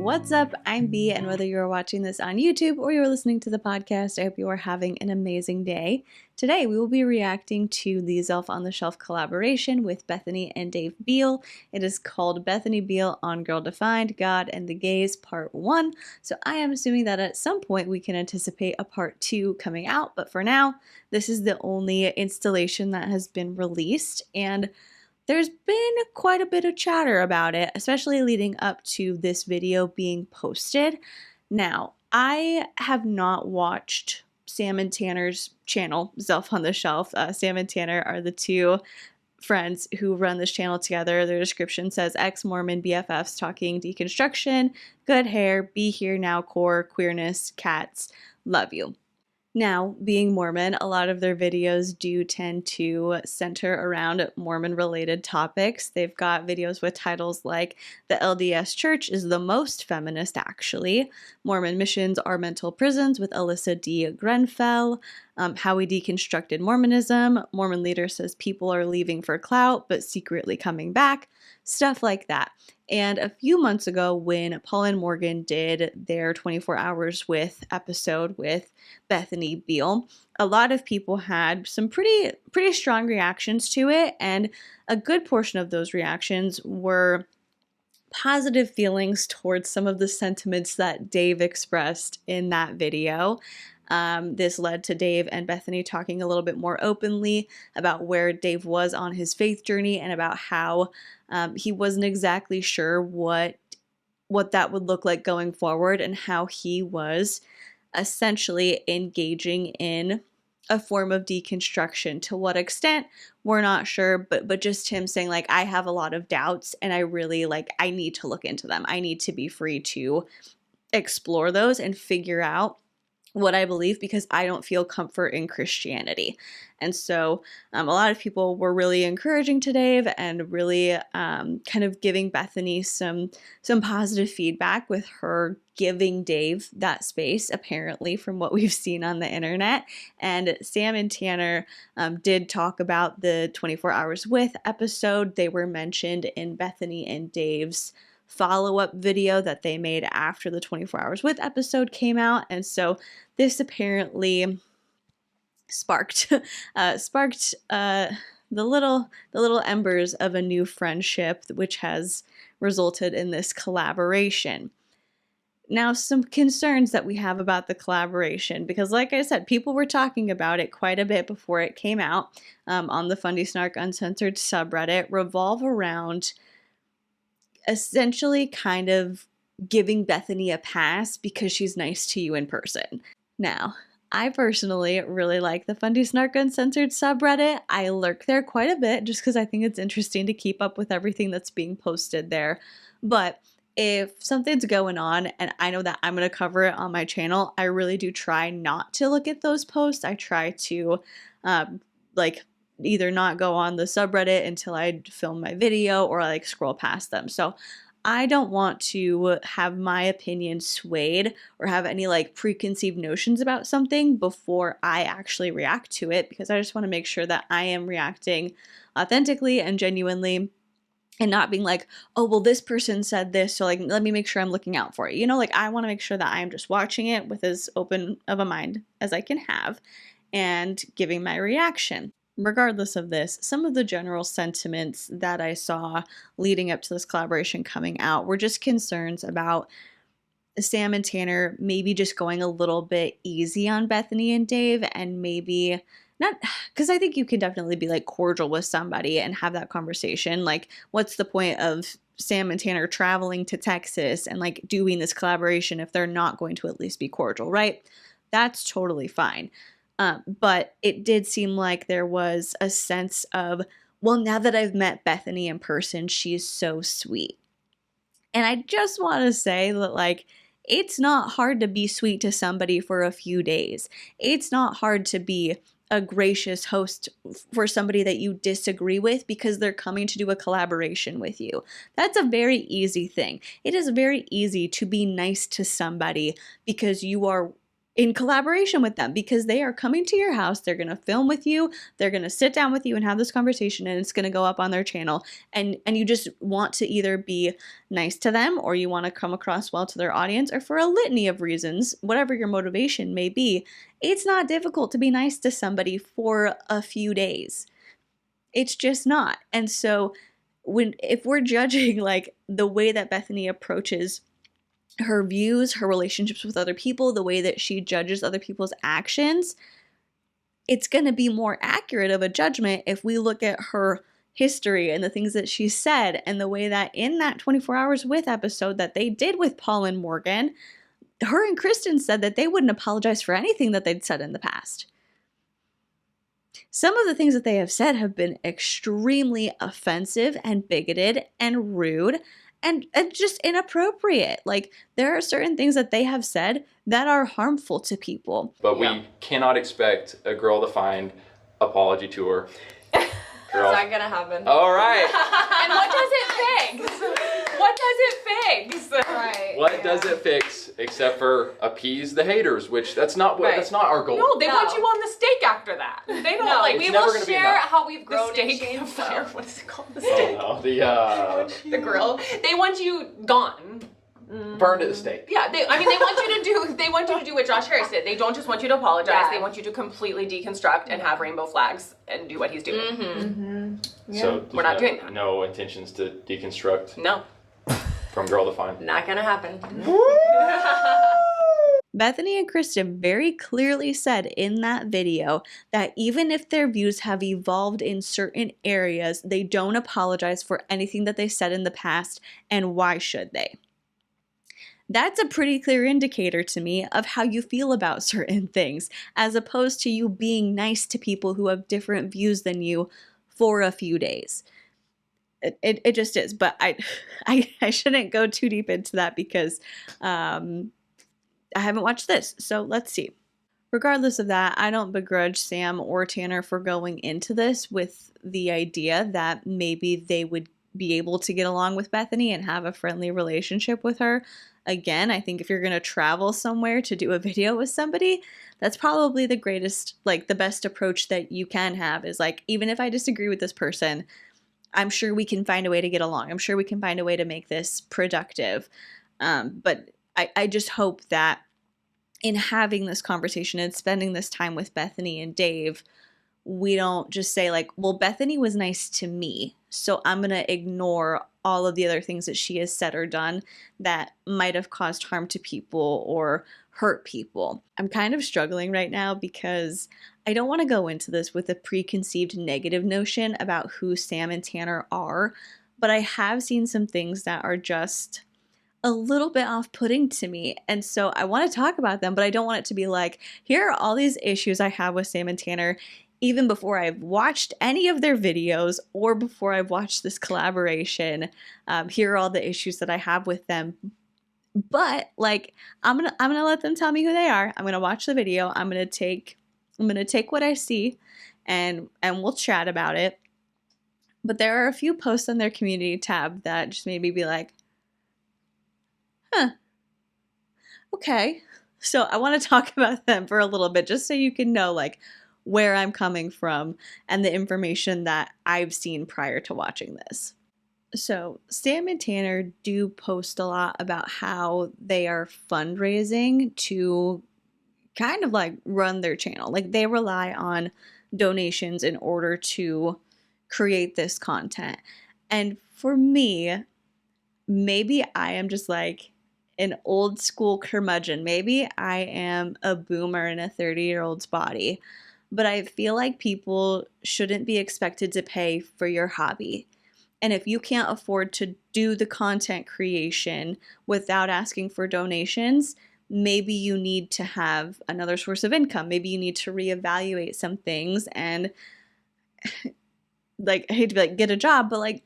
What's up? I'm B, and whether you're watching this on YouTube or you're listening to the podcast, I hope you are having an amazing day. Today, we will be reacting to the ZELPH on the Shelf collaboration with Bethany and Dave Beal. It is called Bethany Beal on Girl Defined, God and the Gays Part 1. So I am assuming that at some point we can anticipate a Part 2 coming out, but for now, this is the only installation that has been released, and there's been quite a bit of chatter about it, especially leading up to this video being posted. Now, I have not watched Sam and Tanner's channel, ZELPH on the Shelf. Sam and Tanner are the two friends who run this channel together. Their description says ex-Mormon BFFs talking deconstruction, good hair, be here now core, queerness, cats, love you. Now, being Mormon, a lot of their videos do tend to center around Mormon-related topics. They've got videos with titles like The LDS Church is the Most Feminist, Actually, Mormon Missions Are Mental Prisons with Alyssa D. Grenfell, How We Deconstructed Mormonism, Mormon Leader Says People Are Leaving for Clout but Secretly Coming Back, stuff like that. And a few months ago, when Paul and Morgan did their 24 Hours With episode with Bethany Beal, a lot of people had some pretty strong reactions to it, and a good portion of those reactions were positive feelings towards some of the sentiments that Dave expressed in that video. This led to Dave and Bethany talking a little bit more openly about where Dave was on his faith journey and about how he wasn't exactly sure what that would look like going forward, and how he was essentially engaging in a form of deconstruction. To what extent, we're not sure, but just him saying, like, I have a lot of doubts and I really, I need to look into them. I need to be free to explore those and figure out what I believe, because I don't feel comfort in Christianity. And so a lot of people were really encouraging to Dave and really kind of giving Bethany some positive feedback, with her giving Dave that space, apparently, from what we've seen on the internet. And Sam and Tanner did talk about the 24 Hours With episode. They were mentioned in Bethany and Dave's follow-up video that they made after the 24 Hours With episode came out. And so this apparently sparked the little embers of a new friendship, which has resulted in this collaboration. Now, some concerns that we have about the collaboration, because like I said, people were talking about it quite a bit before it came out on the Fundy Snark Uncensored subreddit, revolve around essentially kind of giving Bethany a pass because she's nice to you in person. Now, I personally really like the Fundy Snark Uncensored subreddit. I lurk there quite a bit just because I think it's interesting to keep up with everything that's being posted there. But if something's going on and I know that I'm going to cover it on my channel, I really do try not to look at those posts. I try to either not go on the subreddit until I film my video, or I scroll past them. So I don't want to have my opinion swayed or have any preconceived notions about something before I actually react to it, because I just want to make sure that I am reacting authentically and genuinely, and not being like, oh, well, this person said this, so let me make sure I'm looking out for it. I want to make sure that I am just watching it with as open of a mind as I can have and giving my reaction. Regardless of this, some of the general sentiments that I saw leading up to this collaboration coming out were just concerns about Sam and Tanner maybe just going a little bit easy on Bethany and Dave, and maybe not, because I think you can definitely be cordial with somebody and have that conversation. What's the point of Sam and Tanner traveling to Texas and doing this collaboration if they're not going to at least be cordial, right? That's totally fine. But it did seem like there was a sense of, well, now that I've met Bethany in person, she's so sweet. And I just want to say that, it's not hard to be sweet to somebody for a few days. It's not hard to be a gracious host for somebody that you disagree with because they're coming to do a collaboration with you. That's a very easy thing. It is very easy to be nice to somebody because you are in collaboration with them, because they are coming to your house, they're going to film with you, they're going to sit down with you and have this conversation, and it's going to go up on their channel, and you just want to either be nice to them, or you want to come across well to their audience, or for a litany of reasons, whatever your motivation may be. It's not difficult to be nice to somebody for a few days. It's just not. And so if we're judging like the way that Bethany approaches her views, her relationships with other people, the way that she judges other people's actions, it's going to be more accurate of a judgment if we look at her history and the things that she said, and the way that in that 24 Hours With episode that they did with Paul and Morgan, her and Kristen said that they wouldn't apologize for anything that they'd said in the past. Some of the things that they have said have been extremely offensive and bigoted and rude and just inappropriate. Like, there are certain things that they have said that are harmful to people. But we cannot expect a girl to find apology tour. It's not gonna happen. All right. And what does it fix? What does it fix? Right. What does it fix except for appease the haters? Which that's not our goal. No, they want you on the stake after that. They don't like. We It's never will gonna be share enough. how we've grown in steak shame. fire. What is it called? The Oh, steak. no. The grill. They want you gone. Burned at the stake. Yeah, they want you to do what Josh Harris did. They don't just want you to apologize. Yeah. They want you to completely deconstruct and have rainbow flags and do what he's doing. Mm-hmm. So there's We're not doing that. No intentions to deconstruct No, from girl to fine. Not gonna happen. Bethany and Kristen very clearly said in that video that even if their views have evolved in certain areas, they don't apologize for anything that they said in the past, and why should they? That's a pretty clear indicator to me of how you feel about certain things, as opposed to you being nice to people who have different views than you for a few days. It just is, but I shouldn't go too deep into that because I haven't watched this, so let's see. Regardless of that, I don't begrudge Sam or Tanner for going into this with the idea that maybe they would be able to get along with Bethany and have a friendly relationship with her. Again, I think if you're going to travel somewhere to do a video with somebody, that's probably the greatest, like the best approach that you can have is like, even if I disagree with this person, I'm sure we can find a way to get along. I'm sure we can find a way to make this productive. But I just hope that in having this conversation and spending this time with Bethany and Dave, we don't just say like, well, Bethany was nice to me, so I'm going to ignore all of the other things that she has said or done that might have caused harm to people or hurt people. I'm kind of struggling right now because I don't want to go into this with a preconceived negative notion about who Sam and Tanner are, but I have seen some things that are just a little bit off-putting to me, and so I want to talk about them, but I don't want it to be like, here are all these issues I have with Sam and Tanner, even before I've watched any of their videos or before I've watched this collaboration. Here are all the issues that I have with them. But like, I'm gonna let them tell me who they are. I'm gonna watch the video. I'm gonna take what I see, and we'll chat about it. But there are a few posts on their community tab that just made me be like, huh, okay. So I want to talk about them for a little bit, just so you can know like where I'm coming from and the information that I've seen prior to watching this. So Sam and Tanner do post a lot about how they are fundraising to kind of like run their channel. Like they rely on donations in order to create this content. And for me, maybe I am just like an old school curmudgeon. Maybe I am a boomer in a 30-year-old's body. But I feel like people shouldn't be expected to pay for your hobby. And if you can't afford to do the content creation without asking for donations, maybe you need to have another source of income. Maybe you need to reevaluate some things and, like, I hate to be like, get a job, but like,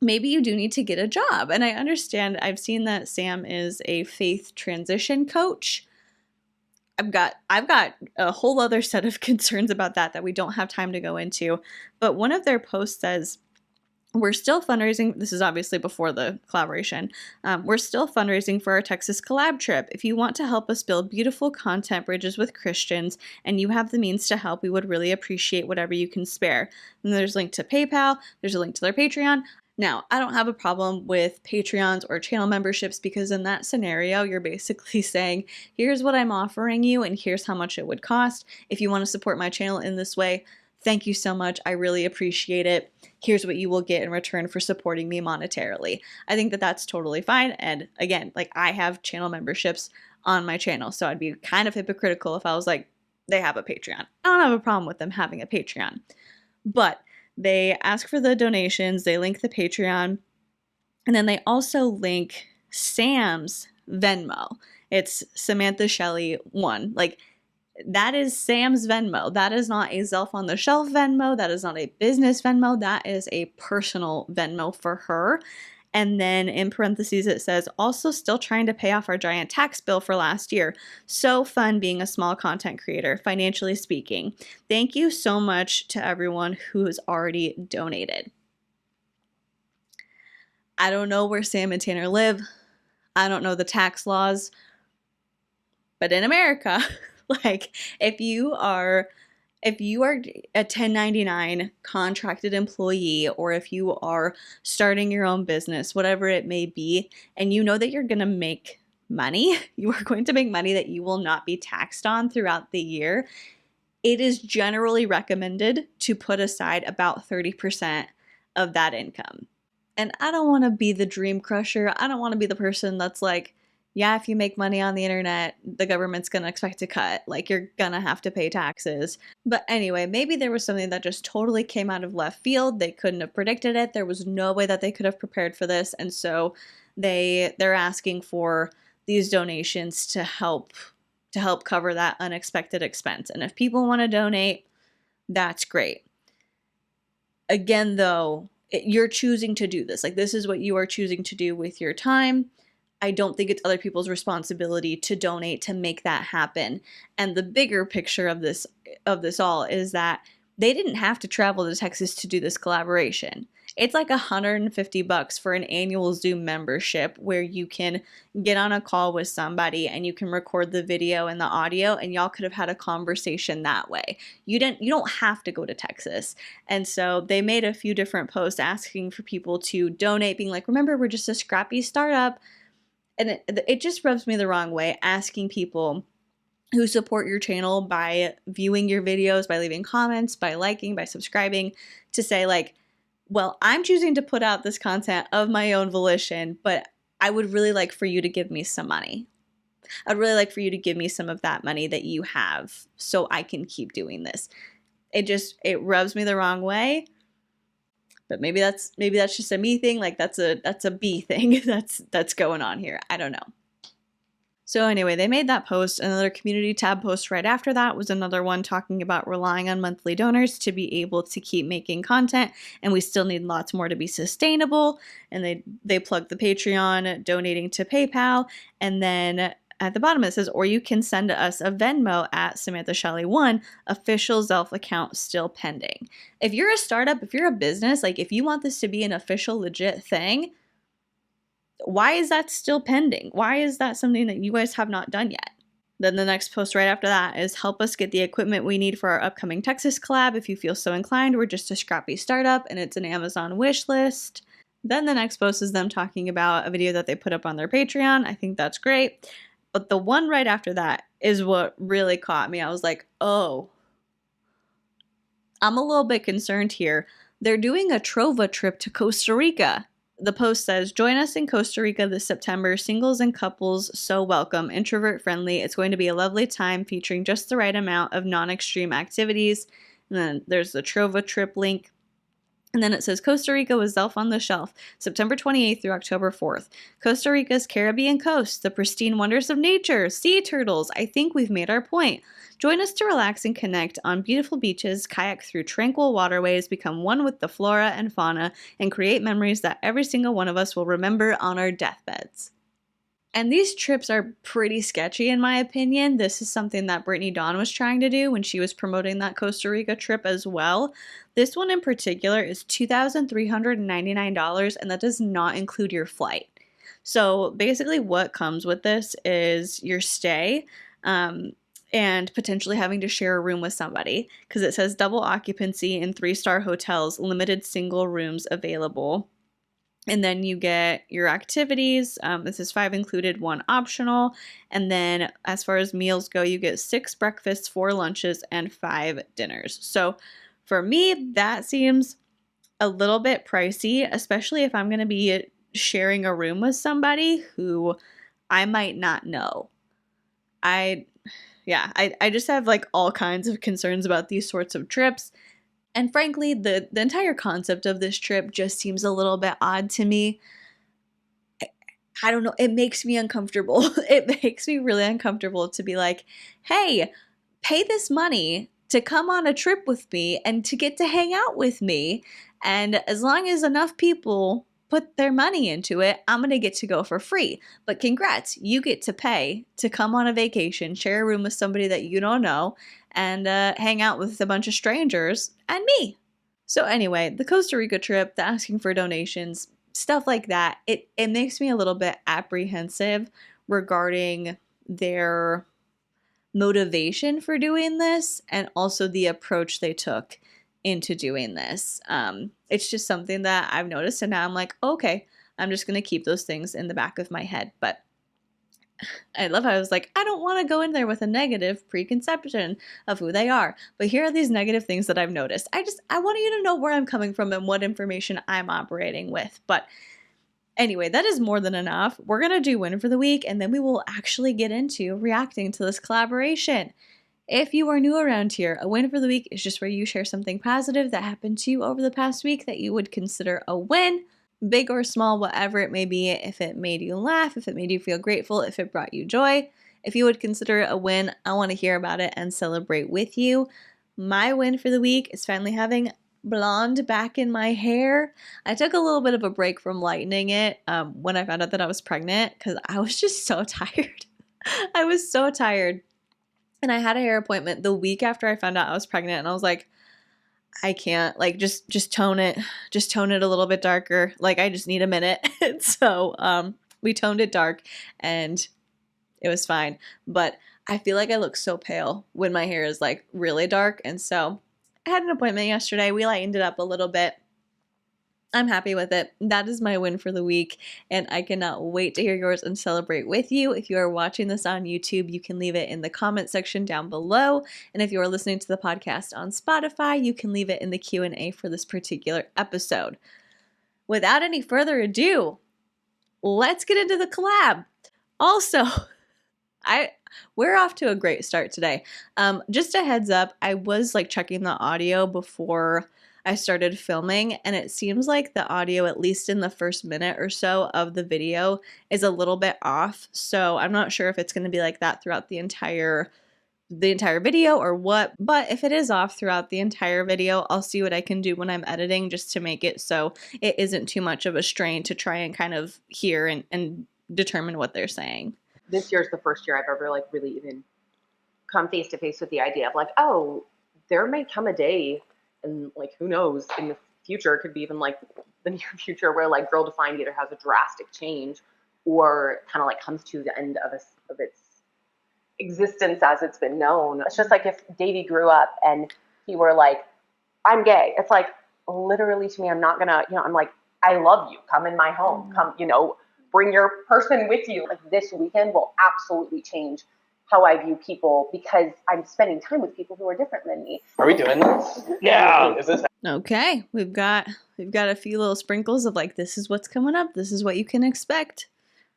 maybe you do need to get a job. And I understand, I've seen that Sam is a faith transition coach. I've got a whole other set of concerns about that we don't have time to go into. But one of their posts says, we're still fundraising. This is obviously before the collaboration. We're still fundraising for our Texas collab trip. If you want to help us build beautiful content bridges with Christians and you have the means to help, we would really appreciate whatever you can spare. And there's a link to PayPal. There's a link to their Patreon. Now, I don't have a problem with Patreons or channel memberships because in that scenario, you're basically saying, here's what I'm offering you and here's how much it would cost. If you want to support my channel in this way, thank you so much. I really appreciate it. Here's what you will get in return for supporting me monetarily. I think that that's totally fine. And again, like I have channel memberships on my channel, so I'd be kind of hypocritical if I was like, they have a Patreon. I don't have a problem with them having a Patreon. But they ask for the donations, they link the Patreon, and then they also link Sam's Venmo. It's Samantha Shelley 1. Like, that is Sam's Venmo. That is not a ZELPH on the shelf Venmo. That is not a business Venmo. That is a personal Venmo for her. And then in parentheses, it says, also still trying to pay off our giant tax bill for last year. So fun being a small content creator, financially speaking. Thank you so much to everyone who has already donated. I don't know where Sam and Tanner live. I don't know the tax laws. But in America, like if you are a 1099 contracted employee, or if you are starting your own business, whatever it may be, and you know that you're going to make money, you are going to make money that you will not be taxed on throughout the year, it is generally recommended to put aside about 30% of that income. And I don't want to be the dream crusher. I don't want to be the person that's like, yeah, if you make money on the internet, the government's going to expect to cut. Like, you're going to have to pay taxes. But anyway, maybe there was something that just totally came out of left field. They couldn't have predicted it. There was no way that they could have prepared for this. And so they're asking for these donations to help cover that unexpected expense. And if people want to donate, that's great. Again, though, you're choosing to do this. Like, this is what you are choosing to do with your time. I don't think it's other people's responsibility to donate to make that happen. And the bigger picture of this all is that they didn't have to travel to Texas to do this collaboration. It's like $150 for an annual Zoom membership where you can get on a call with somebody and you can record the video and the audio, and y'all could have had a conversation that way. You don't have to go to Texas. And so they made a few different posts asking for people to donate, being like, remember, we're just a scrappy startup. And it just rubs me the wrong way, asking people who support your channel by viewing your videos, by leaving comments, by liking, by subscribing, to say like, well, I'm choosing to put out this content of my own volition, but I would really like for you to give me some money. I'd really like for you to give me some of that money that you have so I can keep doing this. It rubs me the wrong way. But maybe that's just a me thing. Like that's a B thing that's going on here. I don't know. So anyway, they made that post. Another community tab post right after that was another one talking about relying on monthly donors to be able to keep making content, and we still need lots more to be sustainable. And they plugged the Patreon, donating to PayPal, and then at the bottom it says, or you can send us a Venmo at Samantha Shelley 1, official ZELPH account still pending. If you're a startup, if you're a business, like if you want this to be an official legit thing, why is that still pending? Why is that something that you guys have not done yet? Then the next post right after that is, help us get the equipment we need for our upcoming Texas collab. If you feel so inclined, we're just a scrappy startup and it's an Amazon wish list. Then the next post is them talking about a video that they put up on their Patreon. I think that's great. But the one right after that is what really caught me. I was like, oh, I'm a little bit concerned here. They're doing a Trova trip to Costa Rica. The post says, join us in Costa Rica this September. Singles and couples so welcome. Introvert friendly. It's going to be a lovely time featuring just the right amount of non-extreme activities. And then there's the Trova trip link. And then it says, Costa Rica with ZELPH on the shelf, September 28th through October 4th. Costa Rica's Caribbean coast, the pristine wonders of nature, sea turtles. I think we've made our point. Join us to relax and connect on beautiful beaches, kayak through tranquil waterways, become one with the flora and fauna, and create memories that every single one of us will remember on our deathbeds. And these trips are pretty sketchy in my opinion. This is something that Brittany Dawn was trying to do when she was promoting that Costa Rica trip as well. This one in particular is $2,399, and that does not include your flight. So basically what comes with this is your stay, and potentially having to share a room with somebody, because it says double occupancy in 3-star hotels, limited single rooms available. And then you get your activities. This is 5 included, 1 optional. And then as far as meals go, you get 6 breakfasts, 4 lunches, and 5 dinners. So for me, that seems a little bit pricey, especially if I'm going to be sharing a room with somebody who I might not know. I just have like all kinds of concerns about these sorts of trips. And frankly, the entire concept of this trip just seems a little bit odd to me. I don't know. It makes me uncomfortable. It makes me really uncomfortable to be like, hey, pay this money to come on a trip with me and to get to hang out with me. And as long as enough people put their money into it, I'm going to get to go for free. But congrats, you get to pay to come on a vacation, share a room with somebody that you don't know, and hang out with a bunch of strangers and me. So anyway, the Costa Rica trip, the asking for donations, stuff like that, it makes me a little bit apprehensive regarding their motivation for doing this and also the approach they took into doing this. It's just something that I've noticed, and now I'm like, okay, I'm just going to keep those things in the back of my head. But I love how I was like, I don't want to go in there with a negative preconception of who they are. But here are these negative things that I've noticed. I want you to know where I'm coming from and what information I'm operating with. But anyway, that is more than enough. We're going to do win for the week, and then we will actually get into reacting to this collaboration. If you are new around here, a win for the week is just where you share something positive that happened to you over the past week that you would consider a win. Big or small, whatever it may be, if it made you laugh, if it made you feel grateful, if it brought you joy. If you would consider it a win, I want to hear about it and celebrate with you. My win for the week is finally having blonde back in my hair. I took a little bit of a break from lightening it when I found out that I was pregnant because I was just so tired. I was so tired. And I had a hair appointment the week after I found out I was pregnant, and I was like, I can't, like, just tone it a little bit darker. Like, I just need a minute. So we toned it dark and it was fine. But I feel like I look so pale when my hair is like really dark. And so I had an appointment yesterday. We lightened it up a little bit. I'm happy with it. That is my win for the week, and I cannot wait to hear yours and celebrate with you. If you are watching this on YouTube, you can leave it in the comment section down below, and if you are listening to the podcast on Spotify, you can leave it in the Q&A for this particular episode. Without any further ado, let's get into the collab. Also, we're off to a great start today. Just a heads up, I was like checking the audio before I started filming, and it seems like the audio, at least in the first minute or so of the video, is a little bit off. So I'm not sure if it's going to be like that throughout the entire video or what, but if it is off throughout the entire video, I'll see what I can do when I'm editing just to make it so it isn't too much of a strain to try and kind of hear and determine what they're saying. This year's the first year I've ever like really even come face to face with the idea of like, oh, there may come a day, and like, who knows, in the future, it could be even like the near future, where like Girl Defined either has a drastic change or kind of like comes to the end of its existence as it's been known. It's just like if Davey grew up and he were like, I'm gay. It's like, literally to me, I'm not gonna, I'm like, I love you. Come in my home. Come, bring your person with you. Like, this weekend will absolutely change how I view people because I'm spending time with people who are different than me. Are we doing this? Yeah. Is this? Okay, we've got a few little sprinkles of like, this is what's coming up. This is what you can expect.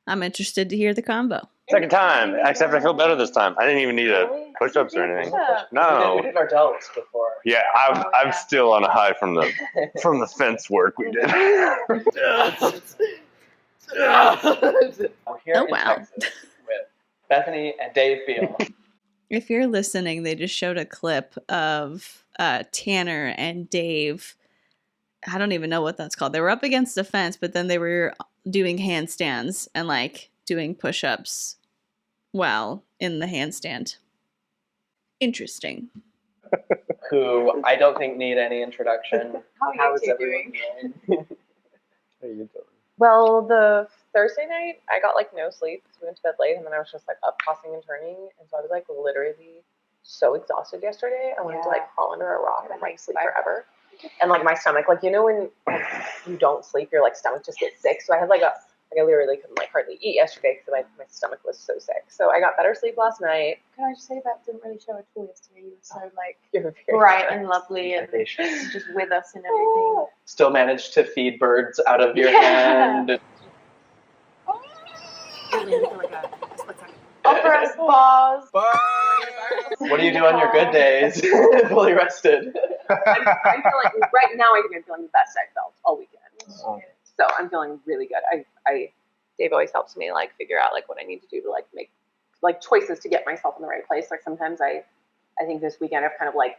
I'm interested to hear the combo. Second time, except I feel better this time. I didn't even need push-ups or anything. No. We did our delts before. Yeah, I'm still on a high from the fence work we did. We're here in wow. Texas with Bethany and Dave Beal. If you're listening, they just showed a clip of Tanner and Dave. I don't even know what that's called. They were up against the fence, but then they were doing handstands, and like doing push-ups while in the handstand. Interesting. Who I don't think need any introduction. How is you two everyone doing? doing? How are you doing? Well, the Thursday night, I got like no sleep because we went to bed late, and then I was just like up tossing and turning, and so I was like literally so exhausted yesterday. I wanted to like crawl under a rock and like sleep forever. And like my stomach, like you know when like, you don't sleep, your like stomach just gets sick. So I had I literally couldn't like hardly eat yesterday because my stomach was so sick. So I got better sleep last night. Can I just say that didn't really show at all yesterday? You were so like You were very bright stressed. and lovely and Vivacious. just with us and everything. Still managed to feed birds out of your Yeah. hand. Offer us bars. What do you do on your good days? Fully rested. I'm feeling right now. I think I'm feeling the best I've felt all weekend. Oh. So I'm feeling really good. Dave always helps me like figure out like what I need to do to like make like choices to get myself in the right place. Like sometimes I think this weekend I've kind of like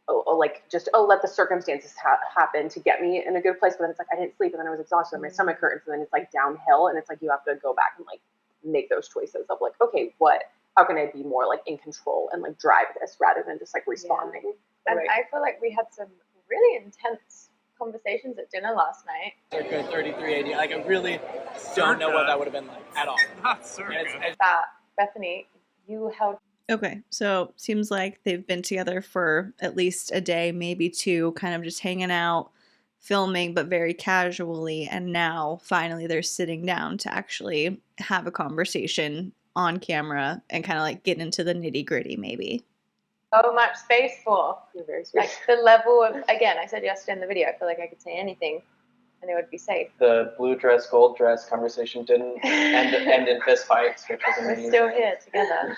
let the circumstances happen to get me in a good place. But then it's like I didn't sleep and then I was exhausted and my stomach hurt, and so then it's like downhill, and it's like you have to go back and like make those choices of like, okay, how can I be more like in control and like drive this rather than just like responding. And I feel like we had some really intense conversations at dinner last night. Circa 3380. Like I really don't know what that would have been like at all. Not circa. That Bethany, you held. Okay, so seems like they've been together for at least a day, maybe two, kind of just hanging out, filming, but very casually, and now finally they're sitting down to actually have a conversation on camera and kind of like get into the nitty-gritty maybe. So much space for. You're very sweet. Like the level of, again, I said yesterday in the video, I feel like I could say anything and it would be safe. The blue dress, gold dress conversation didn't end in fist fights, which was We're amazing. still here together.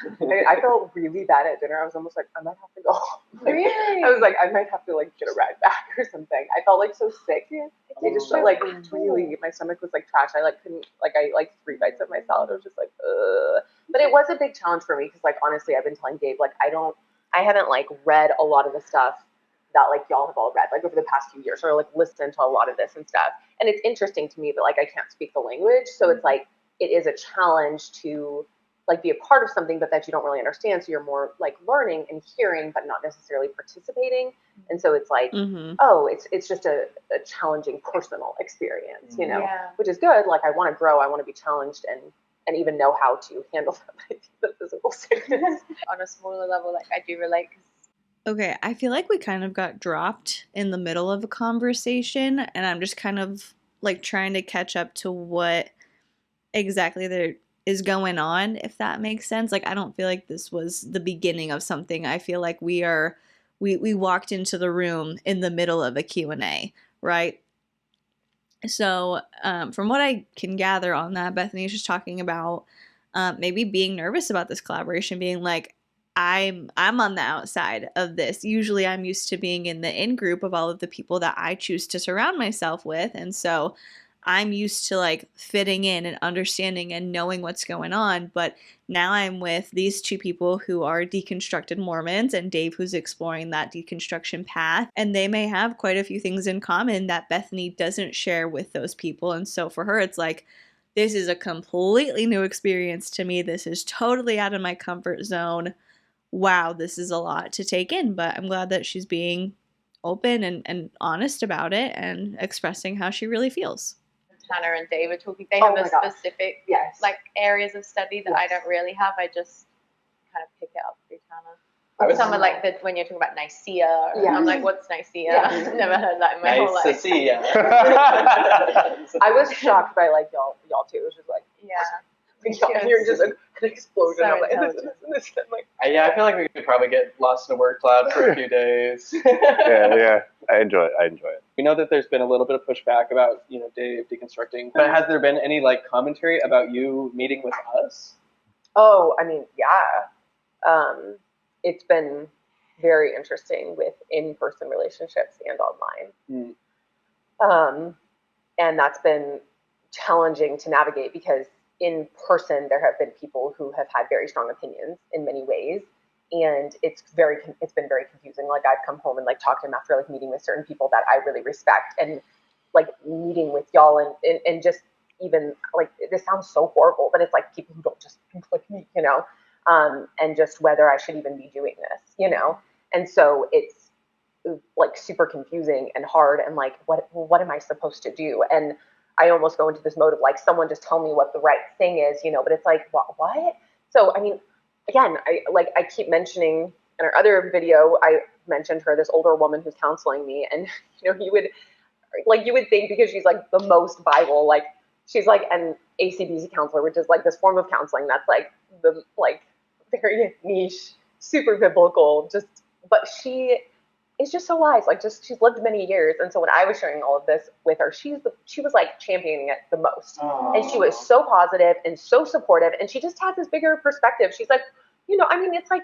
I felt really bad at dinner. I was almost like, I might have to go home. Like, Really? I was like, I might have to like get a ride back or something. I felt like so sick. I just felt like really, my stomach was like trash. I like couldn't, like I like 3 bites of my salad. I was just like, ugh. But it was a big challenge for me because like honestly, I've been telling Gabe like I haven't like read a lot of the stuff that like y'all have all read like over the past few years, or like listened to a lot of this and stuff. And it's interesting to me, but like I can't speak the language, so it's like it is a challenge to like be a part of something, but that you don't really understand. So you're more like learning and hearing, but not necessarily participating. And so it's like, oh, it's just a challenging personal experience, you know, which is good. Like I want to grow, I want to be challenged and even know how to handle the physical sickness. On a smaller level, like I do relate. Okay, I feel like we kind of got dropped in the middle of a conversation, and I'm just kind of like trying to catch up to what exactly there is going on, if that makes sense. Like I don't feel like this was the beginning of something. I feel like we walked into the room in the middle of a Q&A, right? So from what I can gather on that, Bethany is just talking about maybe being nervous about this collaboration, being like, I'm on the outside of this. Usually I'm used to being in the in-group of all of the people that I choose to surround myself with. And so I'm used to like fitting in and understanding and knowing what's going on. But now I'm with these two people who are deconstructed Mormons and Dave, who's exploring that deconstruction path. And they may have quite a few things in common that Bethany doesn't share with those people. And so for her, it's like, this is a completely new experience to me. This is totally out of my comfort zone. Wow, this is a lot to take in, but I'm glad that she's being open and honest about it and expressing how she really feels. Tanner and Dave are talking. They have a specific like areas of study that I don't really have. I just kind of pick it up through Tanner. Some are like when you're talking about Nicaea. I'm like, what's Nicaea? I've never heard that in my whole life. Nicaea. I was shocked by like y'all too. It was just like you're just an explosion of like, yeah, I feel like we could probably get lost in a word cloud for a few days. Yeah, I enjoy it. We know that there's been a little bit of pushback about, you know, Dave deconstructing, but has there been any like commentary about you meeting with us? Oh, I mean, yeah. It's been very interesting with in-person relationships and online. And that's been challenging to navigate because in person, there have been people who have had very strong opinions in many ways. And it's been very confusing. Like I've come home and like talked to him after like meeting with certain people that I really respect and like meeting with y'all and just even like, this sounds so horrible, but it's like people who don't just think like me, you know, and just whether I should even be doing this, you know? And so it's like super confusing and hard, and like, what am I supposed to do? And I almost go into this mode of like, someone just tell me what the right thing is, you know, but it's like, what? So, I mean, again, I keep mentioning in our other video, I mentioned her, this older woman who's counseling me, and, you know, you would think, because she's like the most Bible, like she's like an ACBC counselor, which is like this form of counseling that's like the, like, very niche, super biblical, just, but she is just so wise, like, just, she's lived many years. And so when I was sharing all of this with her, she was like championing it the most. Aww. And she was so positive and so supportive, and she just has this bigger perspective. She's like, you know, I mean, it's like,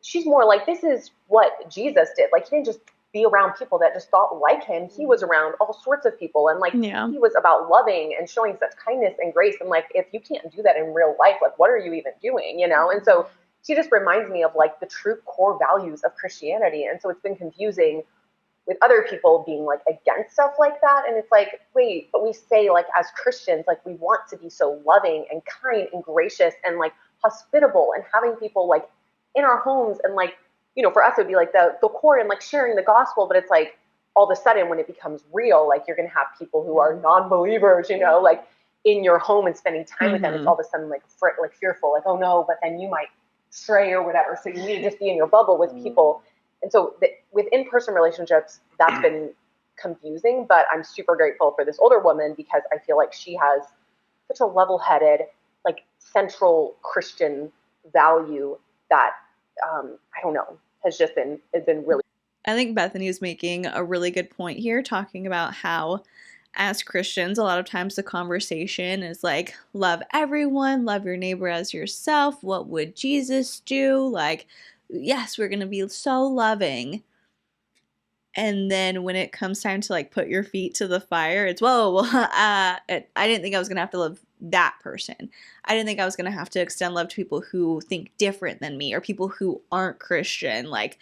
she's more like, this is what Jesus did. Like, he didn't just be around people that just thought like him. He was around all sorts of people, and like, he was about loving and showing such kindness and grace. And like, if you can't do that in real life, like, what are you even doing, you know? And so she just reminds me of like the true core values of Christianity. And so it's been confusing with other people being like against stuff like that. And it's like, wait, but we say, like, as Christians, like, we want to be so loving and kind and gracious and like hospitable and having people like in our homes. And like, you know, for us, it would be like the core and like sharing the gospel. But it's like, all of a sudden when it becomes real, like, you're going to have people who are non-believers, you know, like in your home and spending time with them. It's all of a sudden like fearful, like, oh no, but then you might stray or whatever. So you need to just be in your bubble with people. And so with in-person relationships, that's been confusing, but I'm super grateful for this older woman, because I feel like she has such a level-headed, like, central Christian value that, I don't know, has been really. I think Bethany is making a really good point here, talking about how as Christians, a lot of times the conversation is like, love everyone, love your neighbor as yourself. What would Jesus do? Like, yes, we're going to be so loving. And then when it comes time to like put your feet to the fire, it's, whoa, I didn't think I was going to have to love that person. I didn't think I was going to have to extend love to people who think different than me, or people who aren't Christian. Like,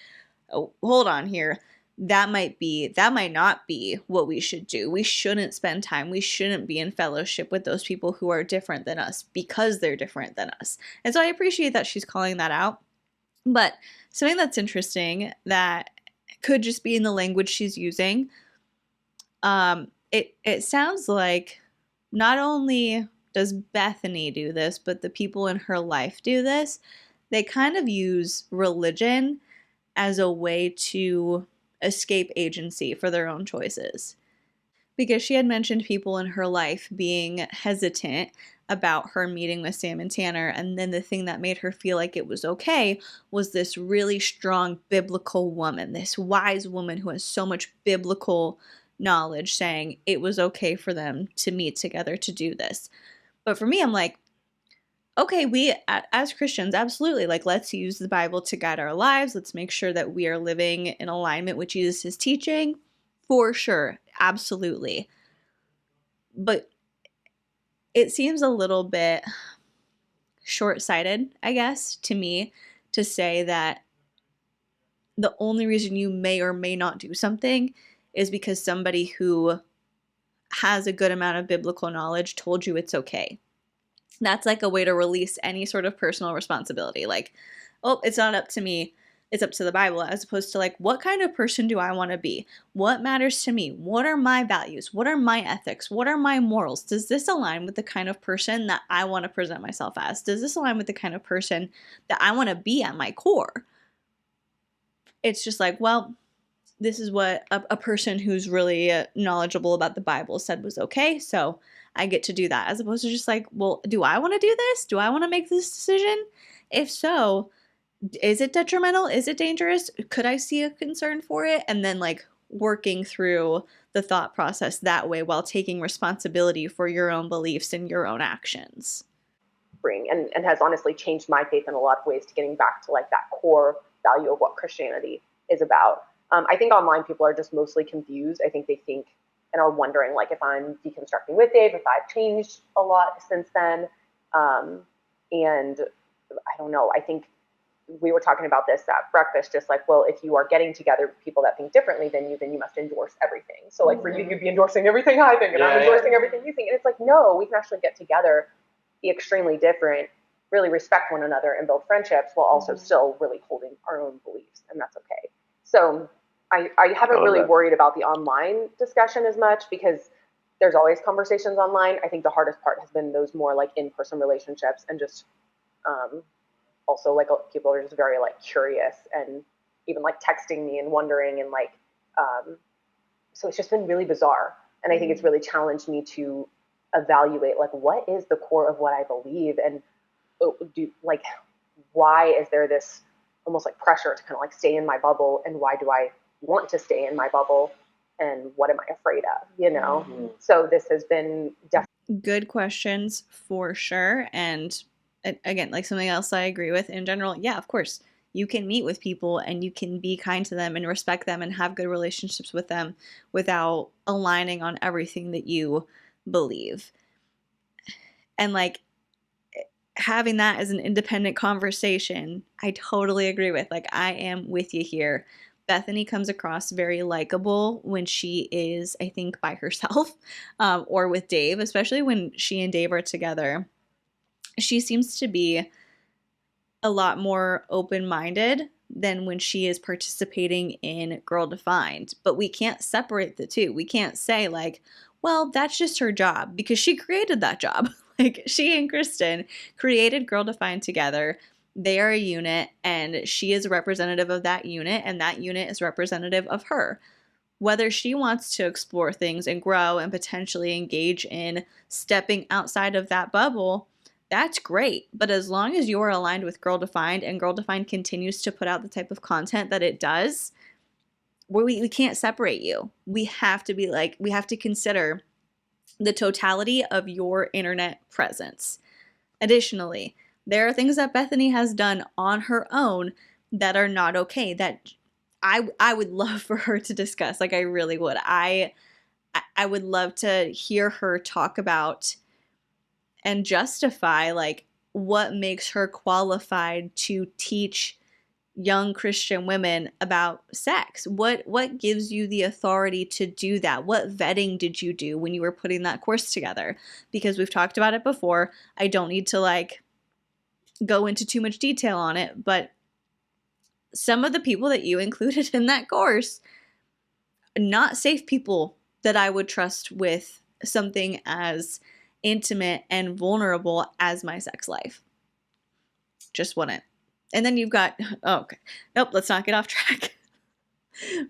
oh, hold on here. That might not be what we should do. We shouldn't spend time. We shouldn't be in fellowship with those people who are different than us because they're different than us. And so I appreciate that she's calling that out. But something that's interesting that could just be in the language she's using, it sounds like not only does Bethany do this, but the people in her life do this. They kind of use religion as a way to escape agency for their own choices. Because she had mentioned people in her life being hesitant about her meeting with Sam and Tanner, and then the thing that made her feel like it was okay was this really strong biblical woman, this wise woman who has so much biblical knowledge, saying it was okay for them to meet together to do this. But for me, I'm like, okay, we as Christians, absolutely, like, let's use the Bible to guide our lives. Let's make sure that we are living in alignment with Jesus' teaching, for sure, absolutely. But it seems a little bit short-sighted, I guess, to me, to say that the only reason you may or may not do something is because somebody who has a good amount of biblical knowledge told you it's okay. That's like a way to release any sort of personal responsibility. Like, oh, it's not up to me. It's up to the Bible, as opposed to like, what kind of person do I want to be? What matters to me? What are my values? What are my ethics? What are my morals? Does this align with the kind of person that I want to present myself as? Does this align with the kind of person that I want to be at my core? It's just like, well, this is what a person who's really knowledgeable about the Bible said was okay, so I get to do that, as opposed to just like, well, do I want to do this? Do I want to make this decision? If so, is it detrimental? Is it dangerous? Could I see a concern for it? And then like working through the thought process that way while taking responsibility for your own beliefs and your own actions. And has honestly changed my faith in a lot of ways, to getting back to like that core value of what Christianity is about. I think online people are just mostly confused. I think they think and are wondering, like, if I'm deconstructing with Dave, if I've changed a lot since then. And I don't know. I think we were talking about this at breakfast, just like, well, if you are getting together with people that think differently than you must endorse everything. So like for you, you'd be endorsing everything I think, and I'm endorsing everything you think. And it's like, no, we can actually get together, be extremely different, really respect one another and build friendships while also still really holding our own beliefs. And that's okay. So I haven't really worried about the online discussion as much because there's always conversations online. I think the hardest part has been those more like in-person relationships and just, also like people are just very like curious and even like texting me and wondering and like so it's just been really bizarre, and I think it's really challenged me to evaluate like what is the core of what I believe, and like why is there this almost like pressure to kind of like stay in my bubble, and why do I want to stay in my bubble, and what am I afraid of, you know? So this has been definitely good questions for sure. And again, like something else I agree with in general. Yeah, of course, you can meet with people and you can be kind to them and respect them and have good relationships with them without aligning on everything that you believe. And like having that as an independent conversation, I totally agree with. Like, I am with you here. Bethany comes across very likable when she is, I think, by herself or with Dave, especially when she and Dave are together. She seems to be a lot more open-minded than when she is participating in Girl Defined. But we can't separate the two. We can't say like, well, that's just her job, because she created that job. Like, she and Kristen created Girl Defined together. They are a unit, and she is a representative of that unit, and that unit is representative of her. Whether she wants to explore things and grow and potentially engage in stepping outside of that bubble, that's great. But as long as you're aligned with Girl Defined and Girl Defined continues to put out the type of content that it does, we can't separate you. We have to be like, we have to consider the totality of your internet presence. Additionally, there are things that Bethany has done on her own that are not okay, that I would love for her to discuss. Like, I really would. I would love to hear her talk about and justify like what makes her qualified to teach young Christian women about sex. What gives you the authority to do that? What vetting did you do when you were putting that course together? Because we've talked about it before. I don't need to like go into too much detail on it, but some of the people that you included in that course, not safe people that I would trust with something as intimate and vulnerable as my sex life. Just wouldn't. And then you've got, nope, let's not get off track.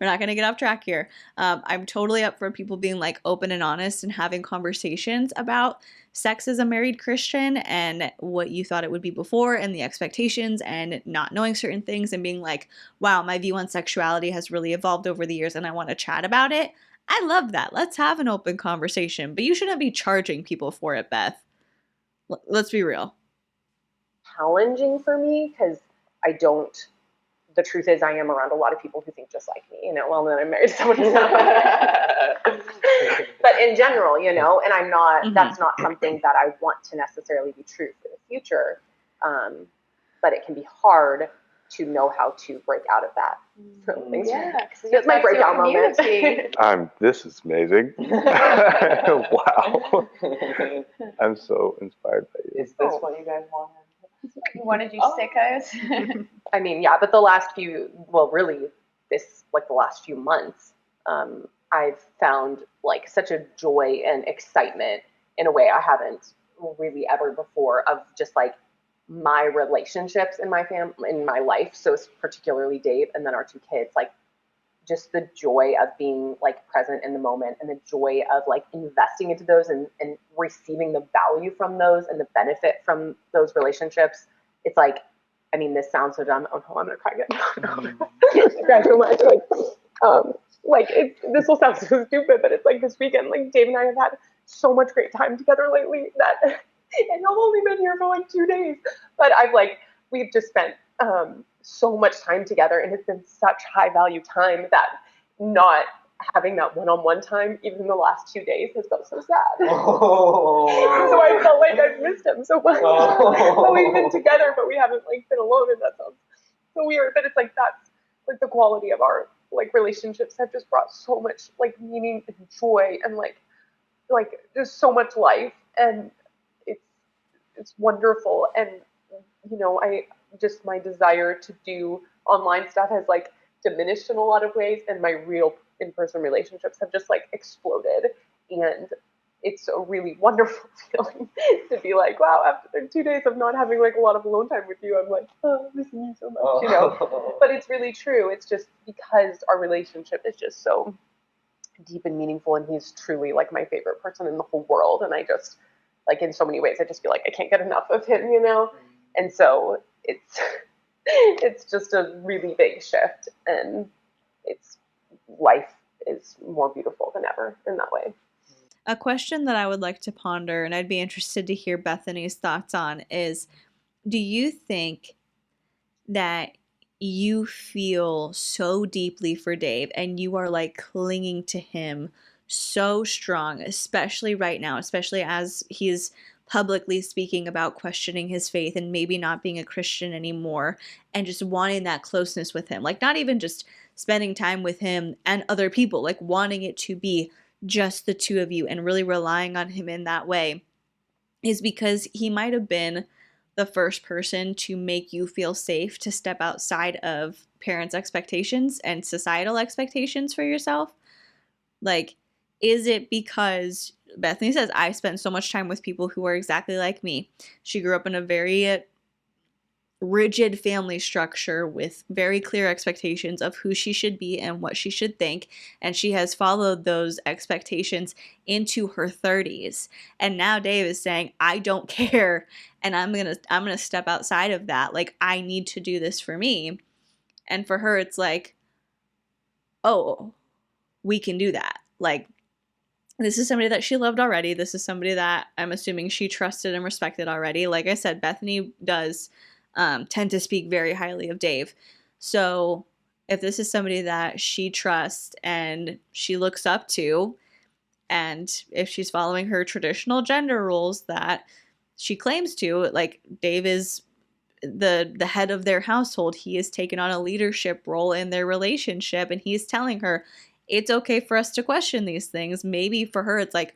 We're not going to get off track here. I'm totally up for people being like open and honest and having conversations about sex as a married Christian and what you thought it would be before and the expectations and not knowing certain things and being like, wow, my view on sexuality has really evolved over the years and I want to chat about it. I love that. Let's have an open conversation, but you shouldn't be charging people for it, Beth. Let's be real. Challenging for me because the truth is I am around a lot of people who think just like me, you know, well, then I'm married to someone who's not. But in general, you know, and I'm not, that's not something that I want to necessarily be true for the future. But it can be hard to know how to break out of that. So thanks. It's my breakout moment. This is amazing. Wow. I'm so inspired by you. Is this what you guys wanted? You wanted you sickos? I mean, yeah, but the last few, well, really this, like the last few months, I've found like such a joy and excitement in a way I haven't really ever before of just like my relationships in my family, in my life. So it's particularly Dave and then our two kids, like just the joy of being like present in the moment and the joy of like investing into those and receiving the value from those and the benefit from those relationships. It's like, I mean, this sounds so dumb. Oh no, I'm gonna cry again. I cry so much. This will sound so stupid, but it's like this weekend, like Dave and I have had so much great time together lately that, and I've only been here for like 2 days, but we've just spent so much time together, and it's been such high value time that not having that one-on-one time, even in the last 2 days, has felt so sad. Oh. So I felt like I've missed him so much. But we've been together, but we haven't like been alone, and that sounds so weird, but it's like that's like the quality of our like relationships have just brought so much like meaning and joy and like there's so much life, and it's wonderful. And you know, I just, my desire to do online stuff has like diminished in a lot of ways, and my real in-person relationships have just like exploded. And it's a really wonderful feeling to be like, wow, after 2 days of not having like a lot of alone time with you, I'm like, oh, missing you so much, you know. But it's really true. It's just because our relationship is just so deep and meaningful, and he's truly like my favorite person in the whole world. And I just like, in so many ways, I just feel like I can't get enough of him, you know. And so it's just a really big shift, and life is more beautiful than ever in that way. A question that I would like to ponder, and I'd be interested to hear Bethany's thoughts on, is do you think that you feel so deeply for Dave and you are like clinging to him so strong, especially right now, especially as he's publicly speaking about questioning his faith and maybe not being a Christian anymore, and just wanting that closeness with him, like not even just spending time with him and other people, like wanting it to be just the two of you and really relying on him in that way, is because he might have been the first person to make you feel safe to step outside of parents' expectations and societal expectations for yourself. Like, is it because Bethany says, I spent so much time with people who are exactly like me. She grew up in a very rigid family structure with very clear expectations of who she should be and what she should think, and she has followed those expectations into her 30s. And now Dave is saying, I don't care, and I'm gonna step outside of that. Like, I need to do this for me. And for her, it's like, oh, we can do that. Like, this is somebody that she loved already. This is somebody that I'm assuming she trusted and respected already. Like I said, Bethany does tend to speak very highly of Dave. So if this is somebody that she trusts and she looks up to, and if she's following her traditional gender rules that she claims to, like, Dave is the head of their household. He has taken on a leadership role in their relationship, and he's telling her it's okay for us to question these things. Maybe for her it's like,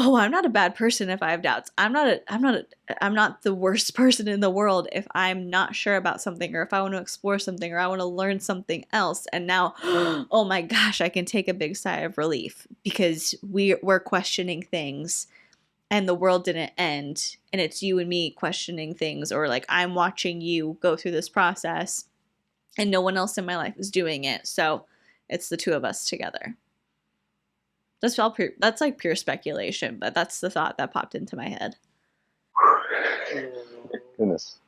oh, I'm not a bad person if I have doubts. I'm not the worst person in the world if I'm not sure about something, or if I want to explore something, or I want to learn something else. And now, oh my gosh, I can take a big sigh of relief because we're questioning things and the world didn't end, and it's you and me questioning things, or like I'm watching you go through this process and no one else in my life is doing it. So it's the two of us together. That's like pure speculation, but that's the thought that popped into my head. Goodness.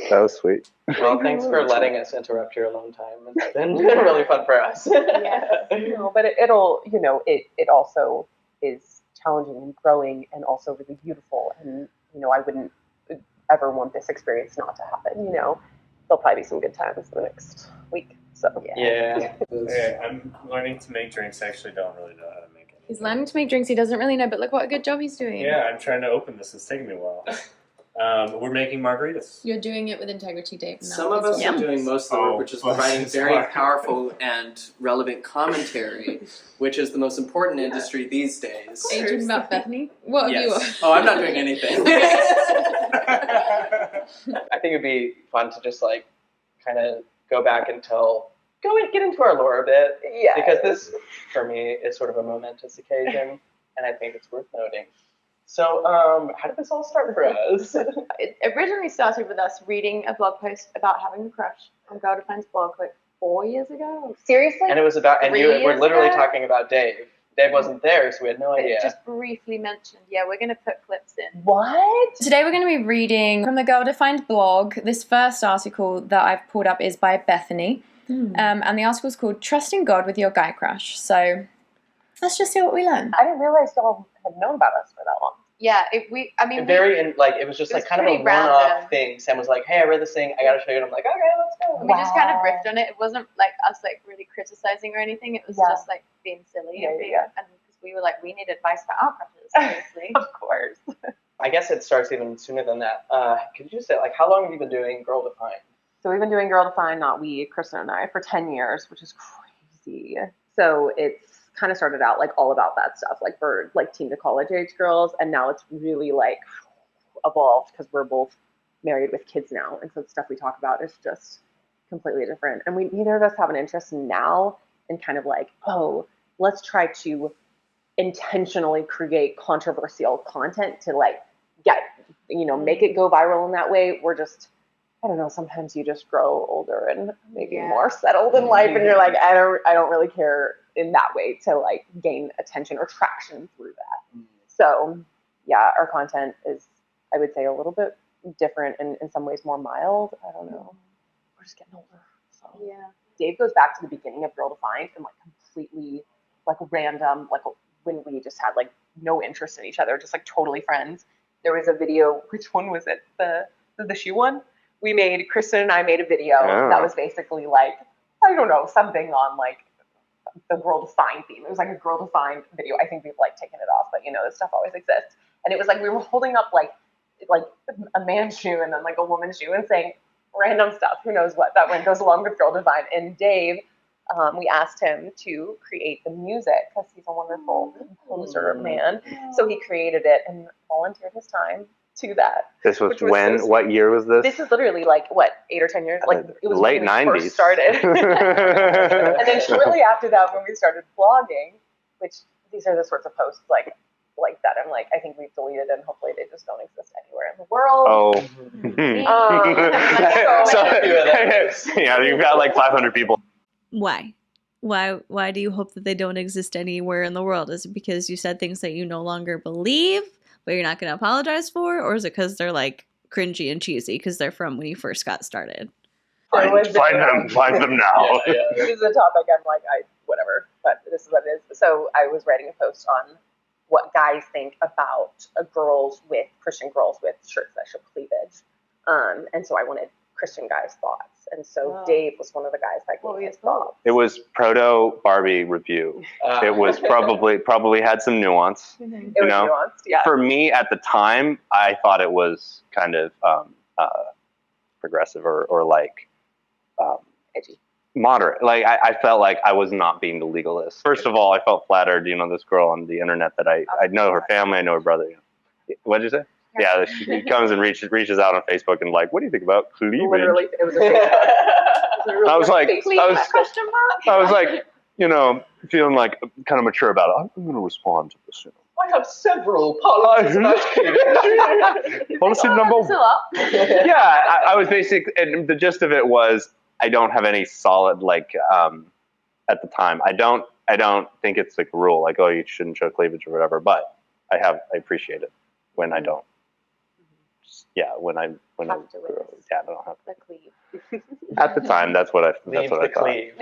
That was sweet. Well, thanks for letting us interrupt your alone time. It's been really fun for us. Yeah. No, but it'll, you know, it also is challenging and growing and also really beautiful. And, you know, I wouldn't ever want this experience not to happen, you know. There'll probably be some good times the next week. So, yeah. Okay, I'm learning to make drinks. I actually don't really know how to make it. He's learning to make drinks. He doesn't really know, but look what a good job he's doing. Yeah, I'm trying to open this. It's taking me a while. We're making margaritas. You're doing it with integrity, Dave. Some of us are doing most of the work, which is providing very powerful and relevant commentary, which is the most important industry these days. Are you talking about Bethany? What have you? Oh, I'm not doing anything. I think it'd be fun to just like kind of go back and get into our lore a bit. Yeah. Because this, for me, is sort of a momentous occasion, and I think it's worth noting. So, how did this all start for us? It originally started with us reading a blog post about having a crush on Girl Defines blog like 4 years ago. Seriously? And it was about, and you were literally talking about Dave. Dave wasn't there, so we had no idea. Just briefly mentioned. Yeah, we're going to put clips in. What? Today we're going to be reading from the Girl Defined blog. This first article that I've pulled up is by Bethany. And the article is called Trusting God with Your Guy Crush. So let's just see what we learn. I didn't realize y'all had known about us for that long. Yeah, it was just like kind of a one-off thing. Sam was like, hey, I read this thing, I gotta show you. And I'm like, okay, let's go. We just kind of riffed on it. It wasn't like us like really criticizing or anything. It was just like being silly. And because we were like, we need advice for our crushes, obviously. Of course. I guess it starts even sooner than that. Could you just say, like, how long have you been doing Girl Defined? So we've been doing Girl Defined, Not We, Kristen and I, for 10 years, which is crazy. So it's kind of started out like all about that stuff, like for like teen to college age girls. And now it's really like evolved because we're both married with kids now. And so the stuff we talk about is just completely different. And neither of us have an interest now in kind of like, oh, let's try to intentionally create controversial content to like get, make it go viral in that way. We're just, I don't know, sometimes you just grow older and maybe more settled in life and you're like, I don't really care in that way to like gain attention or traction through that. So yeah, our content is, I would say, a little bit different and in some ways more mild. I don't know. We're just getting older. So yeah. Dave goes back to the beginning of Girl Defined and like completely like random, like when we just had like no interest in each other, just like totally friends. There was a video, which one was it? The shoe one? Kristen and I made a video that was basically like, I don't know, something on like the Girl Defined theme. It was like a Girl Defined video. I think we've like taken it off, but this stuff always exists. And it was like we were holding up like a man's shoe and then like a woman's shoe and saying random stuff. Who knows what that goes along with Girl Defined. And Dave, we asked him to create the music because he's a wonderful composer man. So he created it and volunteered his time to that. This was when? So what year was this? This is literally like 8 or 10 years. Like it was late when we 90s. First started. And then shortly after that, when we started blogging, which these are the sorts of posts like that I'm like, I think we've deleted and hopefully they just don't exist anywhere in the world. Yeah, you've got like 500 people. Why? Why do you hope that they don't exist anywhere in the world? Is it because you said things that you no longer believe, but you're not going to apologize for? Or is it because they're like cringy and cheesy because they're from when you first got started? Find them now. This is a topic I'm like, whatever, but this is what it is. So I was writing a post on what guys think about Christian girls with shirts that show cleavage. And so I wanted Christian guys' thoughts. And so Dave was one of the guys that gave his thoughts. It was proto Barbie review. It was probably had some nuance. It was nuanced, yeah. For me at the time, I thought it was kind of progressive or like edgy. Moderate. Like I felt like I was not being the legalist. First of all, I felt flattered, this girl on the internet that I know her family, I know her brother. What did you say? Yeah, she comes and reaches out on Facebook and like, what do you think about cleavage? Literally, it was a Facebook. I was like, feeling like kind of mature about it. I'm going to respond to this. I have several policies about cleavage. Policy number one. Yeah, I was and the gist of it was, I don't have any solid at the time. I don't think it's like a rule like, oh, you shouldn't show cleavage or whatever. But I appreciate it when I don't. Yeah, when I don't have the cleave. At the time, that's what I thought. Leave the cleave.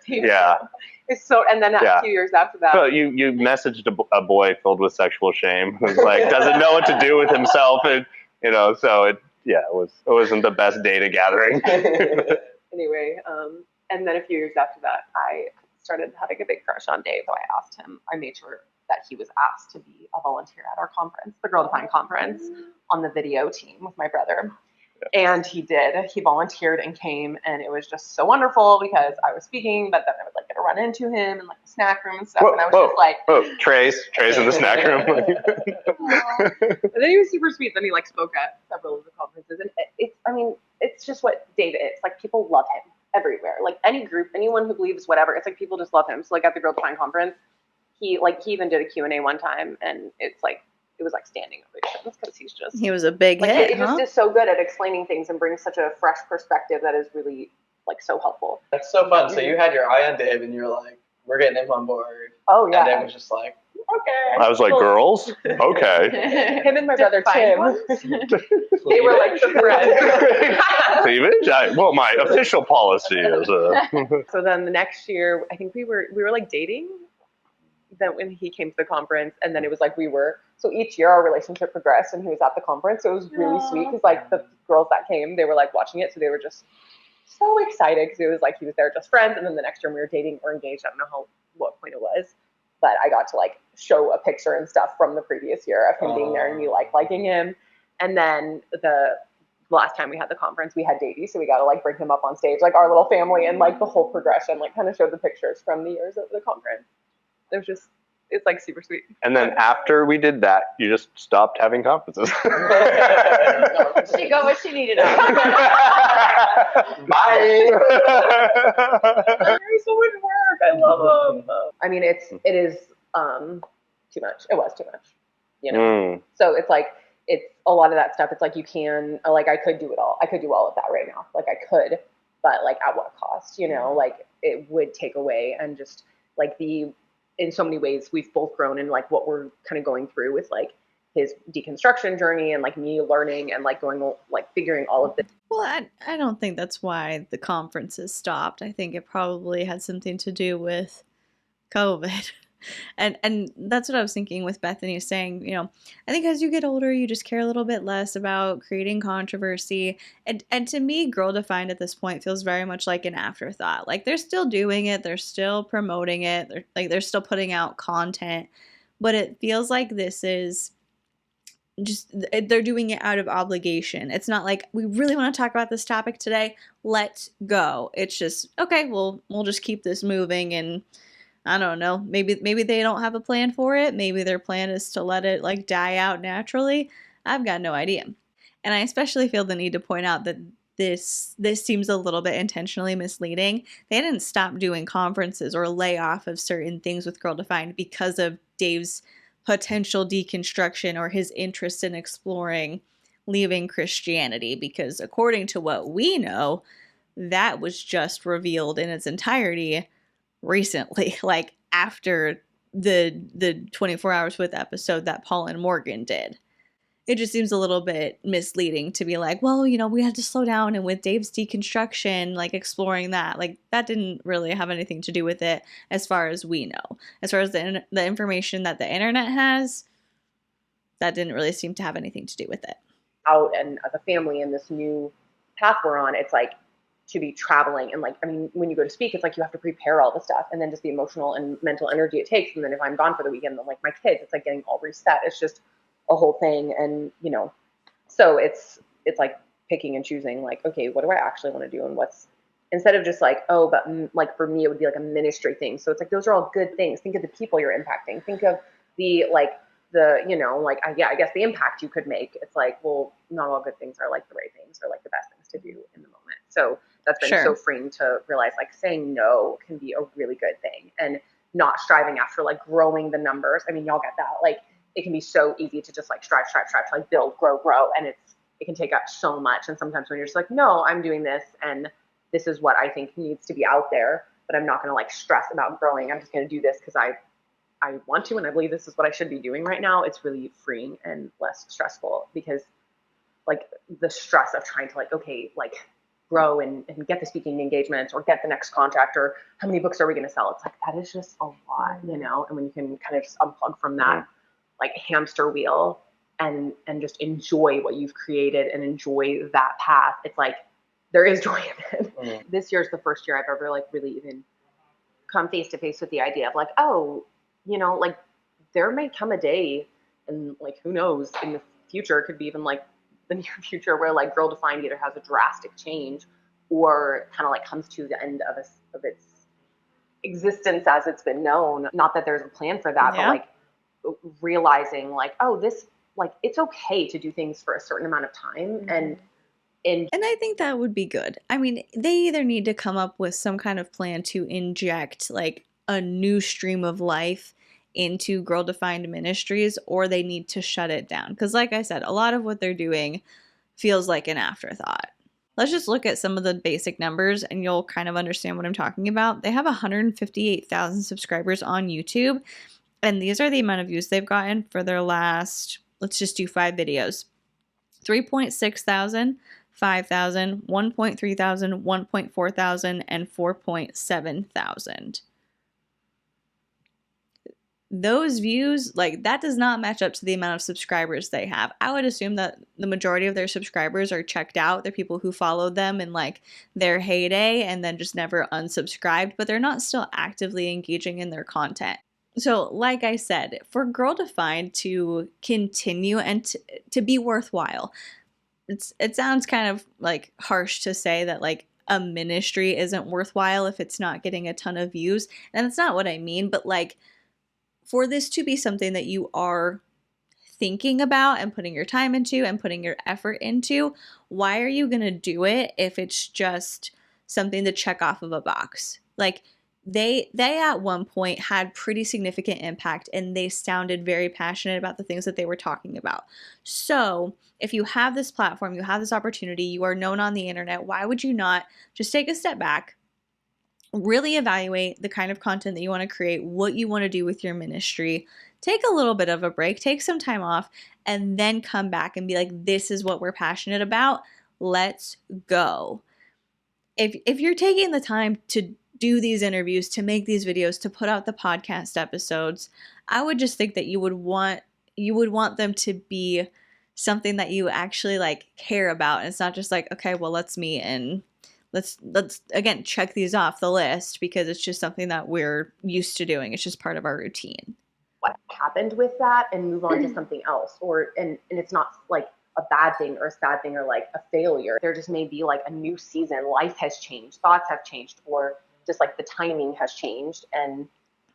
Yeah. It's so, and then a few years after that. So you messaged a boy filled with sexual shame who's like doesn't know what to do with himself, and so it wasn't the best data gathering. Anyway, and then a few years after that, I started having a big crush on Dave. So I asked him. I made sure that he was asked to be a volunteer at our conference, the Girl Defined conference, on the video team with my brother. Yeah. And he did. He volunteered and came, and it was just so wonderful because I was speaking, but then I would like get to run into him in like the snack room and stuff, and I was just like, Trace in the snack room. And then he was super sweet. Then he like spoke at several of the conferences, and it's just what Dave is. Like people love him everywhere. Like any group, anyone who believes whatever, it's like people just love him. So like at the Girl Defined conference, he even did a Q&A one time, and it was like standing ovations because he was a big hit. He just is so good at explaining things and brings such a fresh perspective that is really like so helpful. That's so fun. So you had your eye on Dave, and you're like, we're getting him on board. Oh yeah. And Dave was just like, okay. I was like, girls, okay. Him and my brother Tim. They were like the friends. Cleavage? Well, my official policy is. So then the next year, I think we were like dating. Then when he came to the conference, and then it was like so each year our relationship progressed, and he was at the conference, so it was really sweet because like the girls that came, they were like watching it, so they were just so excited because it was like he was there just friends, and then the next year we were dating or engaged. I don't know what point it was, but I got to like show a picture and stuff from the previous year of him being there and me like liking him, and then the the last time we had the conference, we had Davey, so we got to like bring him up on stage, like our little family, and like the whole progression, like kind of showed the pictures from the years of the conference. It was just, it's like super sweet. And then after we did that, you just stopped having conferences. She got what she needed out. Bye. There's so much work. I love them. I mean, it is too much. It was too much, you know. So it's like, it's a lot of that stuff. It's like you can, like, I could do it all. I could do all of that right now. Like I could, but like at what cost? You know, like it would take away, and just like in so many ways we've both grown in like what we're kind of going through with like his deconstruction journey, and like me learning and like going, like figuring all of this. Well, I don't think that's why the conferences stopped. I think it probably had something to do with COVID. And that's what I was thinking with Bethany saying, you know, I think as you get older, you just care a little bit less about creating controversy. And to me, Girl Defined at this point feels very much like an afterthought. Like they're still doing it. They're still promoting it. They're still putting out content. But it feels like this is just, they're doing it out of obligation. It's not like, we really want to talk about this topic today. Let's go. It's just, okay, we'll just keep this moving, and I don't know, maybe they don't have a plan for it. Maybe their plan is to let it like die out naturally. I've got no idea. And I especially feel the need to point out that this seems a little bit intentionally misleading. They didn't stop doing conferences or lay off of certain things with Girl Defined because of Dave's potential deconstruction or his interest in exploring leaving Christianity, because according to what we know, that was just revealed in its entirety recently, like after the 24 Hours With episode that Paul and Morgan did. It just seems a little bit misleading to be like, well, you know, we had to slow down, and with Dave's deconstruction, like exploring that, like that didn't really have anything to do with it as far as we know. As far as the information that the internet has, that didn't really seem to have anything to do with it. Out and as a family in this new path we're on, it's like to be traveling, and like, I mean, when you go to speak, it's like you have to prepare all the stuff, and then just the emotional and mental energy it takes. And then if I'm gone for the weekend, then like my kids, it's like getting all reset. It's just a whole thing. And you know, so it's like picking and choosing, like, okay, what do I actually want to do, and what's, instead of just like, oh, but like for me it would be like a ministry thing. So it's like, those are all good things. Think of the people you're impacting. Think of the like the, you know, like I guess the impact you could make. It's like, well, not all good things are like the right things or like the best things to do in the moment. So that's been so freeing to realize, like, saying no can be a really good thing, and not striving after like growing the numbers. I mean, y'all get that. Like, it can be so easy to just like strive, like build, grow, and it can take up so much. And sometimes when you're just like, no, I'm doing this, and this is what I think needs to be out there, but I'm not going to like stress about growing. I'm just going to do this because I want to, and I believe this is what I should be doing right now. It's really freeing and less stressful, because like the stress of trying to like, okay, like grow and get the speaking engagements or get the next contract, or how many books are we going to sell? It's like, that is just a lot, you know? And when you can kind of just unplug from that like hamster wheel and just enjoy what you've created and enjoy that path, it's like, there is joy in it. This year's the first year I've ever like really even come face to face with the idea of like, oh, you know, like there may come a day, and like, who knows, in the future, it could be even like the near future, where like Girl Defined either has a drastic change or kind of like comes to the end of its existence as it's been known. Not that there's a plan for that, but like realizing like, oh, this, like, it's okay to do things for a certain amount of time. And I think that would be good. I mean, they either need to come up with some kind of plan to inject like a new stream of life into Girl Defined Ministries, or they need to shut it down. Because like I said, a lot of what they're doing feels like an afterthought. Let's just look at some of the basic numbers and you'll kind of understand what I'm talking about. They have 158,000 subscribers on YouTube, and these are the amount of views they've gotten for their last, let's just do 5 videos. 3.6 thousand, 5,000, 1.3 thousand, 1.4 thousand, and 4.7 thousand. Those views, like, that does not match up to the amount of subscribers they have. I would assume that the majority of their subscribers are checked out. They're people who followed them in like their heyday and then just never unsubscribed, but they're not still actively engaging in their content. So like I said, for Girl Defined to continue and to be worthwhile, it sounds kind of like harsh to say that like a ministry isn't worthwhile if it's not getting a ton of views. And that's not what I mean, but like for this to be something that you are thinking about and putting your time into and putting your effort into, why are you going to do it if it's just something to check off of a box? Like they at one point had pretty significant impact and they sounded very passionate about the things that they were talking about. So if you have this platform, you have this opportunity, you are known on the internet, why would you not just take a step back, really evaluate the kind of content that you want to create, what you want to do with your ministry, take a little bit of a break, take some time off, and then come back and be like, this is what we're passionate about. Let's go. If you're taking the time to do these interviews, to make these videos, to put out the podcast episodes, I would just think that you would want them to be something that you actually like care about. And it's not just like, okay, well, let's meet and let's again check these off the list because it's just something that we're used to doing. It's just part of our routine. What happened with that and move on to something else, and it's not like a bad thing or a sad thing or like a failure. There just may be like a new season, life has changed, thoughts have changed, or just like the timing has changed. And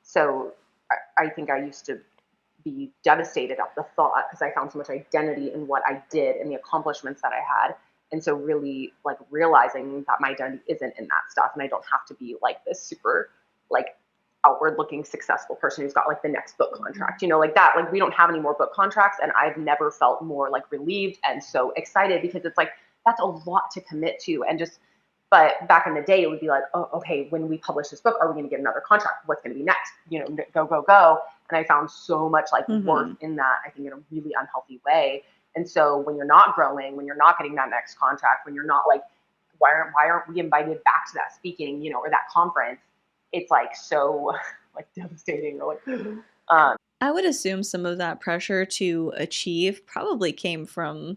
so I think I used to be devastated at the thought because I found so much identity in what I did and the accomplishments that I had. And so really like realizing that my identity isn't in that stuff and I don't have to be like this super like outward looking successful person who's got like the next book contract, you know, like that. Like we don't have any more book contracts and I've never felt more like relieved and so excited because it's like that's a lot to commit to. And just, but back in the day it would be like, oh, okay, when we publish this book, are we going to get another contract? What's going to be next? You know, go. And I found so much like worth in that, I think in a really unhealthy way. And so when you're not growing, when you're not getting that next contract, when you're not like, why aren't we invited back to that speaking, you know, or that conference? It's like so like devastating or like I would assume some of that pressure to achieve probably came from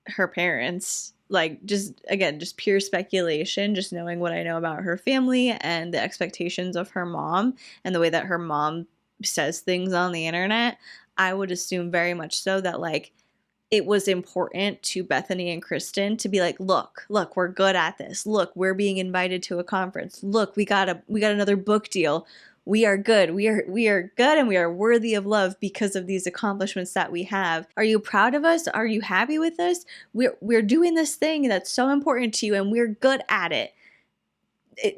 her parents. Like just pure speculation, just knowing what I know about her family and the expectations of her mom and the way that her mom says things on the internet. I would assume very much so that like it was important to Bethany and Kristen to be like, look, we're good at this. Look, we're being invited to a conference. Look, we got another book deal. We are good. We are good and we are worthy of love because of these accomplishments that we have. Are you proud of us? Are you happy with us? We're doing this thing that's so important to you and we're good at it.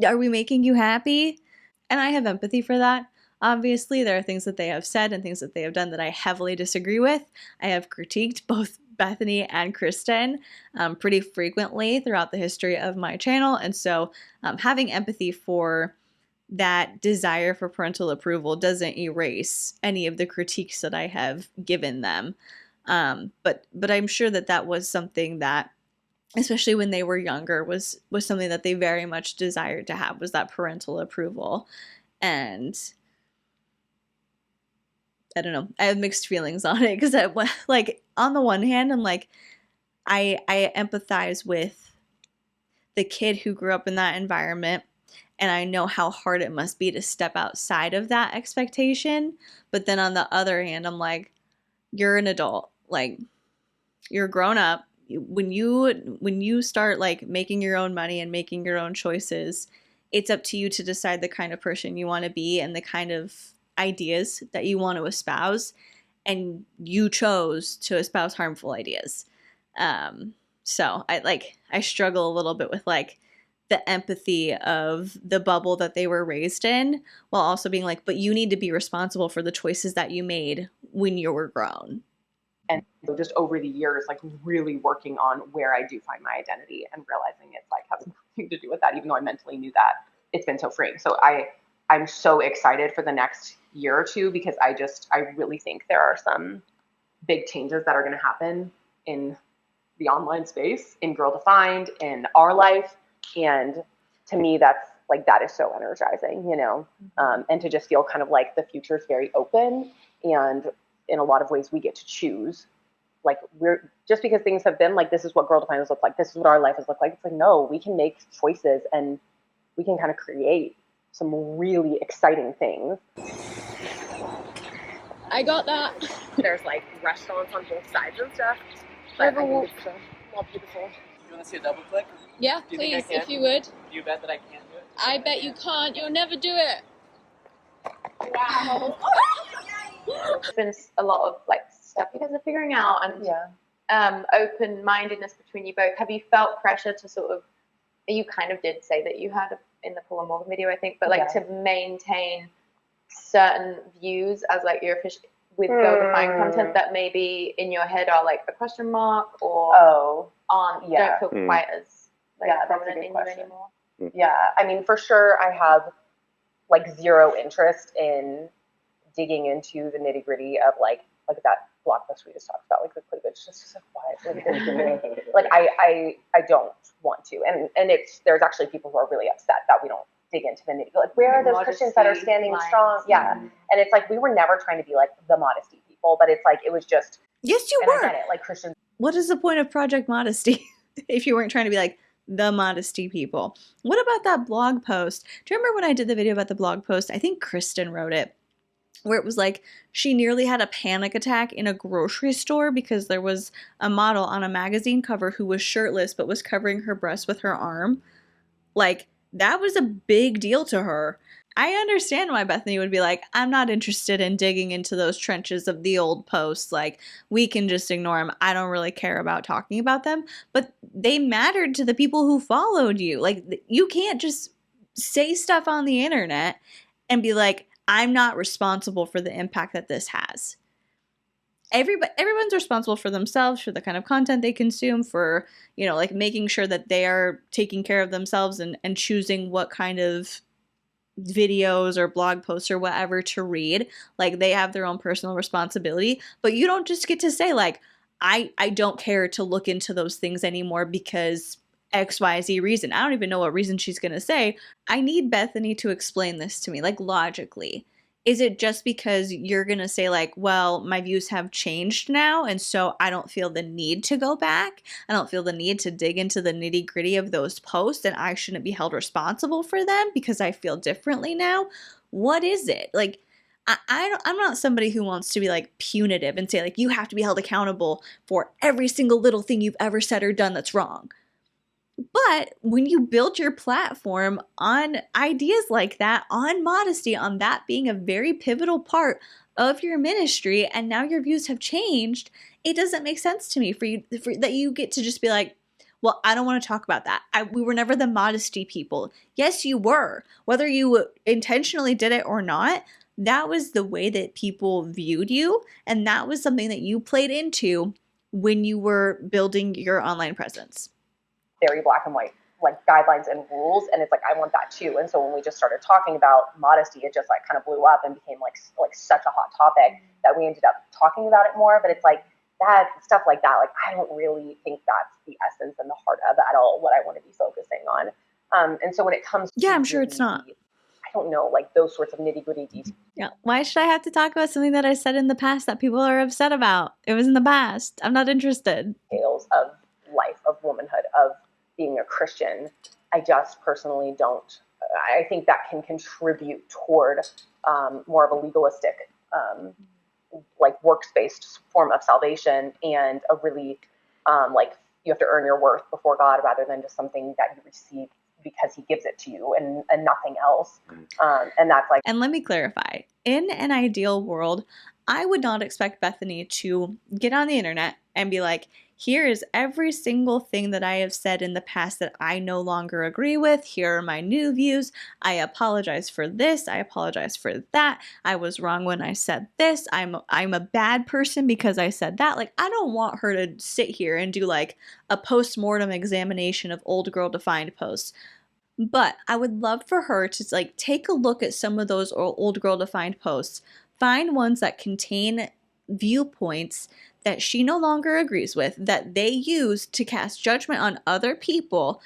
Are we making you happy? And I have empathy for that. Obviously, there are things that they have said and things that they have done that I heavily disagree with. I have critiqued both Bethany and Kristen pretty frequently throughout the history of my channel. And so having empathy for that desire for parental approval doesn't erase any of the critiques that I have given them. But I'm sure that was something that, especially when they were younger, was something that they very much desired to have, was that parental approval. And I don't know. I have mixed feelings on it because like on the one hand, I'm like, I empathize with the kid who grew up in that environment and I know how hard it must be to step outside of that expectation. But then on the other hand, I'm like, you're an adult, like you're grown up. When you start like making your own money and making your own choices, it's up to you to decide the kind of person you want to be and the kind of ideas that you want to espouse, and you chose to espouse harmful ideas. So I struggle a little bit with like the empathy of the bubble that they were raised in, while also being like, but you need to be responsible for the choices that you made when you were grown. And so just over the years, like really working on where I do find my identity and realizing it's like has nothing to do with that, even though I mentally knew that. It's been so freeing. So I'm so excited for the next year or two because I really think there are some big changes that are going to happen in the online space, in Girl Defined, in our life. And to me, that is so energizing, you know, and to just feel kind of like the future is very open. And in a lot of ways we get to choose, like we're just because things have been like, this is what Girl Defined has looked like. This is what our life has looked like. It's like, no, we can make choices and we can kind of create some really exciting things. I got that. There's like restaurants on both sides and stuff. But more beautiful. You want to see a double click? Yeah, Do you think I please, can? if you would. Do you bet that I can't do it? I bet you can't. You'll never do it. Wow. There's been a lot of like stuff you guys are figuring out, and open-mindedness between you both. Have you felt pressure to sort of? You kind of did say that you had in the Paul and Morgan video, I think, but like to maintain certain views as like your official with well-defined content that maybe in your head are like a question mark or don't feel quite as like prominent in you anymore. Yeah, I mean, for sure, I have like zero interest in digging into the nitty gritty of like that blog post we just talked about, like the cleavage. Just like why? Like I don't want to, and there's actually people who are really upset that we don't dig into the nitty. Like, where are those Christians that are standing strong? Yeah, and it's like we were never trying to be like the modesty people, but it's like it was just. Yes, you were. I get it, like Christians. What is the point of Project Modesty if you weren't trying to be like the modesty people? What about that blog post? Do you remember when I did the video about the blog post? I think Kristen wrote it, where it was like she nearly had a panic attack in a grocery store because there was a model on a magazine cover who was shirtless but was covering her breast with her arm. Like, that was a big deal to her. I understand why Bethany would be like, I'm not interested in digging into those trenches of the old posts. Like, we can just ignore them. I don't really care about talking about them. But they mattered to the people who followed you. Like, you can't just say stuff on the internet and be like, I'm not responsible for the impact that this has. Everyone's responsible for themselves, for the kind of content they consume, for, you know, like making sure that they are taking care of themselves and choosing what kind of videos or blog posts or whatever to read. Like, they have their own personal responsibility, but you don't just get to say like, I don't care to look into those things anymore because XYZ reason. I don't even know what reason she's going to say. I need Bethany to explain this to me, like, logically. Is it just because you're going to say like, well, my views have changed now, and so I don't feel the need to go back? I don't feel the need to dig into the nitty gritty of those posts, and I shouldn't be held responsible for them because I feel differently now? What is it? Like, I'm not somebody who wants to be like punitive and say like, you have to be held accountable for every single little thing you've ever said or done that's wrong. But when you build your platform on ideas like that, on modesty, on that being a very pivotal part of your ministry, and now your views have changed, it doesn't make sense to me for that you get to just be like, well, I don't want to talk about that. We were never the modesty people. Yes, you were. Whether you intentionally did it or not, that was the way that people viewed you, and that was something that you played into when you were building your online presence. Very black and white, like guidelines and rules, and it's like I want that too. And so when we just started talking about modesty, it just like kind of blew up and became like such a hot topic that we ended up talking about it more. But it's like that stuff like that, like I don't really think that's the essence and the heart of at all what I want to be focusing on. And so when it comes to I'm sure it's not. I don't know, like those sorts of nitty gritty details. Yeah. Why should I have to talk about something that I said in the past that people are upset about? It was in the past. I'm not interested. Tales of life, of womanhood, of being a Christian, I just personally don't. I think that can contribute toward more of a legalistic, like works-based form of salvation, and a really like you have to earn your worth before God rather than just something that you receive because He gives it to you and nothing else. And that's like. And let me clarify. In an ideal world, I would not expect Bethany to get on the internet and be like, here is every single thing that I have said in the past that I no longer agree with. Here are my new views. I apologize for this. I apologize for that. I was wrong when I said this. I'm a bad person because I said that. Like, I don't want her to sit here and do like a post-mortem examination of old girl defined posts. But I would love for her to like take a look at some of those old girl defined posts, find ones that contain viewpoints that she no longer agrees with, that they use to cast judgment on other people,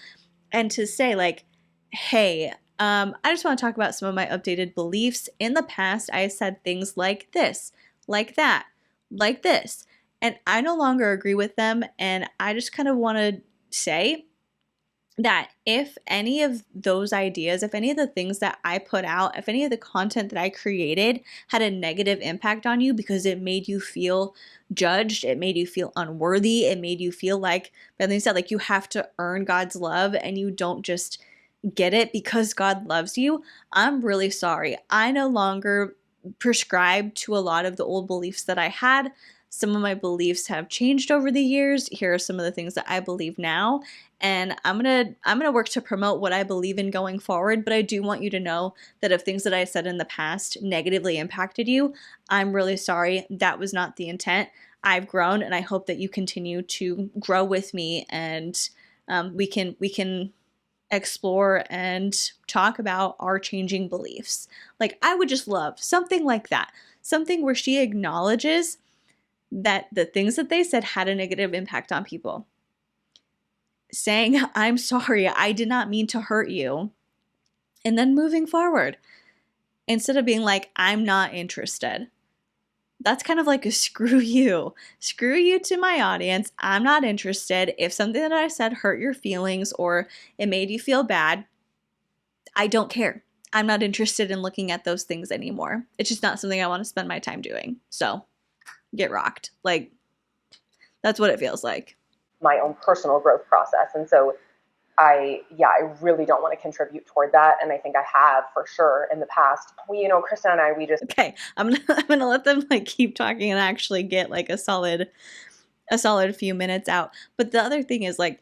and to say like, hey, I just want to talk about some of my updated beliefs. In the past, I said things like this, like that, like this, and I no longer agree with them, and I just kind of want to say that if any of those ideas, if any of the things that I put out, if any of the content that I created had a negative impact on you because it made you feel judged, it made you feel unworthy, it made you feel like Bethany said, like you have to earn God's love and you don't just get it because God loves you, I'm really sorry. I no longer prescribe to a lot of the old beliefs that I had. Some of my beliefs have changed over the years. Here are some of the things that I believe now. And I'm gonna work to promote what I believe in going forward, but I do want you to know that if things that I said in the past negatively impacted you, I'm really sorry. That was not the intent. I've grown, and I hope that you continue to grow with me, and we can explore and talk about our changing beliefs. Like, I would just love something like that, something where she acknowledges that the things that they said had a negative impact on people. Saying, I'm sorry, I did not mean to hurt you. And then moving forward. Instead of being like, I'm not interested. That's kind of like a screw you. Screw you to my audience. I'm not interested. If something that I said hurt your feelings or it made you feel bad, I don't care. I'm not interested in looking at those things anymore. It's just not something I want to spend my time doing. So, get rocked. Like, that's what it feels like. My own personal growth process. And so I really don't want to contribute toward that. And I think I have for sure in the past. Krista and I, okay, I'm gonna let them like keep talking and actually get like a solid few minutes out. But the other thing is, like,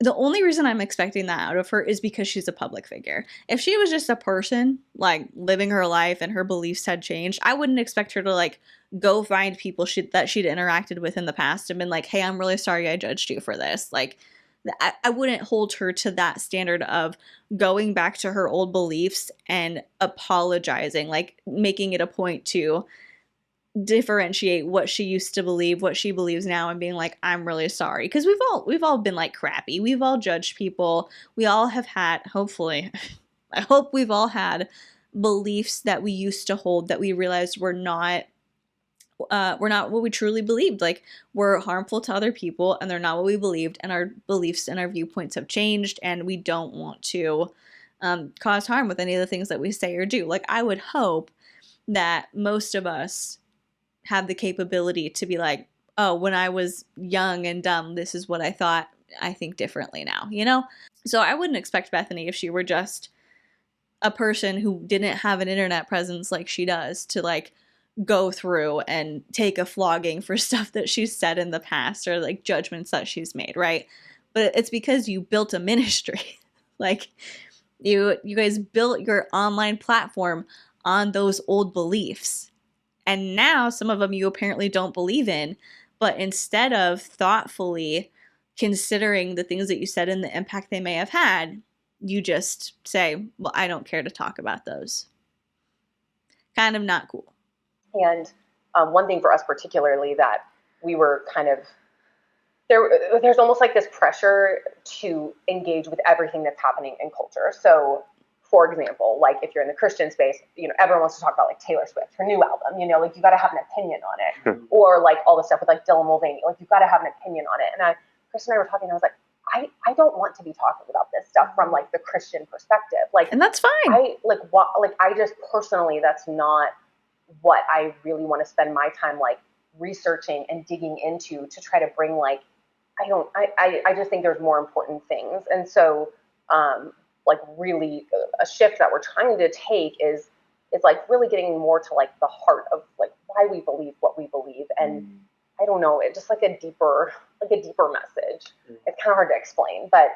the only reason I'm expecting that out of her is because she's a public figure. If she was just a person, like, living her life and her beliefs had changed, I wouldn't expect her to, like, go find people that she'd interacted with in the past and been like, hey, I'm really sorry I judged you for this. Like, I wouldn't hold her to that standard of going back to her old beliefs and apologizing, like, making it a point to differentiate what she used to believe, what she believes now, and being like, I'm really sorry. Because we've all been like crappy. We've all judged people. We all have had, hopefully, I hope we've all had beliefs that we used to hold that we realized were not what we truly believed. Like, we're harmful to other people and they're not what we believed, and our beliefs and our viewpoints have changed, and we don't want to cause harm with any of the things that we say or do. Like, I would hope that most of us have the capability to be like, oh, when I was young and dumb, this is what I thought. I think differently now, you know? So I wouldn't expect Bethany, if she were just a person who didn't have an internet presence like she does, to like go through and take a flogging for stuff that she's said in the past or like judgments that she's made, right? But it's because you built a ministry. Like, you guys built your online platform on those old beliefs. And now some of them you apparently don't believe in, but instead of thoughtfully considering the things that you said and the impact they may have had, you just say, well, I don't care to talk about those. Kind of not cool. And one thing for us particularly that we were kind of, there's almost like this pressure to engage with everything that's happening in culture. So, for example, like if you're in the Christian space, everyone wants to talk about like Taylor Swift, her new album, like you got to have an opinion on it. Or like all the stuff with like Dylan Mulvaney, like you've got to have an opinion on it. And Chris and I were talking, and I was like, I don't want to be talking about this stuff from like the Christian perspective. Like, and that's fine. I just personally, that's not what I really want to spend my time like researching and digging into to try to bring like, I just think there's more important things. And so, like really a shift that we're trying to take is like really getting more to like the heart of like why we believe what we believe. And I don't know, it's just like a deeper message. It's kind of hard to explain, but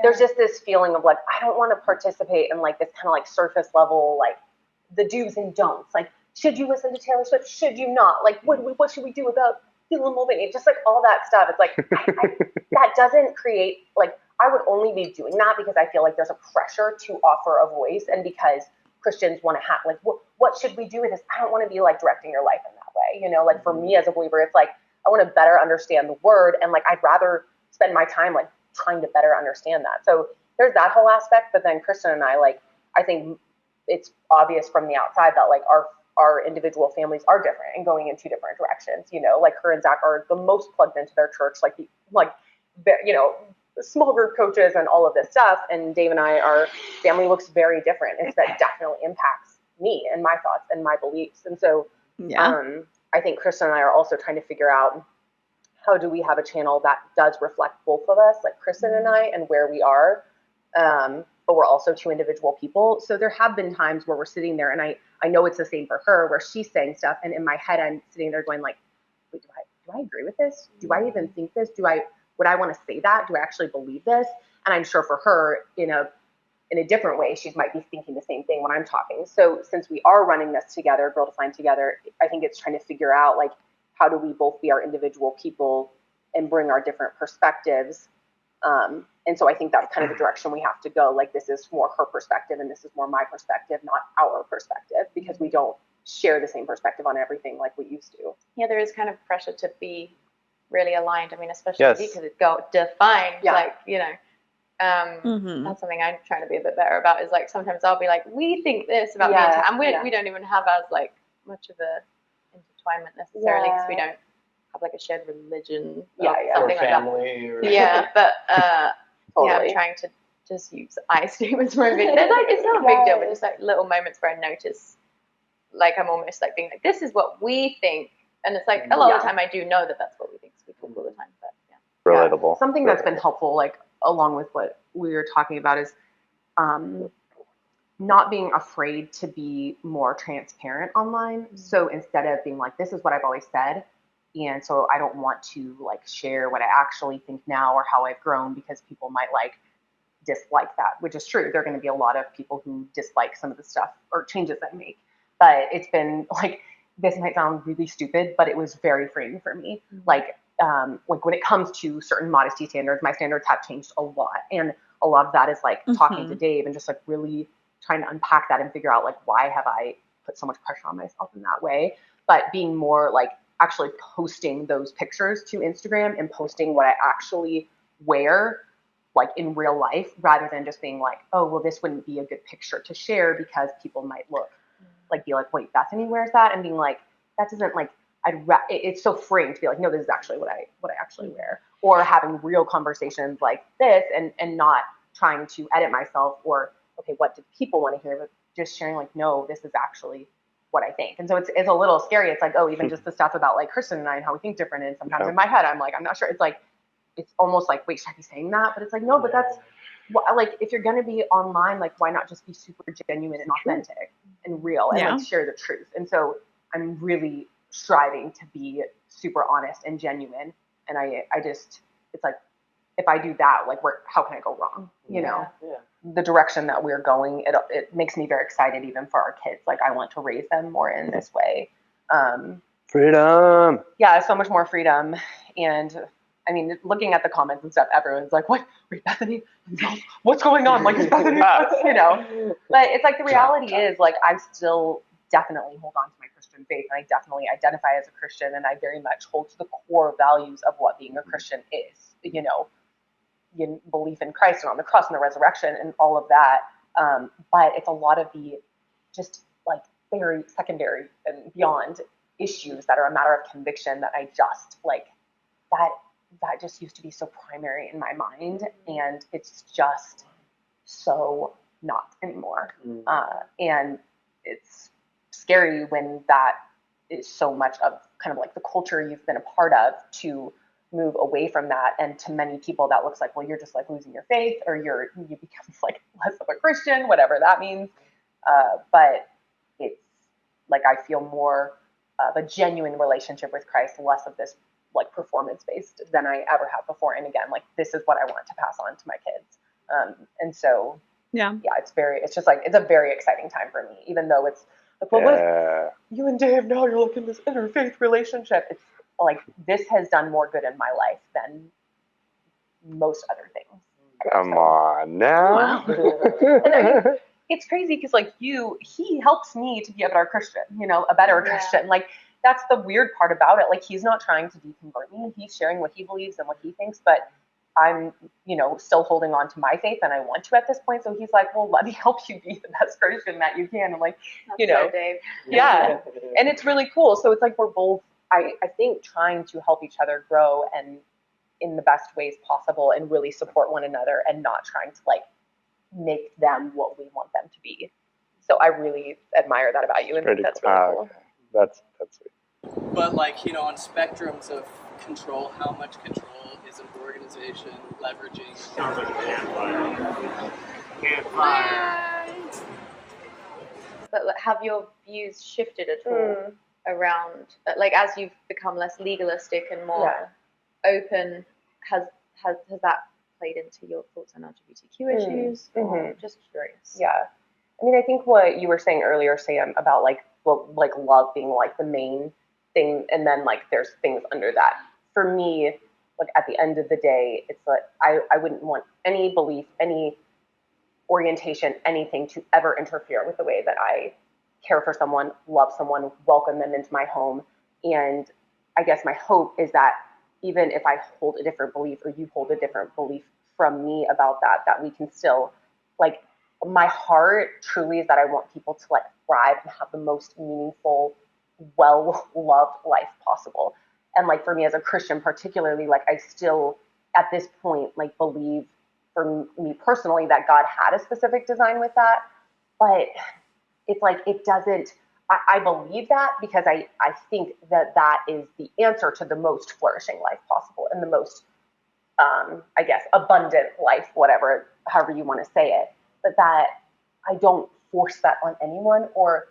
there's just this feeling of like, I don't want to participate in like this kind of like surface level, like the do's and don'ts. Like, should you listen to Taylor Swift? Should you not? Like, what should we do about Dylan Mulvaney? Just like all that stuff. It's like, that doesn't create, like, I would only be doing that because I feel like there's a pressure to offer a voice, and because Christians want to have, like, what should we do with this? I don't want to be, like, directing your life in that way, like, for me as a believer, it's like, I want to better understand the word, and, like, I'd rather spend my time, like, trying to better understand that. So there's that whole aspect, but then Kristen and I, like, I think it's obvious from the outside that, like, our individual families are different and going in two different directions, like, her and Zach are the most plugged into their church, like, small group coaches and all of this stuff. And Dave and I, our family looks very different. And so that definitely impacts me and my thoughts and my beliefs. And so I think Kristen and I are also trying to figure out how do we have a channel that does reflect both of us, like Kristen and I, and where we are. But we're also two individual people. So there have been times where we're sitting there, and I know it's the same for her, where she's saying stuff, and in my head I'm sitting there going like, wait, do I agree with this? Do I even think this? Would I want to say that? Do I actually believe this? And I'm sure for her, in a different way, she might be thinking the same thing when I'm talking. So since we are running this together, Girl Defined together, I think it's trying to figure out like, how do we both be our individual people and bring our different perspectives? And so I think that's kind of the direction we have to go. Like, this is more her perspective and this is more my perspective, not our perspective, because we don't share the same perspective on everything like we used to. Yeah, there is kind of pressure to be really aligned. I mean, especially because it's defined, like, that's something I'm trying to be a bit better about, is like, sometimes I'll be like, we think this about me and we don't even have as like much of a intertwinement necessarily, because we don't have like a shared religion or something or family like that. But I'm trying to just use I statements for a bit. It's not a big deal, but just like little moments where I notice, like, I'm almost like being like, this is what we think, and it's like a lot of the time I do know that that's what we think, so we talk all the time. But relatable. Something that's been helpful, like along with what we were talking about, is not being afraid to be more transparent online. So instead of being like, this is what I've always said, and so I don't want to like share what I actually think now or how I've grown, because people might like dislike that, which is true. There are going to be a lot of people who dislike some of the stuff or changes I make. But it's been like, this might sound really stupid, but it was very freeing for me. Like when it comes to certain modesty standards, my standards have changed a lot. And a lot of that is like talking to Dave and just like really trying to unpack that and figure out like, why have I put so much pressure on myself in that way? But being more like actually posting those pictures to Instagram and posting what I actually wear, like in real life, rather than just being like, oh, well, this wouldn't be a good picture to share because people might be like, wait, Bethany wears that? And being like, that doesn't like, it's so freeing to be like, no, this is actually what I actually wear. Or having real conversations like this and not trying to edit myself or, okay, what do people want to hear? But just sharing like, no, this is actually what I think. And so it's a little scary. It's like, oh, even just the stuff about like Kristen and I and how we think different. And sometimes in my head, I'm like, I'm not sure. It's like, it's almost like, wait, should I be saying that? But it's like, no, but that's like, if you're going to be online, like, why not just be super genuine and authentic and real and like share the truth? And so I'm really striving to be super honest and genuine. And I just, it's like, if I do that, like, how can I go wrong? You know, the direction that we're going, it makes me very excited even for our kids. Like, I want to raise them more in this way. Freedom. Yeah, so much more freedom. And I mean, looking at the comments and stuff, everyone's like, what? Wait, Bethany? What's going on? Like, is Bethany, you know? But it's like, the reality is, like, I still definitely hold on to my Christian faith, and I definitely identify as a Christian, and I very much hold to the core values of what being a Christian is, you know, belief in Christ and on the cross and the resurrection and all of that. But it's a lot of the just like very secondary and beyond issues that are a matter of conviction that I just like, that just used to be so primary in my mind, and it's just so not anymore. And it's scary when that is so much of kind of like the culture you've been a part of, to move away from that. And to many people that looks like, well, you're just like losing your faith, or you become like less of a Christian, whatever that means. But it's like, I feel more of a genuine relationship with Christ, less of this like performance based than I ever have before. And again, like, this is what I want to pass on to my kids. And so, it's a very exciting time for me, even though it's like, well, you and Dave, now you're like in this interfaith relationship. It's like, this has done more good in my life than most other things. Come on now. Wow. It's crazy because like he helps me to be a better Christian, you know, a better Christian. Like, that's the weird part about it. Like, he's not trying to deconvert me. He's sharing what he believes and what he thinks, but I'm, you know, still holding on to my faith, and I want to at this point. So he's like, well, let me help you be the best Christian that you can. I'm like, that's, you know, so Dave. Yeah. And it's really cool. So it's like, we're both, I think, trying to help each other grow and in the best ways possible and really support one another and not trying to like make them what we want them to be. So I really admire that about you, and that's really cool. That's sweet. But like, you know, on spectrums of control, how much control is an organization leveraging? Sounds like a campfire. Campfire. But have your views shifted at all around, like, as you've become less legalistic and more open, has that played into your thoughts on LGBTQ issues? Just curious. Yeah. I mean, I think what you were saying earlier, Sam, about like, well, like love being like the main thing, and then like there's things under that. For me, like at the end of the day, it's like I wouldn't want any belief, any orientation, anything to ever interfere with the way that I care for someone, love someone, welcome them into my home. And I guess my hope is that even if I hold a different belief or you hold a different belief from me about that, that we can still, like, my heart truly is that I want people to like thrive and have the most meaningful, well-loved life possible. And like for me as a Christian particularly, like I still at this point like believe for me personally that God had a specific design with that. But it's like it doesn't, I believe that because I think that that is the answer to the most flourishing life possible and the most, I guess, abundant life, whatever, however you want to say it. But that I don't force that on anyone or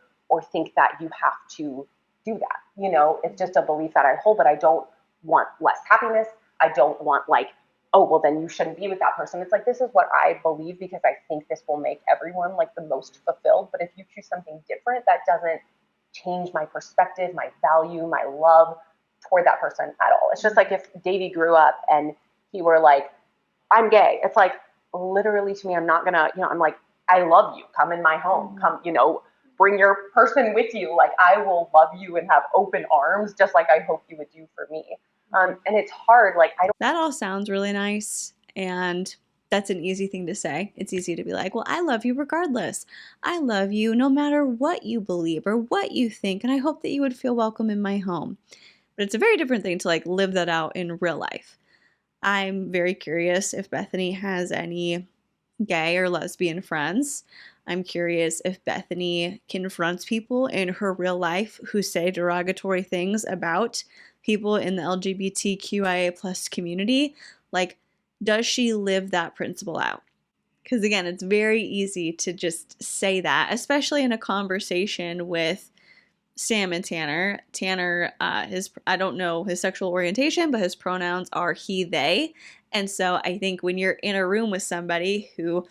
think that you have to do that. You know, it's just a belief that I hold, but I don't want less happiness. I don't want like, oh, well, then you shouldn't be with that person. It's like, this is what I believe because I think this will make everyone like the most fulfilled. But if you choose something different, that doesn't change my perspective, my value, my love toward that person at all. It's just like if Davey grew up and he were like, I'm gay. It's like, literally to me, I'm not gonna, you know, I'm like, I love you. Come in my home. Come, you know, bring your person with you. Like, I will love you and have open arms, just like I hope you would do for me. And it's hard. Like, I don't. That all sounds really nice. And that's an easy thing to say. It's easy to be like, well, I love you regardless. I love you no matter what you believe or what you think. And I hope that you would feel welcome in my home. But it's a very different thing to like live that out in real life. I'm very curious if Bethany has any gay or lesbian friends. I'm curious if Bethany confronts people in her real life who say derogatory things about people in the LGBTQIA plus community. Like, does she live that principle out? Because again, it's very easy to just say that, especially in a conversation with Sam and Tanner. Tanner, I don't know his sexual orientation, but his pronouns are he, they. And so I think when you're in a room with somebody who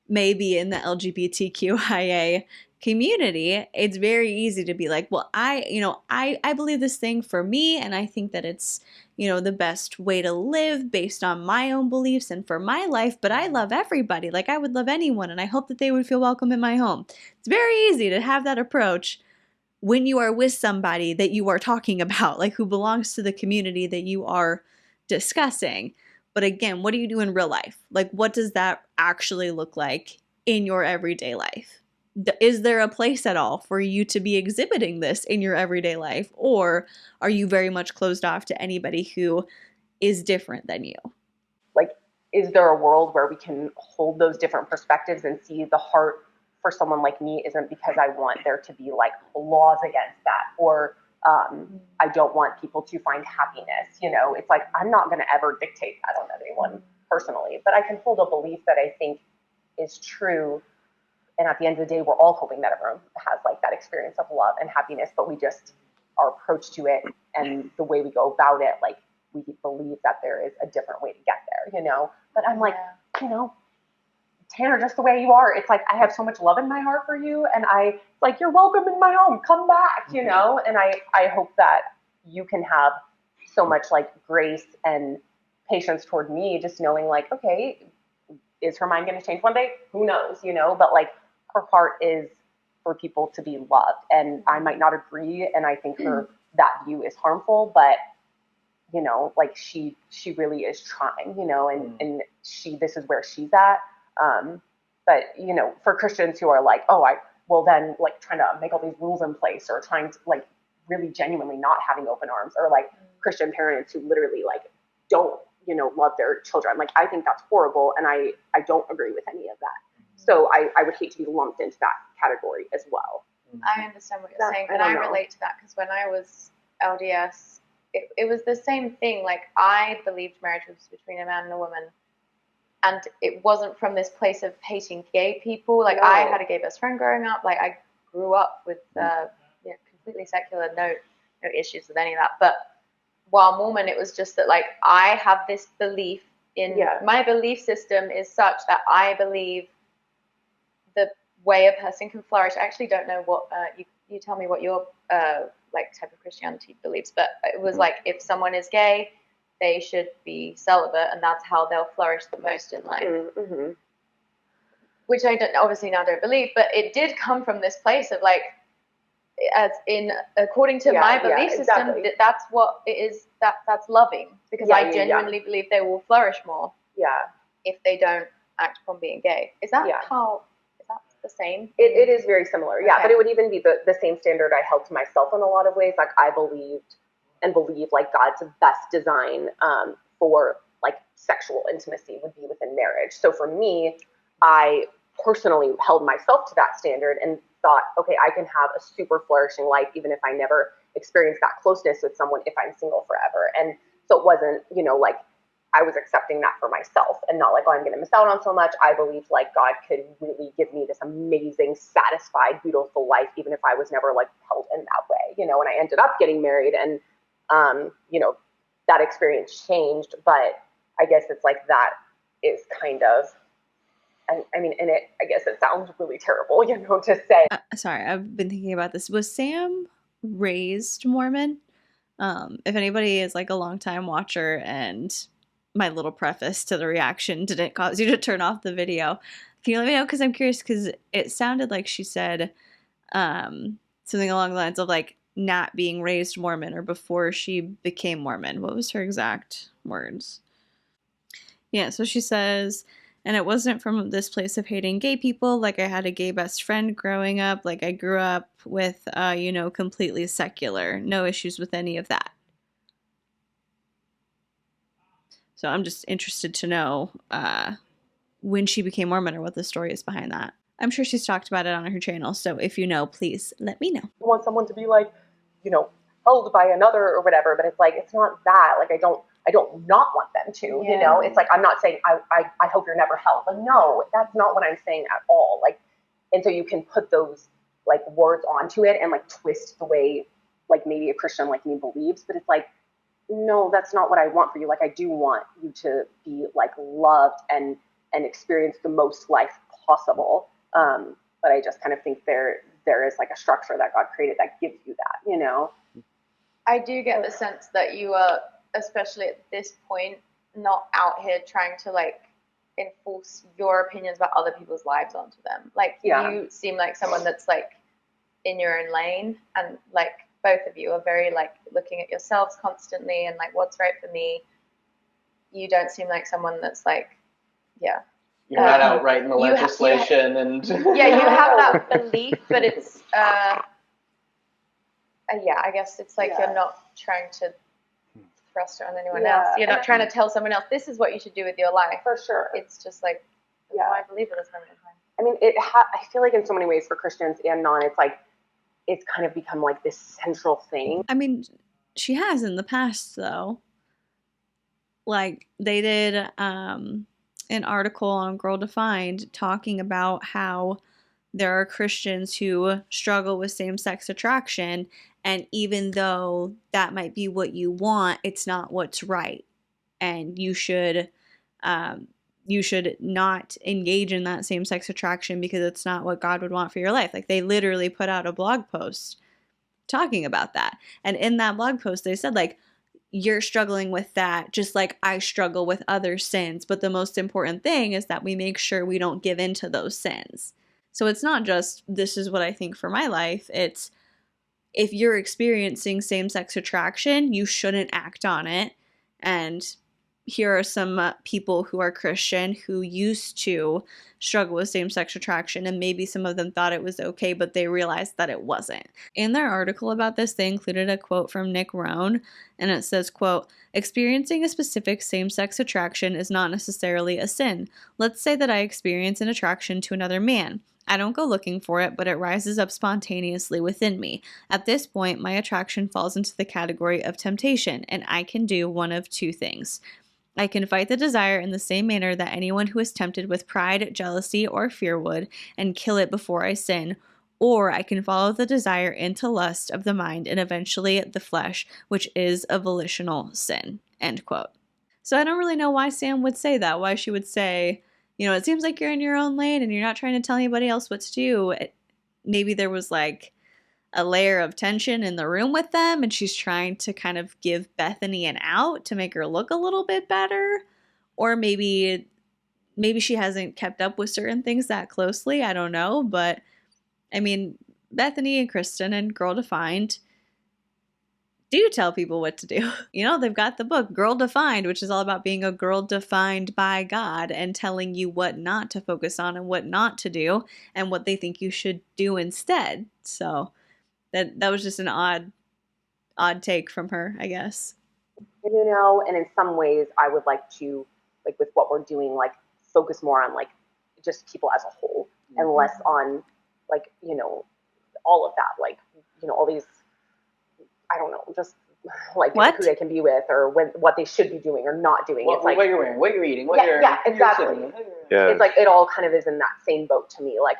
may be in the LGBTQIA community, it's very easy to be like, well, I believe this thing for me, and I think that it's, you know, the best way to live based on my own beliefs and for my life, but I love everybody. Like, I would love anyone, and I hope that they would feel welcome in my home. It's very easy to have that approach when you are with somebody that you are talking about, like who belongs to the community that you are discussing. But again, what do you do in real life? Like, what does that actually look like in your everyday life? Is there a place at all for you to be exhibiting this in your everyday life? Or are you very much closed off to anybody who is different than you? Like, is there a world where we can hold those different perspectives and see the heart for someone like me isn't because I want there to be like laws against that, or I don't want people to find happiness. You know, it's like, I'm not going to ever dictate that on anyone personally, but I can hold a belief that I think is true. And at the end of the day, we're all hoping that everyone has like that experience of love and happiness, but we just, our approach to it and the way we go about it, like we believe that there is a different way to get there, you know? But I'm like, you know, Tanner, just the way you are, it's like, I have so much love in my heart for you. And like, you're welcome in my home, come back, you know? And I hope that you can have so much like grace and patience toward me, just knowing like, okay, is her mind going to change one day? Who knows, you know? But like, her heart is for people to be loved. And I might not agree. And I think that view is harmful, but you know, like she really is trying, you know, and this is where she's at. But, you know, for Christians who are like, oh, well then like trying to make all these rules in place or trying to like really genuinely not having open arms, or like Christian parents who literally like don't love their children. Like, I think that's horrible, and I don't agree with any of that. So I would hate to be lumped into that category as well. I understand what you're saying, and I relate to that because when I was LDS, it was the same thing. Like, I believed marriage was between a man and a woman, and it wasn't from this place of hating gay people. Like, I had a gay best friend growing up. Like, I grew up with completely secular, no issues with any of that. But while Mormon, it was just that, like, I have this belief in my belief system is such that I believe the way a person can flourish. I actually don't know what you tell me what your like type of Christianity believes, but it was like, if someone is gay, they should be celibate, and that's how they'll flourish the most in life. Mm-hmm. Which I obviously now don't believe, but it did come from this place of, like, as in according to my belief system, that's what it is. That's loving, because I genuinely believe they will flourish more. If they don't act upon being gay. Is that how? Is that the same? It is very similar. Yeah, but it would even be the same standard I held to myself in a lot of ways. Like, I believe like God's best design for like sexual intimacy would be within marriage. So for me, I personally held myself to that standard and thought, okay, I can have a super flourishing life even if I never experience that closeness with someone if I'm single forever. And so it wasn't, like, I was accepting that for myself and not like, oh, I'm going to miss out on so much. I believed like God could really give me this amazing, satisfied, beautiful life, even if I was never like held in that way, and I ended up getting married and, that experience changed. But I guess it's like, that is kind of, I mean, and I guess it sounds really terrible, to say. Sorry, I've been thinking about this. Was Sam raised Mormon? If anybody is like a longtime watcher and my little preface to the reaction didn't cause you to turn off the video, can you let me know? Because I'm curious, because it sounded like she said something along the lines of like not being raised Mormon or before she became Mormon. What was her exact words? Yeah, so she says, and it wasn't from this place of hating gay people. Like, I had a gay best friend growing up. Like, I grew up with, completely secular. No issues with any of that. So I'm just interested to know when she became Mormon or what the story is behind that. I'm sure she's talked about it on her channel. So if you know, please let me know. I want someone to be like, held by another or whatever, but it's like, it's not that. Like, I don't not want them to, it's like, I'm not saying I hope you're never held. Like, no, that's not what I'm saying at all. Like, and so you can put those like words onto it and like twist the way like maybe a Christian like me believes, but it's like, no, that's not what I want for you. Like, I do want you to be like loved and experience the most life possible. But I just kind of think there is like a structure that God created that gives you that, I do get the sense that you are, especially at this point, not out here trying to like enforce your opinions about other people's lives onto them. Like, you seem like someone that's like in your own lane, and like both of you are very like looking at yourselves constantly and like, what's right for me. You don't seem like someone that's like, you're not out writing the legislation and you have that belief, but it's I guess it's like you're not trying to thrust it on anyone else. You're not trying to tell someone else, this is what you should do with your life. For sure. It's just like, I believe at this moment in time. I mean, I feel like in so many ways for Christians and non, it's like, it's kind of become like this central thing. I mean, she has in the past, though. Like, they did an article on Girl Defined talking about how there are Christians who struggle with same-sex attraction, and even though that might be what you want, it's not what's right, and you should not engage in that same-sex attraction because it's not what God would want for your life. Like, they literally put out a blog post talking about that, and in that blog post they said, like, you're struggling with that just like I struggle with other sins, but the most important thing is that we make sure we don't give into those sins. So it's not just, this is what I think for my life. It's, if you're experiencing same-sex attraction, you shouldn't act on it. And here are some people who are Christian who used to struggle with same-sex attraction, and maybe some of them thought it was okay, but they realized that it wasn't. In their article about this, they included a quote from Nick Rohn, and it says, quote, "Experiencing a specific same-sex attraction is not necessarily a sin. Let's say that I experience an attraction to another man. I don't go looking for it, but it rises up spontaneously within me. At this point, my attraction falls into the category of temptation, and I can do one of two things. I can fight the desire in the same manner that anyone who is tempted with pride, jealousy, or fear would, and kill it before I sin, or I can follow the desire into lust of the mind and eventually the flesh, which is a volitional sin." End quote. So I don't really know why Sam would say that, why she would say, you know, it seems like you're in your own lane and you're not trying to tell anybody else what to do. Maybe there was like a layer of tension in the room with them, and she's trying to kind of give Bethany an out to make her look a little bit better. Or maybe she hasn't kept up with certain things that closely. I don't know. But I mean, Bethany and Kristen and Girl Defined do tell people what to do. You know, they've got the book Girl Defined, which is all about being a girl defined by God and telling you what not to focus on and what not to do and what they think you should do instead. So that was just an odd take from her, I guess. You know, and in some ways I would like to, like with what we're doing, like focus more on like just people as a whole and less on like, you know, all of that, like, you know, all these, I don't know, just like who they can be with or what they should be doing or not doing. It's like what you're wearing, what you're eating, exactly. It's like it all kind of is in that same boat to me. Like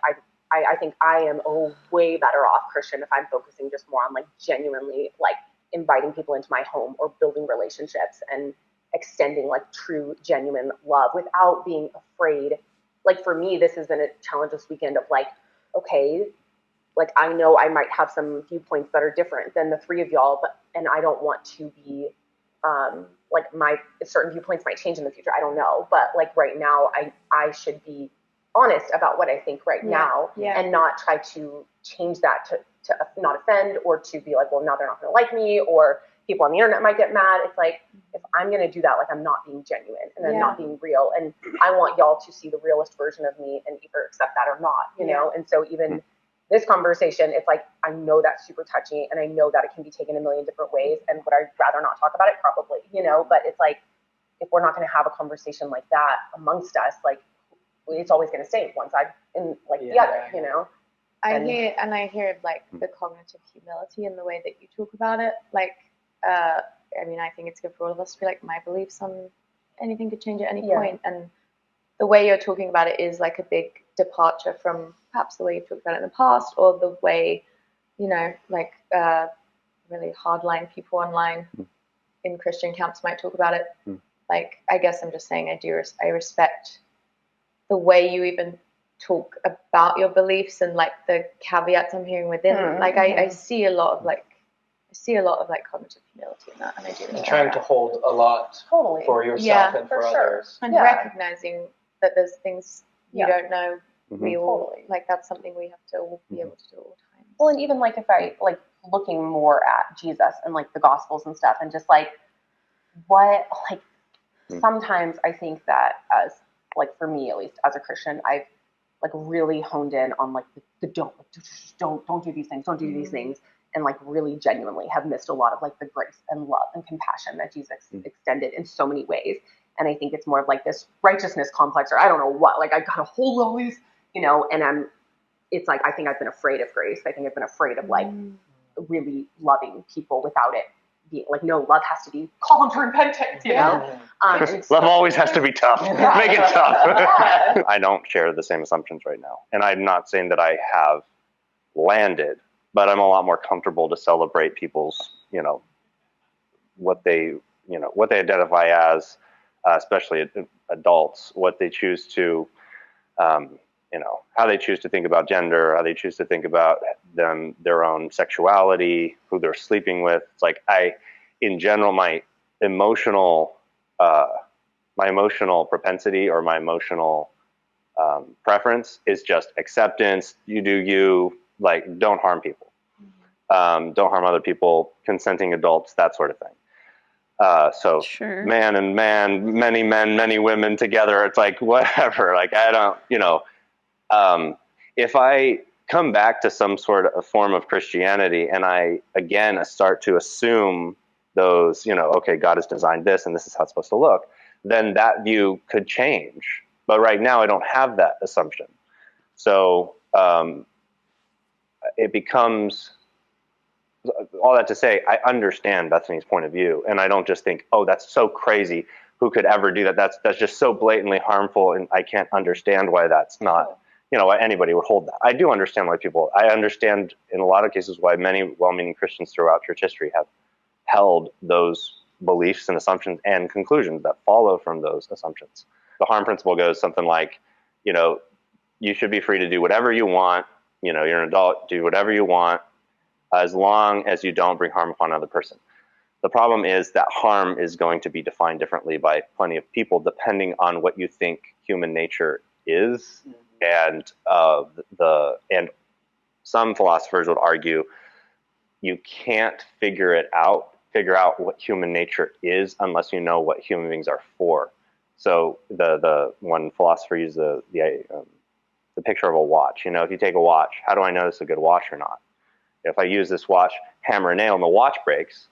I think I am a way better off Christian if I'm focusing just more on like genuinely like inviting people into my home or building relationships and extending like true, genuine love without being afraid. Like for me, this has been a challenge this weekend of like, okay, like I know I might have some viewpoints that are different than the three of y'all, and I don't want to be like my certain viewpoints might change in the future. I don't know, but like right now, I should be honest about what I think right now, and not try to change that to not offend or to be like, well, now they're not going to like me, or people on the internet might get mad. It's like, if I'm going to do that, like I'm not being genuine and I'm not being real, and I want y'all to see the realest version of me and either accept that or not, you know. And so even this conversation, it's like, I know that's super touchy and I know that it can be taken a million different ways, and would I rather not talk about it? Probably, you know, but it's like, if we're not going to have a conversation like that amongst us, like it's always going to stay one side and like the other, you know. I hear like the cognitive humility in the way that you talk about it. Like, I mean, I think it's good for all of us to be like, my beliefs on anything could change at any point. And the way you're talking about it is like a big departure from perhaps the way you've talked about it in the past, or the way, you know, like really hardline people online in Christian camps might talk about it. Like, I guess I'm just saying I respect the way you even talk about your beliefs and like the caveats I'm hearing within. Like I see a lot of cognitive humility in that, and I do. And trying to hold a lot for yourself and for others, and recognizing that there's things you don't know. We all like, that's something we have to all be able to do all the time. Well, and even like if I like looking more at Jesus and like the Gospels and stuff, and just like what like sometimes I think that as like for me at least as a Christian, I've like really honed in on like the don't do these things, don't do these things, and like really genuinely have missed a lot of like the grace and love and compassion that Jesus extended in so many ways. And I think it's more of like this righteousness complex, or I don't know what, like I gotta hold all these, you know, and it's like, I think I've been afraid of grace. I think I've been afraid of like really loving people without it being like, no, love has to be calm to repentance, you know? Love always has to be tough. Make it tough. I don't share the same assumptions right now. And I'm not saying that I have landed, but I'm a lot more comfortable to celebrate people's, you know, what they identify as, especially adults, what they choose to, you know, how they choose to think about gender, how they choose to think about their own sexuality, who they're sleeping with. It's like in general, my emotional propensity or my emotional preference is just acceptance. You do you, like, don't harm people. Don't harm other people, consenting adults, that sort of thing. So Sure. man and man, many men, many women together. It's like, whatever. Like, I don't, if I come back to some sort of form of Christianity and I, again, start to assume those, okay, God has designed this and this is how it's supposed to look, then that view could change. But right now I don't have that assumption. So it becomes, all that to say, I understand Bethany's point of view, and I don't just think, oh, that's so crazy. Who could ever do that? That's just so blatantly harmful, and I can't understand why that's not, why anybody would hold that. I do understand why I understand in a lot of cases why many well-meaning Christians throughout church history have held those beliefs and assumptions and conclusions that follow from those assumptions. The harm principle goes something like, you should be free to do whatever you want. You're an adult, do whatever you want, as long as you don't bring harm upon another person. The problem is that harm is going to be defined differently by plenty of people depending on what you think human nature is. And some philosophers would argue you can't figure out what human nature is unless you know what human beings are for. So the one philosopher used the picture of a watch. If you take a watch, how do I know this is a good watch or not? If I use this watch, hammer a nail, and the watch breaks,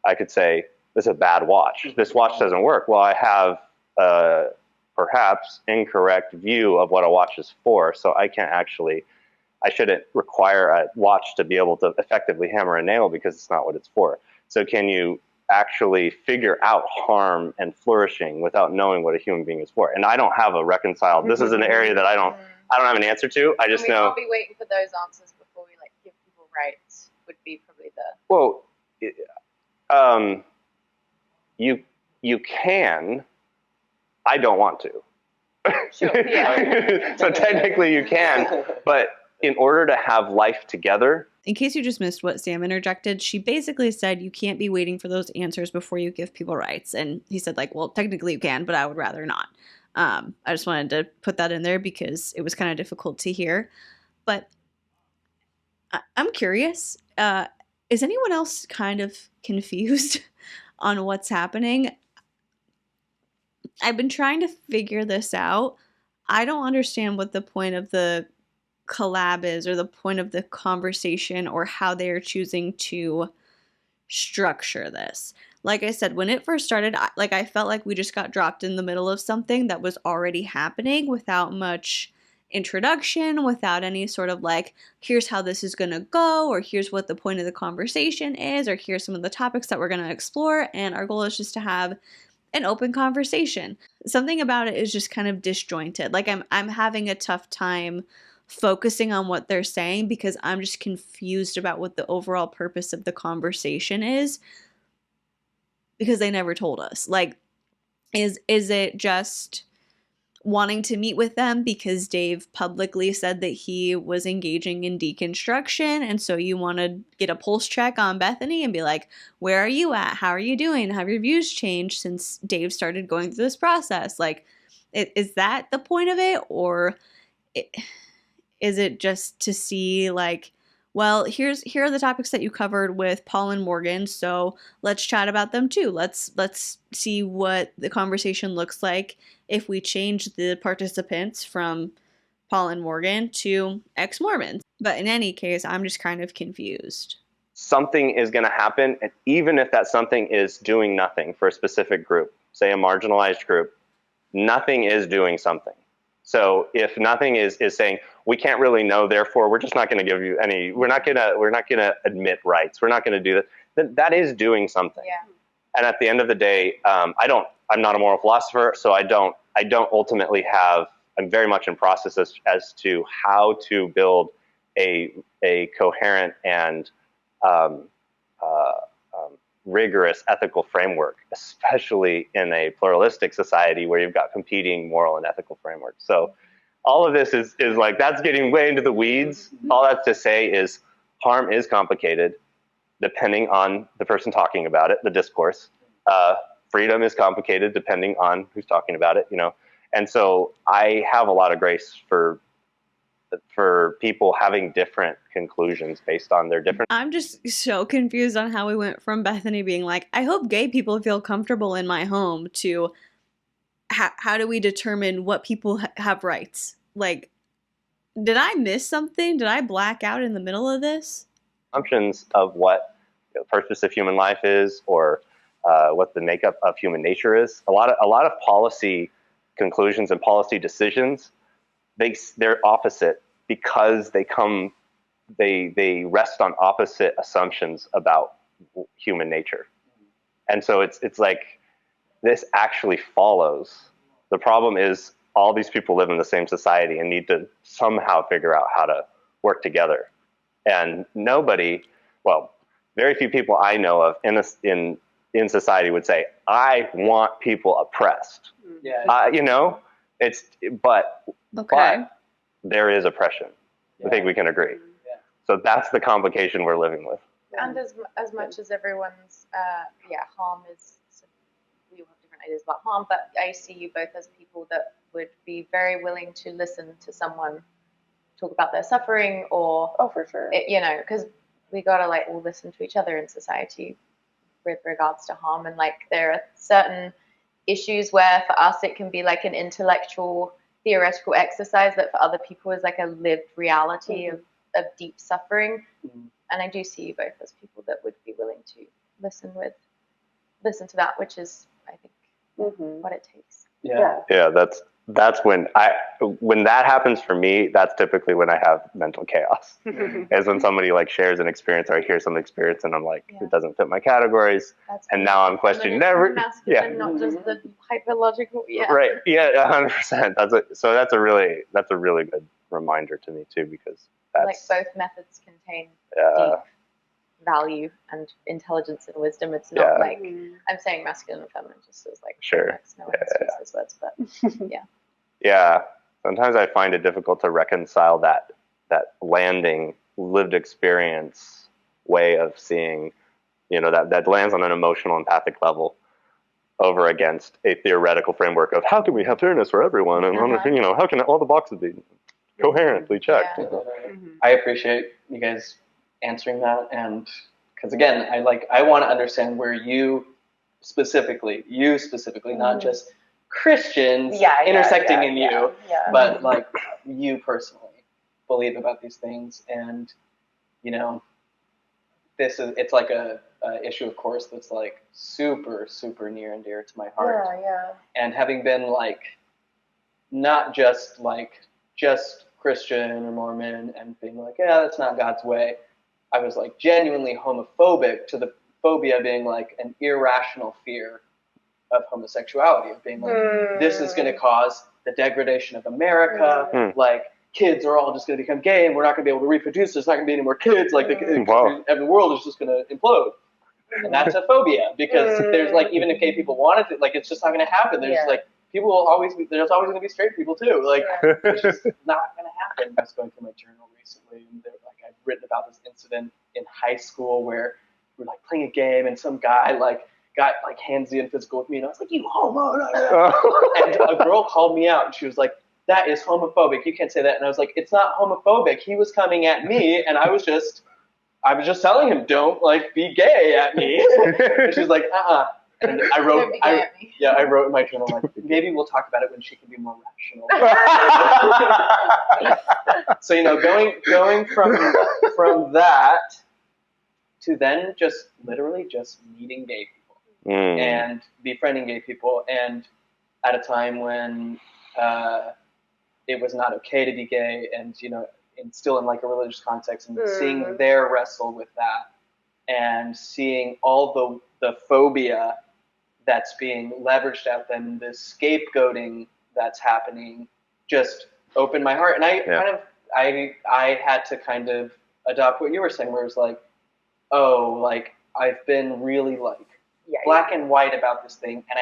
I could say, this is a bad watch. This watch doesn't work. Well, I have a perhaps incorrect view of what a watch is for, so I shouldn't require a watch to be able to effectively hammer a nail because it's not what it's for. So can you actually figure out harm and flourishing without knowing what a human being is for? And I don't have a reconciled, this is an area that I don't have an answer to. I just know. We can't be waiting for those answers before we give people rights would be probably the. Well, you can. I don't want to. Sure. Yeah. So technically you can, but in order to have life together. In case you just missed what Sam interjected, she basically said you can't be waiting for those answers before you give people rights. And he said, well, technically you can, but I would rather not. I just wanted to put that in there because it was kind of difficult to hear. But I'm curious, is anyone else kind of confused on what's happening? I've been trying to figure this out. I don't understand what the point of the collab is or the point of the conversation or how they are choosing to structure this. Like I said, when it first started, I felt like we just got dropped in the middle of something that was already happening without much introduction, without any sort of here's how this is going to go, or here's what the point of the conversation is, or here's some of the topics that we're going to explore. And our goal is just to have an open conversation. Something about it is just kind of disjointed. I'm having a tough time focusing on what they're saying because I'm just confused about what the overall purpose of the conversation is because they never told us. Is it just wanting to meet with them because Dave publicly said that he was engaging in deconstruction, and so you want to get a pulse check on Bethany and be like, where are you at? How are you doing? Have your views changed since Dave started going through this process? Is that the point of it? Or is it just to see well, here are the topics that you covered with Paul and Morgan, so let's chat about them too. Let's see what the conversation looks like if we change the participants from Paul and Morgan to ex-Mormons. But in any case, I'm just kind of confused. Something is going to happen, and even if that something is doing nothing for a specific group, say a marginalized group, nothing is doing something. So if nothing is saying, we can't really know, therefore we're just not going to give you any, we're not going to admit rights, we're not going to do that, then that is doing something. Yeah. And at the end of the day, I'm not a moral philosopher, so I don't ultimately have, I'm very much in process as to how to build a coherent and rigorous ethical framework, especially in a pluralistic society where you've got competing moral and ethical frameworks. So all of this is that's getting way into the weeds. All that's to say is harm is complicated depending on the person talking about it, the discourse. Freedom is complicated depending on who's talking about it, And so I have a lot of grace for for people having different conclusions based on their different. I'm just so confused on how we went from Bethany being like, I hope gay people feel comfortable in my home, to how do we determine what people have rights? Like, did I miss something? Did I black out in the middle of this? Assumptions of what the purpose of human life is, or what the makeup of human nature is. A lot of policy conclusions and policy decisions, they're opposite because they rest on opposite assumptions about human nature. And so it's like, this actually follows. The problem is all these people live in the same society and need to somehow figure out how to work together. And very few people I know of in society would say, I want people oppressed. Yeah. But Okay. there is oppression. I think we can agree. Yeah. So that's the complication we're living with. And as much as everyone's harm is, we all have different ideas about harm, but I see you both as people that would be very willing to listen to someone talk about their suffering, or for sure, because we gotta like all listen to each other in society with regards to harm, and like there are certain issues where for us it can be like an intellectual theoretical exercise that for other people is like a lived reality of deep suffering. And I do see you both as people that would be willing to listen to that, which is, I think, what it takes. Yeah, that's when that happens for me. That's typically when I have mental chaos. Is when somebody like shares an experience, or I hear some experience and I'm like, it doesn't fit my categories, and now I'm questioning not just the hyperlogical. Right. Yeah, 100%. That's a really good reminder to me too, because that's like both methods contain deep value and intelligence and wisdom. It's not like I'm saying masculine and feminine just as like sure. No one speaks those words, but yeah. Sometimes I find it difficult to reconcile that landing lived experience way of seeing, that lands on an emotional empathic level over against a theoretical framework of how can we have fairness for everyone, and how can all the boxes be coherently checked. I appreciate you guys answering that, and because again, I want to understand where you specifically, not just Christians intersecting in you, but like you personally believe about these things. And it's like a issue, of course, that's like super, super near and dear to my heart. And having been like not just Christian or Mormon and being like, that's not God's way, I was like genuinely homophobic, to the phobia being like an irrational fear of homosexuality, of being like, this is going to cause the degradation of America, like kids are all just going to become gay and we're not going to be able to reproduce, there's not going to be any more kids, like the world is just going to implode. And that's a phobia, because there's like, even if gay people wanted to, like, it's just not going to happen. There's like, there's always going to be straight people too. Like, it's just not going to happen. I was going through my journal recently, and I've written about this incident in high school where we were like playing a game and some guy like got like handsy and physical with me, and I was like, you homo. And a girl called me out and she was like, that is homophobic. You can't say that. And I was like, it's not homophobic. He was coming at me and I was just telling him, don't like be gay at me. And she was like, And I wrote in my journal, like, maybe we'll talk about it when she can be more rational. So, going from that to then just literally just meeting gay people and befriending gay people, and at a time when it was not okay to be gay, and and still in like a religious context, and seeing their wrestle with that, and seeing all the phobia that's being leveraged at them, the scapegoating that's happening, just opened my heart. And I had to kind of adopt what you were saying, where it's like, oh, like I've been really like black and white about this thing, and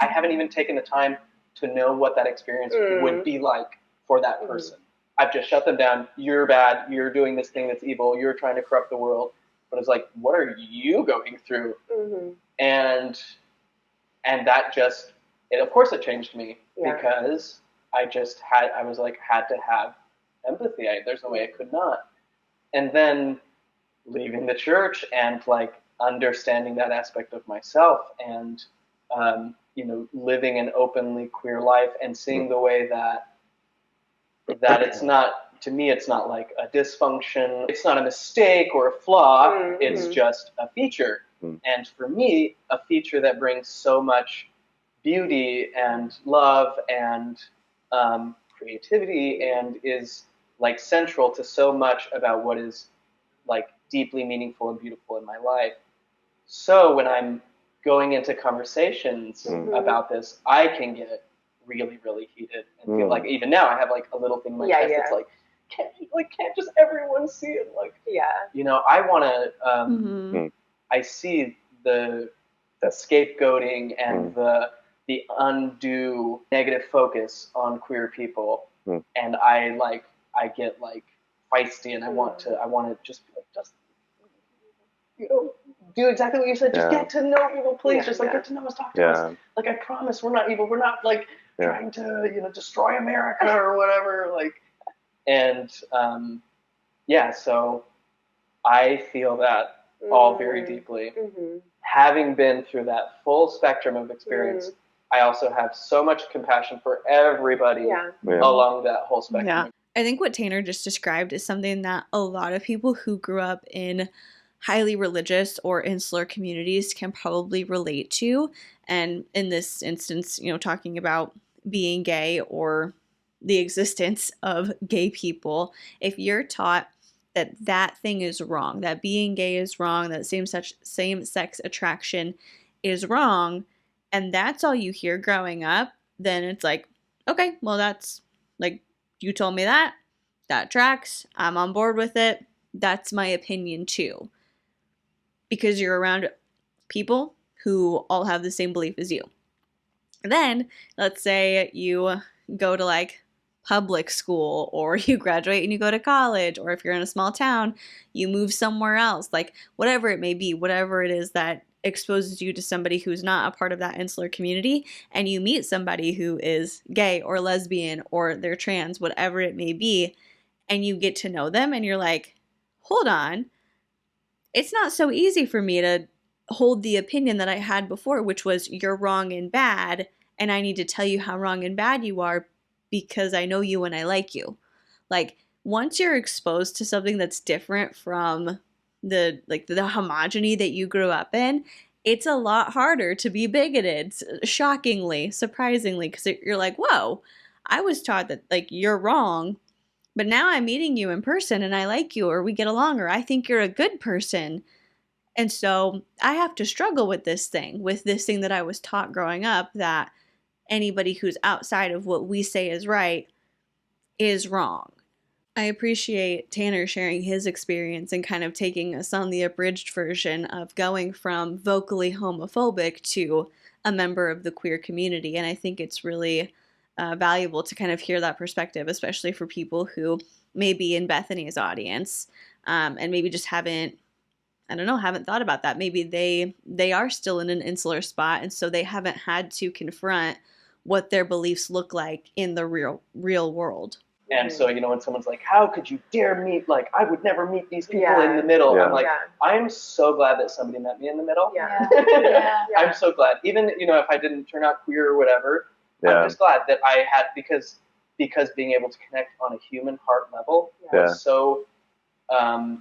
I haven't even taken the time to know what that experience would be like for that person. I've just shut them down. You're bad. You're doing this thing that's evil. You're trying to corrupt the world. But it's like, what are you going through? And that just, of course it changed me, because I had to have empathy. There's no way I could not. And then leaving the church and like understanding that aspect of myself and living an openly queer life and seeing the way that it's not, to me, it's not like a dysfunction, it's not a mistake or a flaw, it's just a feature. And for me, a feature that brings so much beauty and love and creativity and is like central to so much about what is like deeply meaningful and beautiful in my life. So when I'm going into conversations about this, I can get really, really heated and feel like even now I have like a little thing in my chest that's like, can't just everyone see it? Like, I want to. I see the scapegoating and the undue negative focus on queer people, and I get like feisty, and I want to just be like, do exactly what you said. Just get to know people, please. Just like get to know us, talk to us. Like, I promise we're not evil. We're not like trying to destroy America or whatever. Like, and so I feel that all very deeply. Having been through that full spectrum of experience, I also have so much compassion for everybody along that whole spectrum. Yeah. I think what Tanner just described is something that a lot of people who grew up in highly religious or insular communities can probably relate to. And in this instance, talking about being gay or the existence of gay people, if you're taught that thing is wrong, that being gay is wrong, that same-sex attraction is wrong, and that's all you hear growing up, then it's like, okay, well, that's like, you told me that tracks, I'm on board with it, that's my opinion too. Because you're around people who all have the same belief as you. Then, let's say you go to like public school, or you graduate and you go to college, or if you're in a small town, you move somewhere else, like whatever it may be, whatever it is that exposes you to somebody who's not a part of that insular community, and you meet somebody who is gay or lesbian or they're trans, whatever it may be, and you get to know them and you're like, hold on, it's not so easy for me to hold the opinion that I had before, which was you're wrong and bad, and I need to tell you how wrong and bad you are because I know you and I like you. Like, once you're exposed to something that's different from the homogeny that you grew up in, it's a lot harder to be bigoted, shockingly, surprisingly, because you're like, whoa, I was taught that like you're wrong, but now I'm meeting you in person and I like you, or we get along, or I think you're a good person. And so I have to struggle with this thing that I was taught growing up, that anybody who's outside of what we say is right is wrong. I appreciate Tanner sharing his experience and kind of taking us on the abridged version of going from vocally homophobic to a member of the queer community. And I think it's really valuable to kind of hear that perspective, especially for people who may be in Bethany's audience and maybe just haven't thought about that. Maybe they are still in an insular spot, and so they haven't had to confront what their beliefs look like in the real world. And so, when someone's like, how could you dare meet, like, I would never meet these people in the middle. I'm like, I'm so glad that somebody met me in the middle. I'm so glad. Even, if I didn't turn out queer or whatever, I'm just glad that I had, because being able to connect on a human heart level was so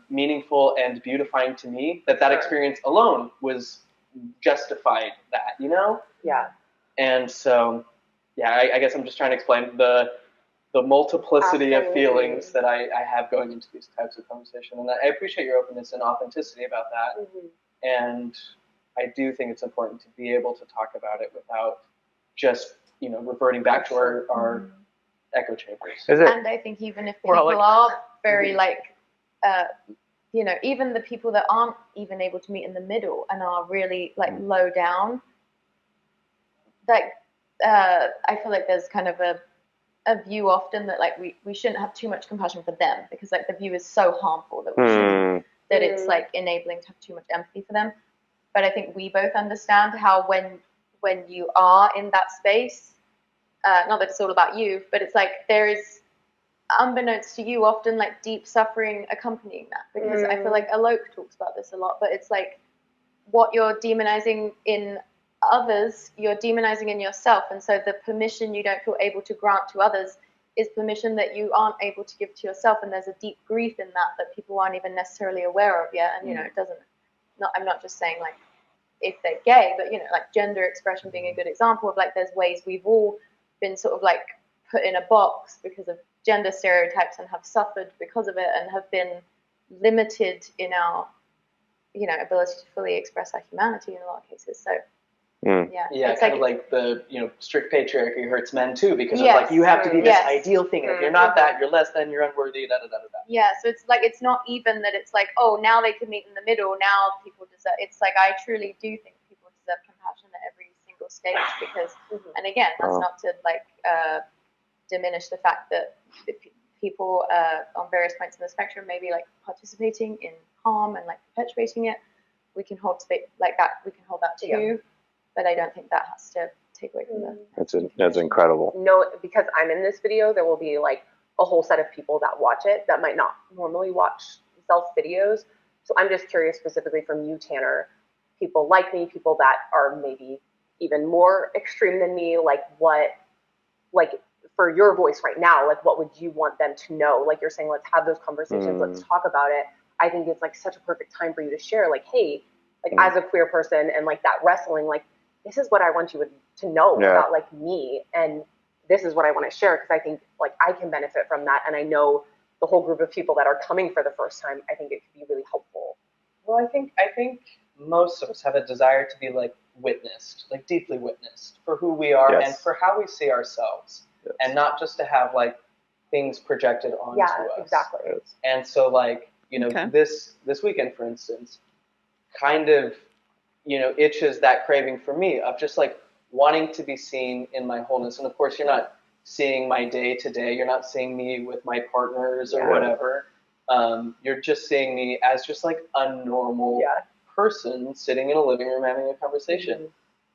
meaningful and beautifying to me that experience alone was justified that, Yeah. And so, I guess I'm just trying to explain the multiplicity of feelings that I have going into these types of conversation. And I appreciate your openness and authenticity about that. And I do think it's important to be able to talk about it without just, reverting back to our echo chambers. And I think even if people are very even the people that aren't even able to meet in the middle and are really low down, I feel like there's kind of a view often that we shouldn't have too much compassion for them, because the view is so harmful that we shouldn't, that it's enabling to have too much empathy for them. But I think we both understand how when you are in that space, not that it's all about you, but it's there is unbeknownst to you, often like deep suffering accompanying that, because I feel like Alok talks about this a lot, but it's like what you're demonizing in others, you're demonizing in yourself, and so the permission you don't feel able to grant to others is permission that you aren't able to give to yourself, and there's a deep grief in that people aren't even necessarily aware of yet. And you know, it doesn't, I'm not just saying like if they're gay, but you know, like gender expression being a good example of like there's ways we've all been sort of like put in a box because of gender stereotypes and have suffered because of it and have been limited in our, you know, ability to fully express our humanity in a lot of cases. So yeah, it's kind of like the, you know, strict patriarchy hurts men too, because it's Yes. like you have to be this ideal thing, and if you're not that, you're less than, you're unworthy, da da da da. Yeah, so it's like, it's not even that it's like, oh, now they can meet in the middle, now people deserve, it's like I truly do think people deserve compassion at every single stage, because, and again, that's not to like diminish the fact that people on various points in the spectrum may be like participating in harm and like perpetuating it. We can hold space like that, we can hold that too, but I don't think that has to take away from that. That's incredible. No, because I'm in this video, there will be like a whole set of people that watch it that might not normally watch ZELPH videos. So I'm just curious specifically from you, Tanner, people like me, people that are maybe even more extreme than me, like what, like for your voice right now, like what would you want them to know? Like you're saying, let's have those conversations, let's talk about it. I think it's like such a perfect time for you to share, like, hey, like as a queer person and like that wrestling, like this is what I want you to know about like me, and this is what I want to share, because I think like I can benefit from that, and I know the whole group of people that are coming for the first time, I think it could be really helpful. Well, I think most of us have a desire to be like witnessed, like deeply witnessed for who we are and for how we see ourselves, and not just to have like things projected onto us. Exactly. And so like, you know, this weekend, for instance, kind of, you know, itches that craving for me of just like wanting to be seen in my wholeness. And of course, you're not seeing my day to day. You're not seeing me with my partners or whatever. You're just seeing me as just like a normal person sitting in a living room having a conversation.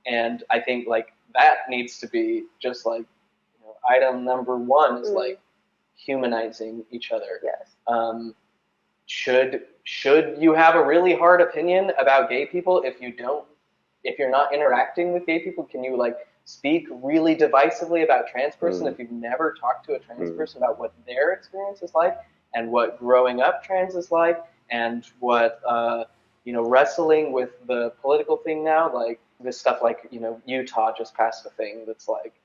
And I think like that needs to be just like, you know, item number one is like humanizing each other. Should you have a really hard opinion about gay people if you're not interacting with gay people? Can you like speak really divisively about trans person if you've never talked to a trans person about what their experience is like and what growing up trans is like and what you know, wrestling with the political thing now, like this stuff, like, you know, Utah just passed a thing that's like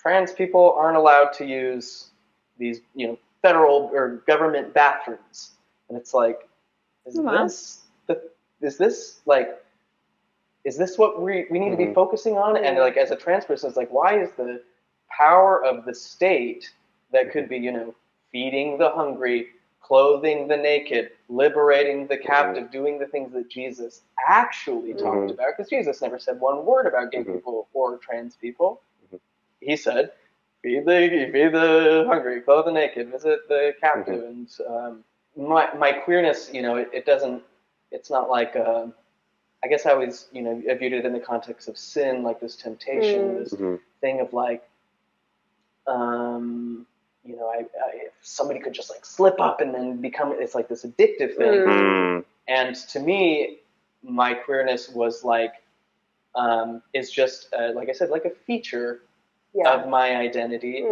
trans people aren't allowed to use these, you know, federal or government bathrooms. And it's like, is this what we need to be focusing on? And like, as a trans person, it's like, why is the power of the state that could be, you know, feeding the hungry, clothing the naked, liberating the captive, doing the things that Jesus actually talked about? Because Jesus never said one word about gay people or trans people. He said, feed the hungry, clothe the naked, visit the captive. And my queerness, you know, it's not like, I guess I always, you know, I viewed it in the context of sin, like this temptation, this thing of like, you know, if somebody could just like slip up and then become, it's like this addictive thing. And to me, my queerness was like, is just, like I said, like a feature of my identity.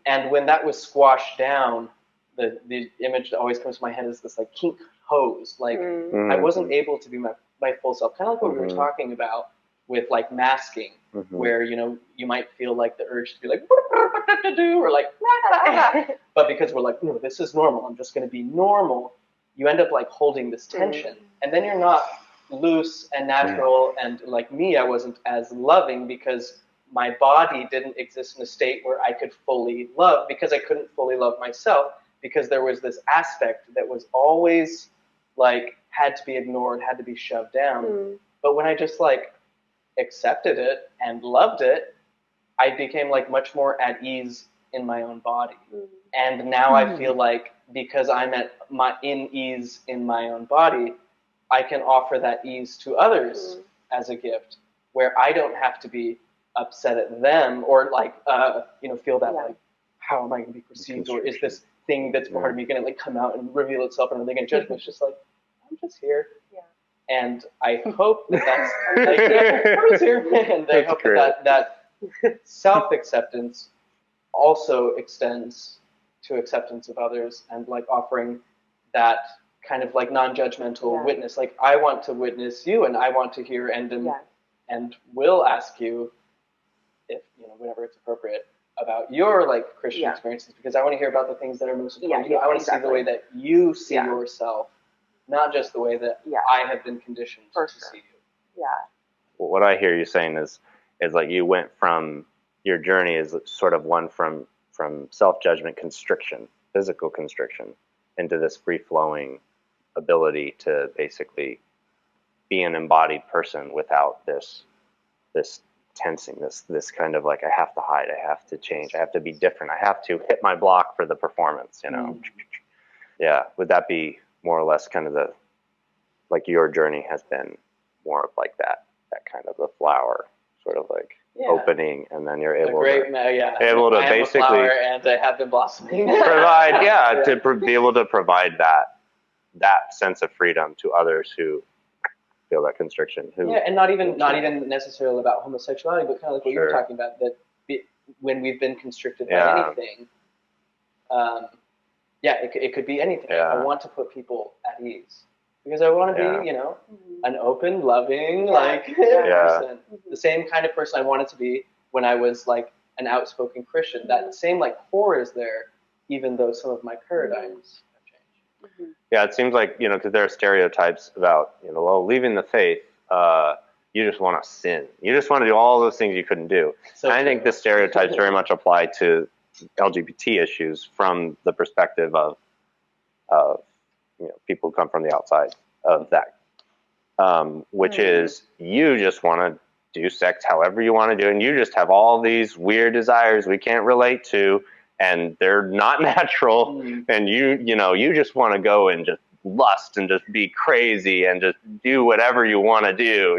And when that was squashed down, the image that always comes to my head is this like kink hose. Like I wasn't able to be my full self, kind of like what we were talking about with like masking, where, you know, you might feel like the urge to be like, or like, but because we're like, no, this is normal, I'm just going to be normal, you end up like holding this tension. And then you're not loose and natural. And like me, I wasn't as loving because my body didn't exist in a state where I could fully love, because I couldn't fully love myself, because there was this aspect that was always like, had to be ignored, had to be shoved down. But when I just like accepted it and loved it, I became like much more at ease in my own body. And now I feel like, because I'm in ease in my own body, I can offer that ease to others as a gift, where I don't have to be upset at them or like, you know, feel that like, how am I going to be perceived, or is thing that's part of me going to like come out and reveal itself, and they're going to judge me. It's just like, I'm just here. Yeah. And I hope that's like, I'm just here. And I hope that self-acceptance also extends to acceptance of others, and like offering that kind of like non-judgmental witness. Like, I want to witness you, and I want to hear and will ask you, if whenever it's appropriate, about your like Christian experiences, because I want to hear about the things that are most important to you. I want to see the way that you see yourself, not just the way that I have been conditioned to see you. Yeah. Well, what I hear you saying is like you went from, your journey is sort of one from self-judgment constriction, physical constriction, into this free-flowing ability to basically be an embodied person without this tensing, this kind of like, I have to hide, I have to change, I have to be different, I have to hit my block for the performance, Yeah, would that be more or less kind of the, like your journey has been more of like that kind of the flower, sort of like opening, and then you're able to I basically am a flower, and I have been blossoming. provide, to be able to provide that sense of freedom to others who feel that constriction. And not even necessarily about homosexuality, but kind of like what you were talking about, that when we've been constricted by anything, it could be anything. I want to put people at ease, because I want to be, an open, loving, person. The same kind of person I wanted to be when I was like an outspoken Christian. That same like core is there, even though some of my paradigms have changed. Yeah, it seems like, because there are stereotypes about, leaving the faith, you just want to sin. You just want to do all those things you couldn't do. And I think the stereotypes very much apply to LGBT issues from the perspective of people who come from the outside of that, which is, you just want to do sex however you want to do, and you just have all these weird desires we can't relate to, and they're not natural, and you just want to go and just lust and just be crazy and just do whatever you want to do,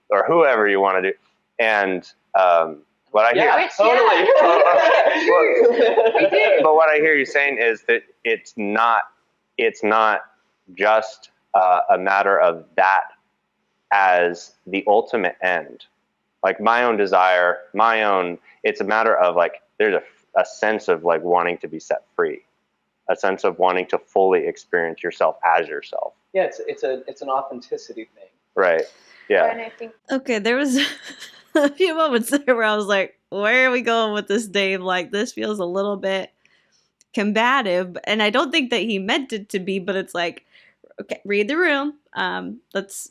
or whoever you want to do. And what I hear, but what I hear you saying is that it's not just a matter of that as the ultimate end. Like my own desire, it's a matter of like, there's a sense of like wanting to be set free, a sense of wanting to fully experience yourself as yourself. Yeah, it's an authenticity thing. Right. Yeah. And I think there was a few moments there where I was like, where are we going with this, Dave? Like, this feels a little bit combative, and I don't think that he meant it to be, but it's like, okay, read the room. Let's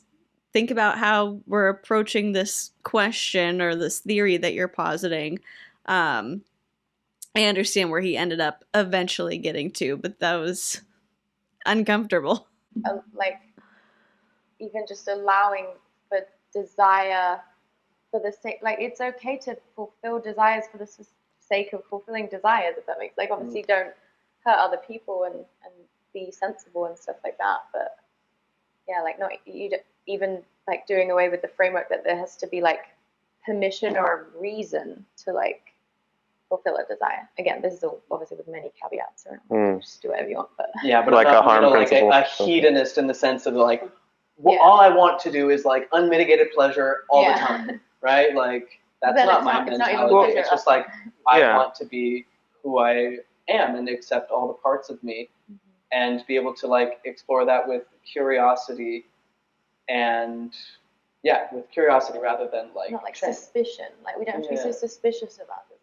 think about how we're approaching this question or this theory that you're positing. I understand where he ended up eventually getting to, but that was uncomfortable. like even just allowing for desire for the sake, like it's okay to fulfill desires for the sake of fulfilling desires, if that makes, like, obviously don't hurt other people and be sensible and stuff like that, but yeah, like not even like doing away with the framework that there has to be like permission or a reason to like fulfill a desire. Again, this is obviously with many caveats around. Just do whatever you want, but but like a harm principle, like a hedonist in the sense of like, all I want to do is like unmitigated pleasure all the time, right? Like that's not my mentality. It's just like I want to be who I am and accept all the parts of me, and be able to like explore that with curiosity, and with curiosity rather than like not like suspicion. Like we don't have to be so suspicious about desires.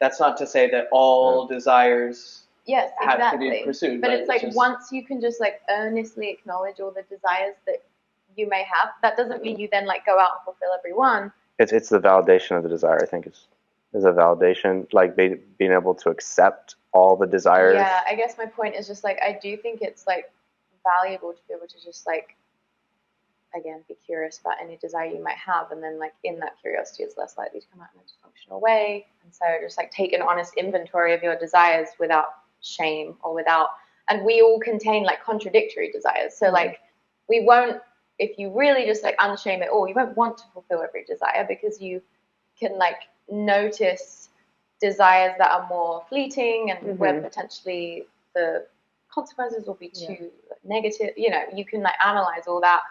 That's not to say that all desires have to be pursued. But right? it's like once you can just like earnestly acknowledge all the desires that you may have, that doesn't mean you then like go out and fulfill every one. It's the validation of the desire, I think, is a validation, like being able to accept all the desires. Yeah, I guess my point is just like, I do think it's like valuable to be able to just like, again, be curious about any desire you might have, and then like in that curiosity it's less likely to come out in a dysfunctional way. And so just like take an honest inventory of your desires without shame or without, and we all contain like contradictory desires, so like we won't, if you really just like unshame it all, you won't want to fulfill every desire, because you can like notice desires that are more fleeting and where potentially the consequences will be too negative. You know, you can like analyze all that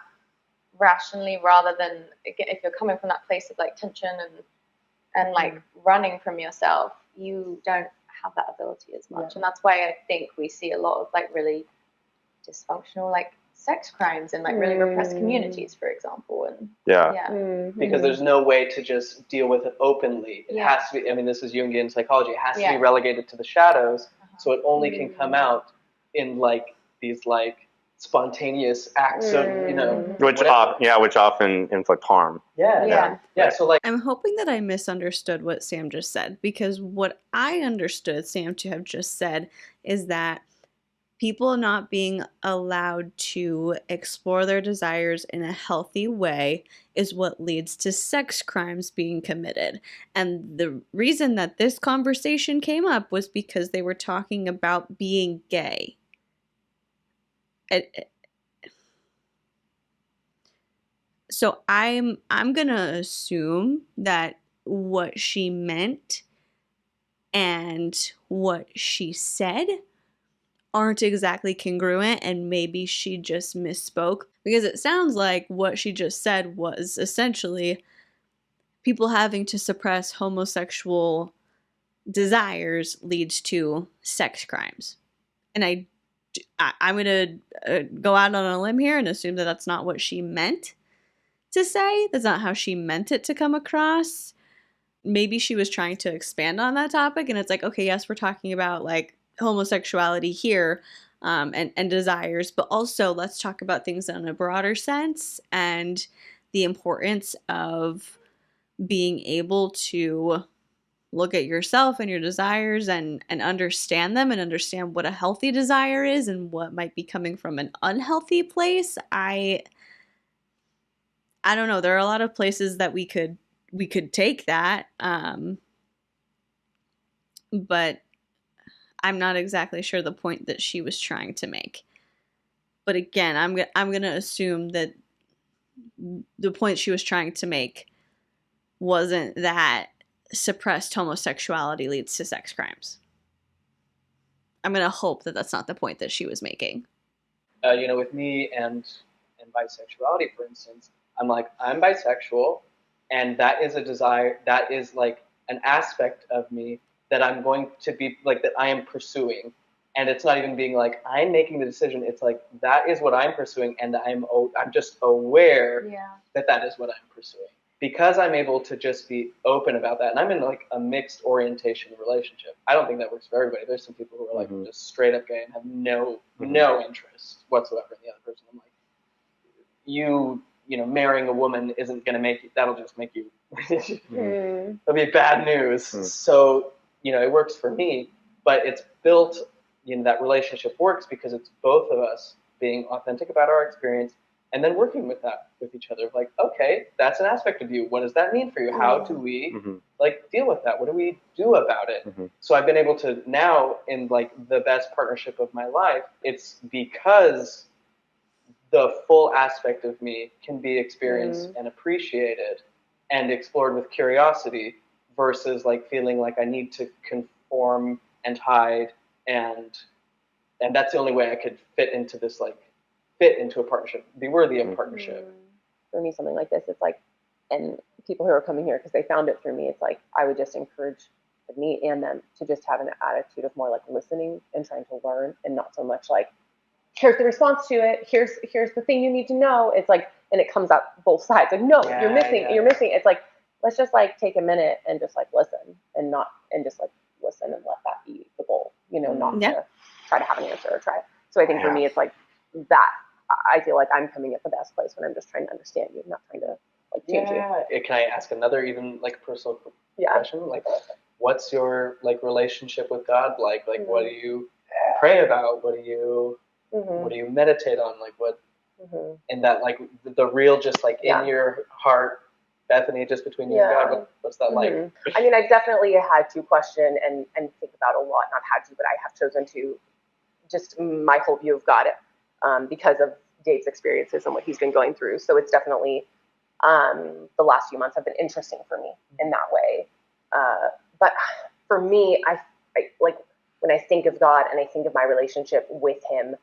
rationally rather than if you're coming from that place of like tension and like running from yourself, you don't have that ability as much. And that's why I think we see a lot of like really dysfunctional like sex crimes in like really repressed communities, for example. And because there's no way to just deal with it openly. It has to be, I mean, this is Jungian psychology, it has to be relegated to the shadows, so it only can come out in like these like spontaneous acts of, you know, which often inflict harm. So like, I'm hoping that I misunderstood what Sam just said, because what I understood Sam to have just said is that people not being allowed to explore their desires in a healthy way is what leads to sex crimes being committed. And the reason that this conversation came up was because they were talking about being gay. So I'm gonna assume that what she meant and what she said aren't exactly congruent, and maybe she just misspoke, because it sounds like what she just said was essentially people having to suppress homosexual desires leads to sex crimes. And I'm going to go out on a limb here and assume that that's not what she meant to say. That's not how she meant it to come across. Maybe she was trying to expand on that topic, and it's like, okay, yes, we're talking about like homosexuality here and desires, but also let's talk about things in a broader sense and the importance of being able to look at yourself and your desires and understand them and understand what a healthy desire is and what might be coming from an unhealthy place. I don't know. There are a lot of places that we could take that, but I'm not exactly sure the point that she was trying to make. But again, I'm going to assume that the point she was trying to make wasn't that suppressed homosexuality leads to sex crimes. I'm going to hope that that's not the point that she was making. You know, with me and bisexuality, for instance, I'm like, I'm bisexual, and that is a desire, that is like an aspect of me that I'm going to be like, that I am pursuing. And it's not even being like, I'm making the decision. It's like, that is what I'm pursuing, and I'm just aware that is what I'm pursuing. Because I'm able to just be open about that, and I'm in like a mixed orientation relationship. I don't think that works for everybody. There's some people who are like just straight up gay and have no interest whatsoever in the other person. I'm like, you know, marrying a woman isn't going to make you, that'll just make you, it'll be bad news. So, you know, it works for me, but it's built, you know, that relationship works because it's both of us being authentic about our experience and then working with each other. Like, okay, that's an aspect of you. What does that mean for you? How do we like deal with that? What do we do about it? So I've been able to now, in like the best partnership of my life, it's because the full aspect of me can be experienced and appreciated and explored with curiosity versus like feeling like I need to conform and hide, and that's the only way I could fit into a partnership, be worthy of partnership. For me, something like this, it's like, and people who are coming here because they found it through me, it's like I would just encourage me and them to just have an attitude of more like listening and trying to learn, and not so much like, here's the response to it, here's the thing you need to know. It's like, and it comes out both sides. Like, no, you're missing. It's like, let's just like take a minute and just like listen and just like listen and let that be the goal, you know, not to try to have an answer or try. So I think for me, it's like that. I feel like I'm coming at the best place when I'm just trying to understand you, not trying to like change you. Can I ask another even like personal question? Like, what's your like relationship with God like? Like, what do you pray about? What do you meditate on? Like, what? And that like the real, just like in your heart, Bethany, just between you and God, what's that like? I mean, I've definitely had to question and think about a lot, not had to, but I have chosen to just my whole view of God because of Dave's experiences and what he's been going through. So it's definitely the last few months have been interesting for me in that way. But for me, I like when I think of God and I think of my relationship with him,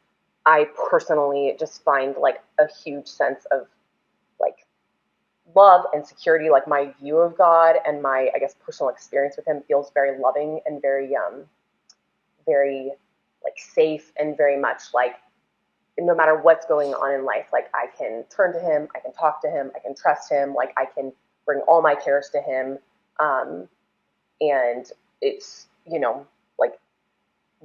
I personally just find like a huge sense of like love and security. Like my view of God and my, I guess, personal experience with him feels very loving and very, very like safe and very much like no matter what's going on in life, like I can turn to him, I can talk to him, I can trust him, like I can bring all my cares to him. And it's, you know, like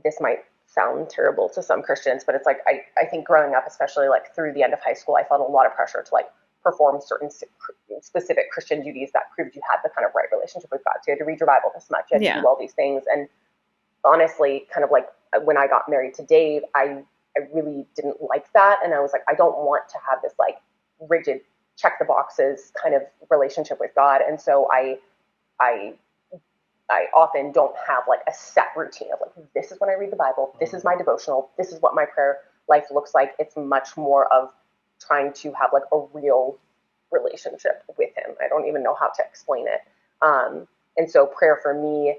this might sound terrible to some Christians, but it's like, I think growing up, especially like through the end of high school, I felt a lot of pressure to like perform certain specific Christian duties that proved you had the kind of right relationship with God. So you had to read your Bible this much, you had to do all these things. And honestly, kind of like when I got married to Dave, I really didn't like that. And I was like, I don't want to have this like rigid check the boxes kind of relationship with God. And so I often don't have like a set routine of like, this is when I read the Bible, this is my devotional, this is what my prayer life looks like. It's much more of trying to have like a real relationship with him. I don't even know how to explain it. And so prayer for me,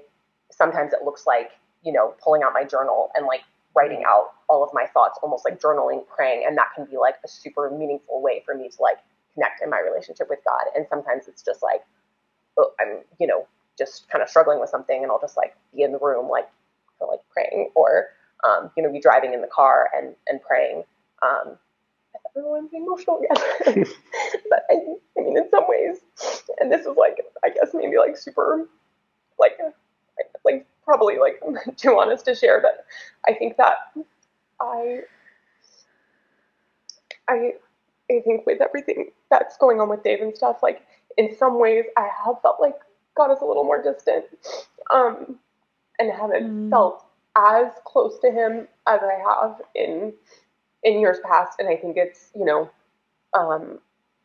sometimes it looks like, you know, pulling out my journal and like writing out all of my thoughts, almost like journaling, praying. And that can be like a super meaningful way for me to like connect in my relationship with God. And sometimes it's just like, oh, I'm, you know, just kind of struggling with something and I'll just like be in the room, like, like praying or, you know, be driving in the car and praying. I don't know, I'm being emotional again. But I mean, in some ways, and this is like, I guess maybe like super, like probably like too honest to share, but I think that I think with everything that's going on with Dave and stuff, like in some ways I have felt like God is a little more distant, and haven't felt as close to him as I have in years past. And I think it's, you know,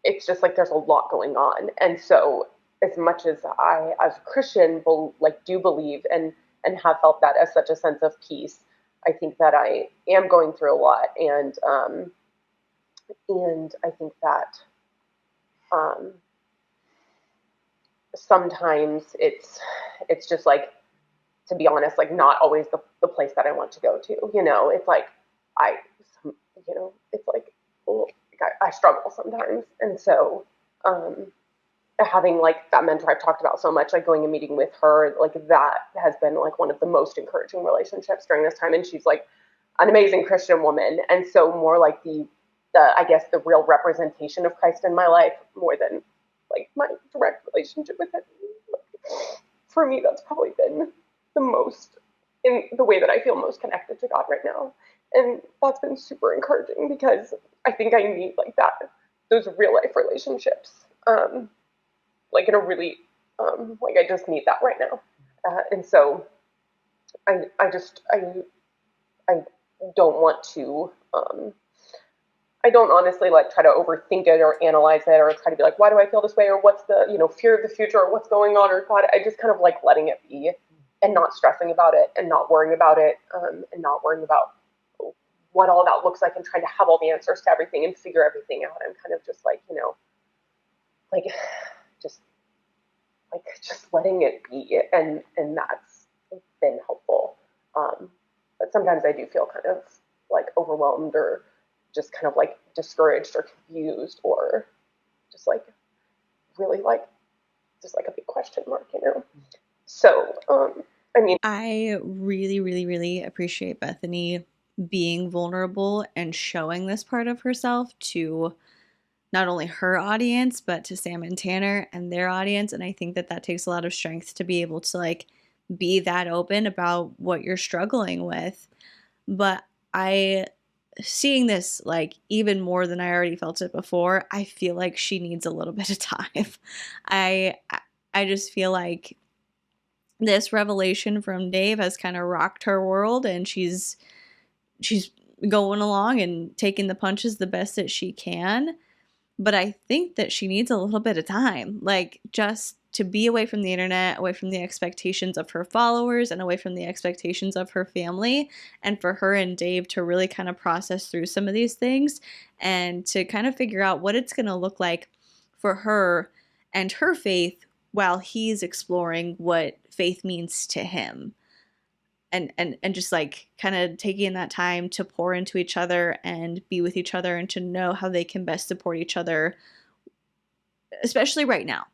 it's just like there's a lot going on. And so as much as I, as a Christian, do believe and have felt that as such a sense of peace, I think that I am going through a lot. And I think that sometimes it's just like, to be honest, like not always the place that I want to go to, you know. It's like you know, it's like, oh, I struggle sometimes. And so having like that mentor I've talked about so much, like going and meeting with her, like that has been like one of the most encouraging relationships during this time. And she's like an amazing Christian woman. And so more like the I guess the real representation of Christ in my life more than like my direct relationship with him. For me, that's probably been the most, in the way that I feel most connected to God right now. And that's been super encouraging because I think I need like that, those real life relationships, like in a really, like I just need that right now. And so I don't want to, I don't honestly like try to overthink it or analyze it or try to be like, why do I feel this way? Or what's the, you know, fear of the future or what's going on or God. I just kind of like letting it be and not stressing about it and not worrying about it, and not worrying about what all that looks like and trying to have all the answers to everything and figure everything out. I'm kind of just like, you know, like just letting it be. And that's been helpful. But sometimes I do feel kind of like overwhelmed or just kind of like discouraged or confused or just like really like just like a big question mark, you know? So, I mean, I really, really, really appreciate Bethany being vulnerable and showing this part of herself to not only her audience, but to Sam and Tanner and their audience. And I think that that takes a lot of strength to be able to like be that open about what you're struggling with. But seeing this like even more than I already felt it before, I feel like she needs a little bit of time. I just feel like this revelation from Dave has kind of rocked her world, and she's going along and taking the punches the best that she can. But I think that she needs a little bit of time, like just to be away from the internet, away from the expectations of her followers and away from the expectations of her family, and for her and Dave to really kind of process through some of these things and to kind of figure out what it's going to look like for her and her faith while he's exploring what faith means to him. And just like kind of taking that time to pour into each other and be with each other and to know how they can best support each other, especially right now.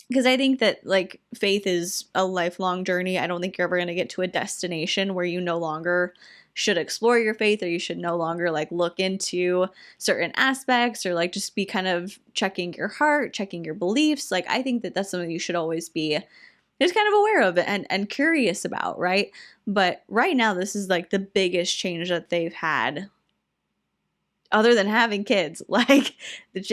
Because I think that like faith is a lifelong journey. I don't think you're ever going to get to a destination where you no longer should explore your faith, or you should no longer like look into certain aspects, or like just be kind of checking your heart, checking your beliefs. Like I think that that's something you should always be just kind of aware of it and curious about, right? But right now, this is like the biggest change that they've had, other than having kids. Like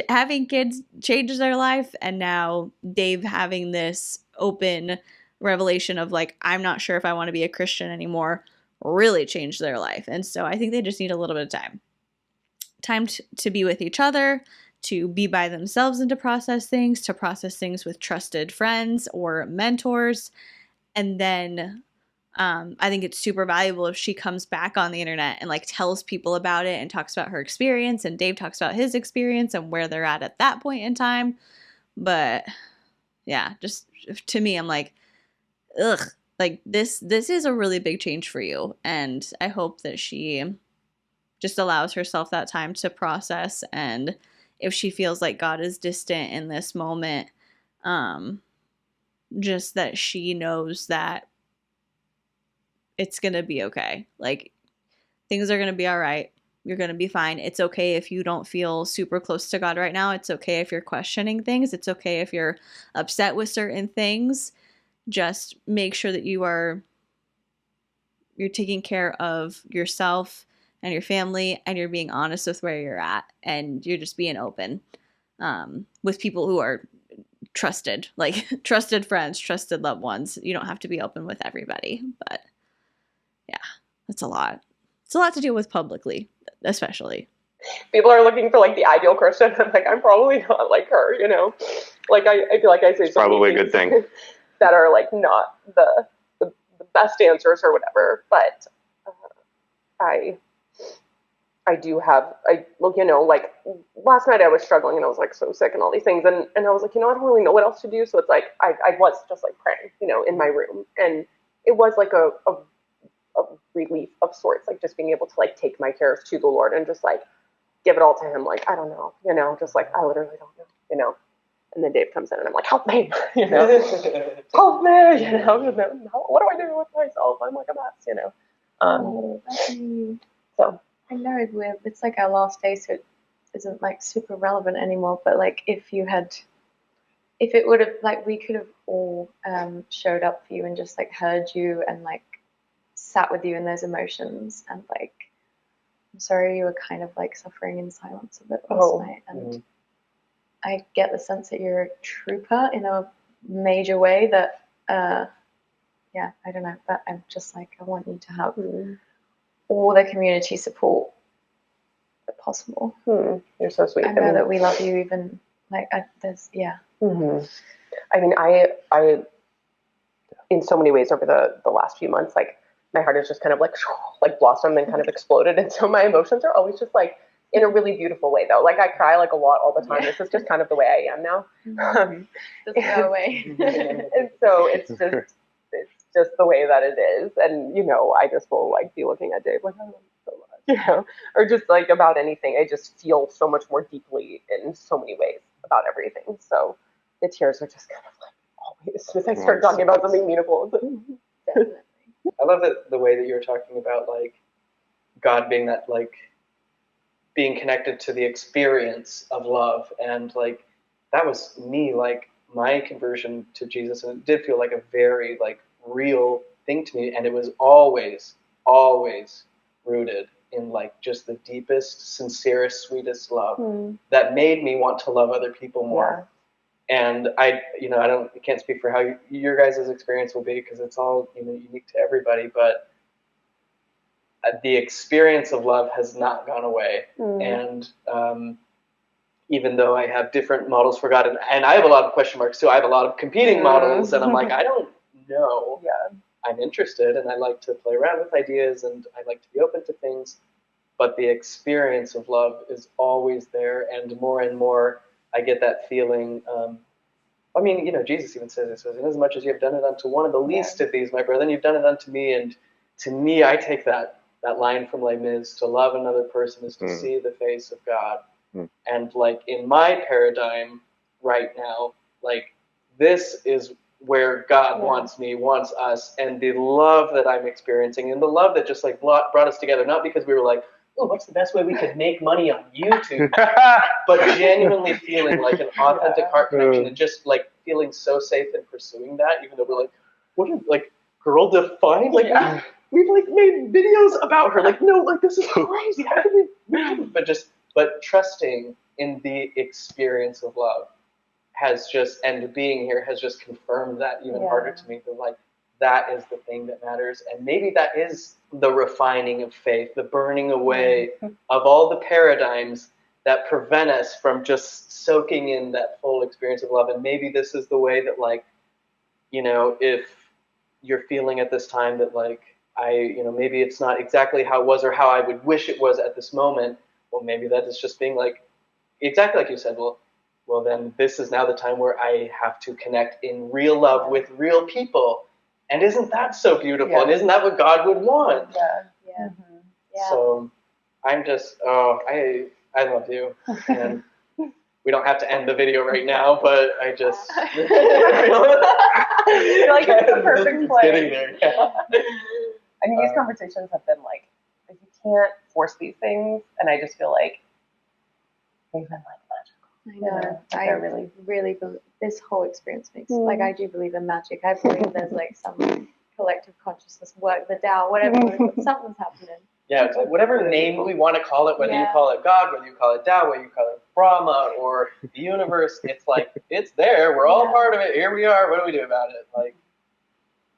having kids changes their life, and now Dave having this open revelation of like, I'm not sure if I want to be a Christian anymore, really changed their life. And so I think they just need a little bit of time to be with each other, to be by themselves and to process things with trusted friends or mentors. And then I think it's super valuable if she comes back on the internet and like tells people about it and talks about her experience, and Dave talks about his experience and where they're at that point in time. But yeah, just to me, I'm like, ugh, like this is a really big change for you. And I hope that she just allows herself that time to process. And if she feels like God is distant in this moment, just that she knows that it's going to be okay. Like things are going to be all right. You're going to be fine. It's okay if you don't feel super close to God right now. It's okay if you're questioning things. It's okay if you're upset with certain things. Just make sure that you're taking care of yourself and your family, and you're being honest with where you're at, and you're just being open with people who are trusted, like trusted friends, trusted loved ones. You don't have to be open with everybody, but yeah, that's a lot. It's a lot to deal with publicly, especially. People are looking for like the ideal Christian. I'm like, I'm probably not like her, you know? Like I feel like I say probably a good thing that are like not the best answers or whatever, but I do have, look, you know, like last night I was struggling and I was like so sick and all these things, and I was like, you know, I don't really know what else to do, so it's like I was just like praying, you know, in my room, and it was like a relief of sorts, like just being able to like take my cares to the Lord and just like give it all to him, like I don't know, you know, just like I literally don't know, you know. And then Dave comes in and I'm like, help me, you know, help me, you know, what do I do with myself? I'm like a mess, you know. So I know it's like our last day, so it isn't like super relevant anymore. But like if it would have, like we could have all showed up for you and just like heard you and like sat with you in those emotions, and like I'm sorry you were kind of like suffering in silence a bit last night, and I get the sense that you're a trooper in a major way that yeah, I don't know, but I'm just like, I want you to have all the community support possible. You're so sweet. I know that we love you, even like there's I mean, I in so many ways over the last few months, like my heart is just kind of like blossomed and kind of exploded, and so my emotions are always just like in a really beautiful way though. Like I cry like a lot all the time. This is just kind of the way I am now. Doesn't go away. And so it's just the way that it is. And you know, I just will like be looking at Dave like, I love you so much, you know, or just like about anything. I just feel so much more deeply in so many ways about everything. So the tears are just kind of like always as I start talking about something meaningful. Definitely. I love the way that you were talking about like God being that like being connected to the experience of love, and like that was me, like my conversion to Jesus, and it did feel like a very like real thing to me, and it was always rooted in like just the deepest, sincerest, sweetest love that made me want to love other people more. And I can't speak for how your guys' experience will be, because it's all, you know, unique to everybody, but the experience of love has not gone away. And even though I have different models for God, and I have a lot of question marks too, I have a lot of competing models, and I'm like, I don't know. I'm interested, and I like to play around with ideas, and I like to be open to things, but the experience of love is always there, and more I get that feeling I mean, you know, Jesus even says, inasmuch as you have done it unto one of the least of these, my brethren, you've done it unto me. And to me, I take that line from Les Mis, to love another person is to see the face of God. And like in my paradigm right now, like this is where God wants me, wants us, and the love that I'm experiencing, and the love that just like brought us together, not because we were like, oh, what's the best way we could make money on YouTube, but genuinely feeling like an authentic heart connection, and just like feeling so safe in pursuing that, even though we're like, what are, like, girl defined? Like, we've like made videos about her, like, no, like, this is crazy, how did we, but trusting in the experience of love has just, and being here has just confirmed that even harder to me, that like, that is the thing that matters. And maybe that is the refining of faith, the burning away of all the paradigms that prevent us from just soaking in that full experience of love. And maybe this is the way that, like, you know, if you're feeling at this time that like, maybe it's not exactly how it was or how I would wish it was at this moment, well, maybe that is just being like, exactly like you said, well, then this is now the time where I have to connect in real love with real people. And isn't that so beautiful? And isn't that what God would want? Yeah. So I'm just, I love you. And we don't have to end the video right now, but I just... I feel like it's the perfect place. Getting there, I mean, these conversations have been like you can't force these things, and I just feel like they've been like magical. I know. I really believe this whole experience makes like I do believe in magic. I believe there's like some collective consciousness work, the Tao, whatever, something's happening. Yeah, it's like whatever name we want to call it, whether you call it God, whether you call it Tao, whether you call it Brahma or the universe, it's like it's there. We're all part of it. Here we are. What do we do about it? Like,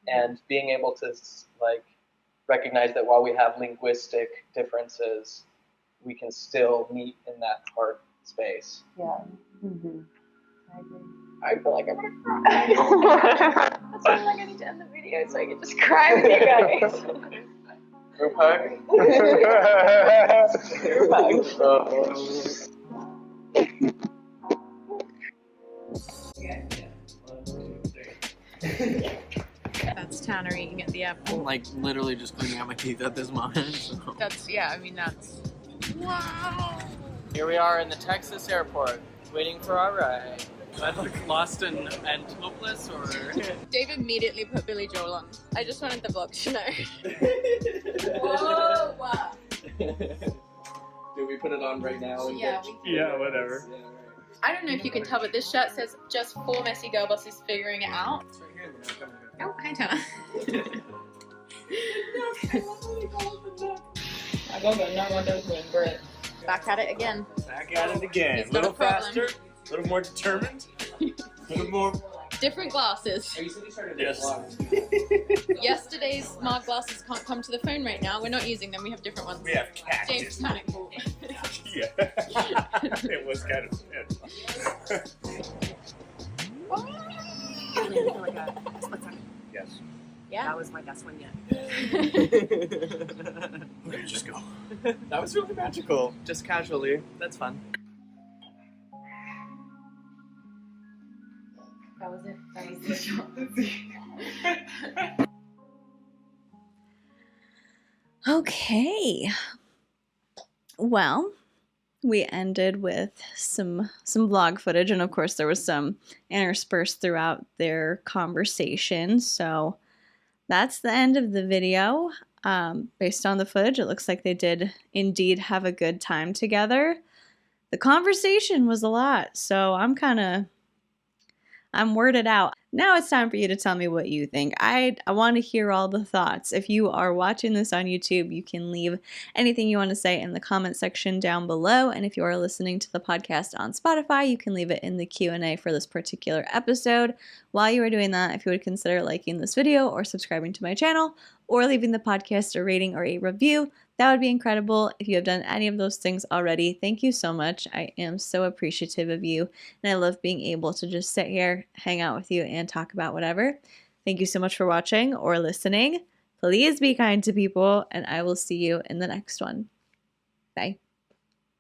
and being able to like recognize that while we have linguistic differences, we can still meet in that heart space. Yeah. Mm-hmm. I agree. I feel like I'm gonna cry. That's why I'm like, I need to end the video so I can just cry with you guys. Group hug. Group hug. That's Tanner eating at the airport. I'm like literally just cleaning out my teeth at this moment. So. That's, that's... Wow! Here we are in the Texas airport, waiting for our ride. Do I look lost and hopeless, or? Dave immediately put Billy Joel on. I just wanted the vlog to know. Whoa! Wow. Do we put it on right now? Yeah, whatever. Yeah, right. I don't know if you can tell, but this shirt says just 4 messy girl bosses figuring it out. It's right here. Oh, hi, Tanner. I go, no one does win, Brit. Back at it again. Back at it again. A little faster, a little more determined, a little more... Different glasses. Yes. Yesterday's smart glasses can't come to the phone right now. We're not using them. We have different ones. We have cactus. James kind of cool. Yeah. It was kind of... Yes. Yeah. That was my best one yet. Where did you just go? That was really magical. Just casually. That's fun. That was it. That was the shot. Okay. Well, we ended with some vlog footage, and of course there was some interspersed throughout their conversation. So that's the end of the video. Based on the footage, it looks like they did indeed have a good time together. The conversation was a lot, so I'm worded out. Now it's time for you to tell me what you think. I want to hear all the thoughts. If you are watching this on YouTube, you can leave anything you want to say in the comment section down below. And if you are listening to the podcast on Spotify, you can leave it in the Q&A for this particular episode. While you are doing that, if you would consider liking this video or subscribing to my channel or leaving the podcast a rating or a review, that would be incredible. If you have done any of those things already, thank you so much. I am so appreciative of you, and I love being able to just sit here, hang out with you, and talk about whatever. Thank you so much for watching or listening. Please be kind to people, and I will see you in the next one. Bye.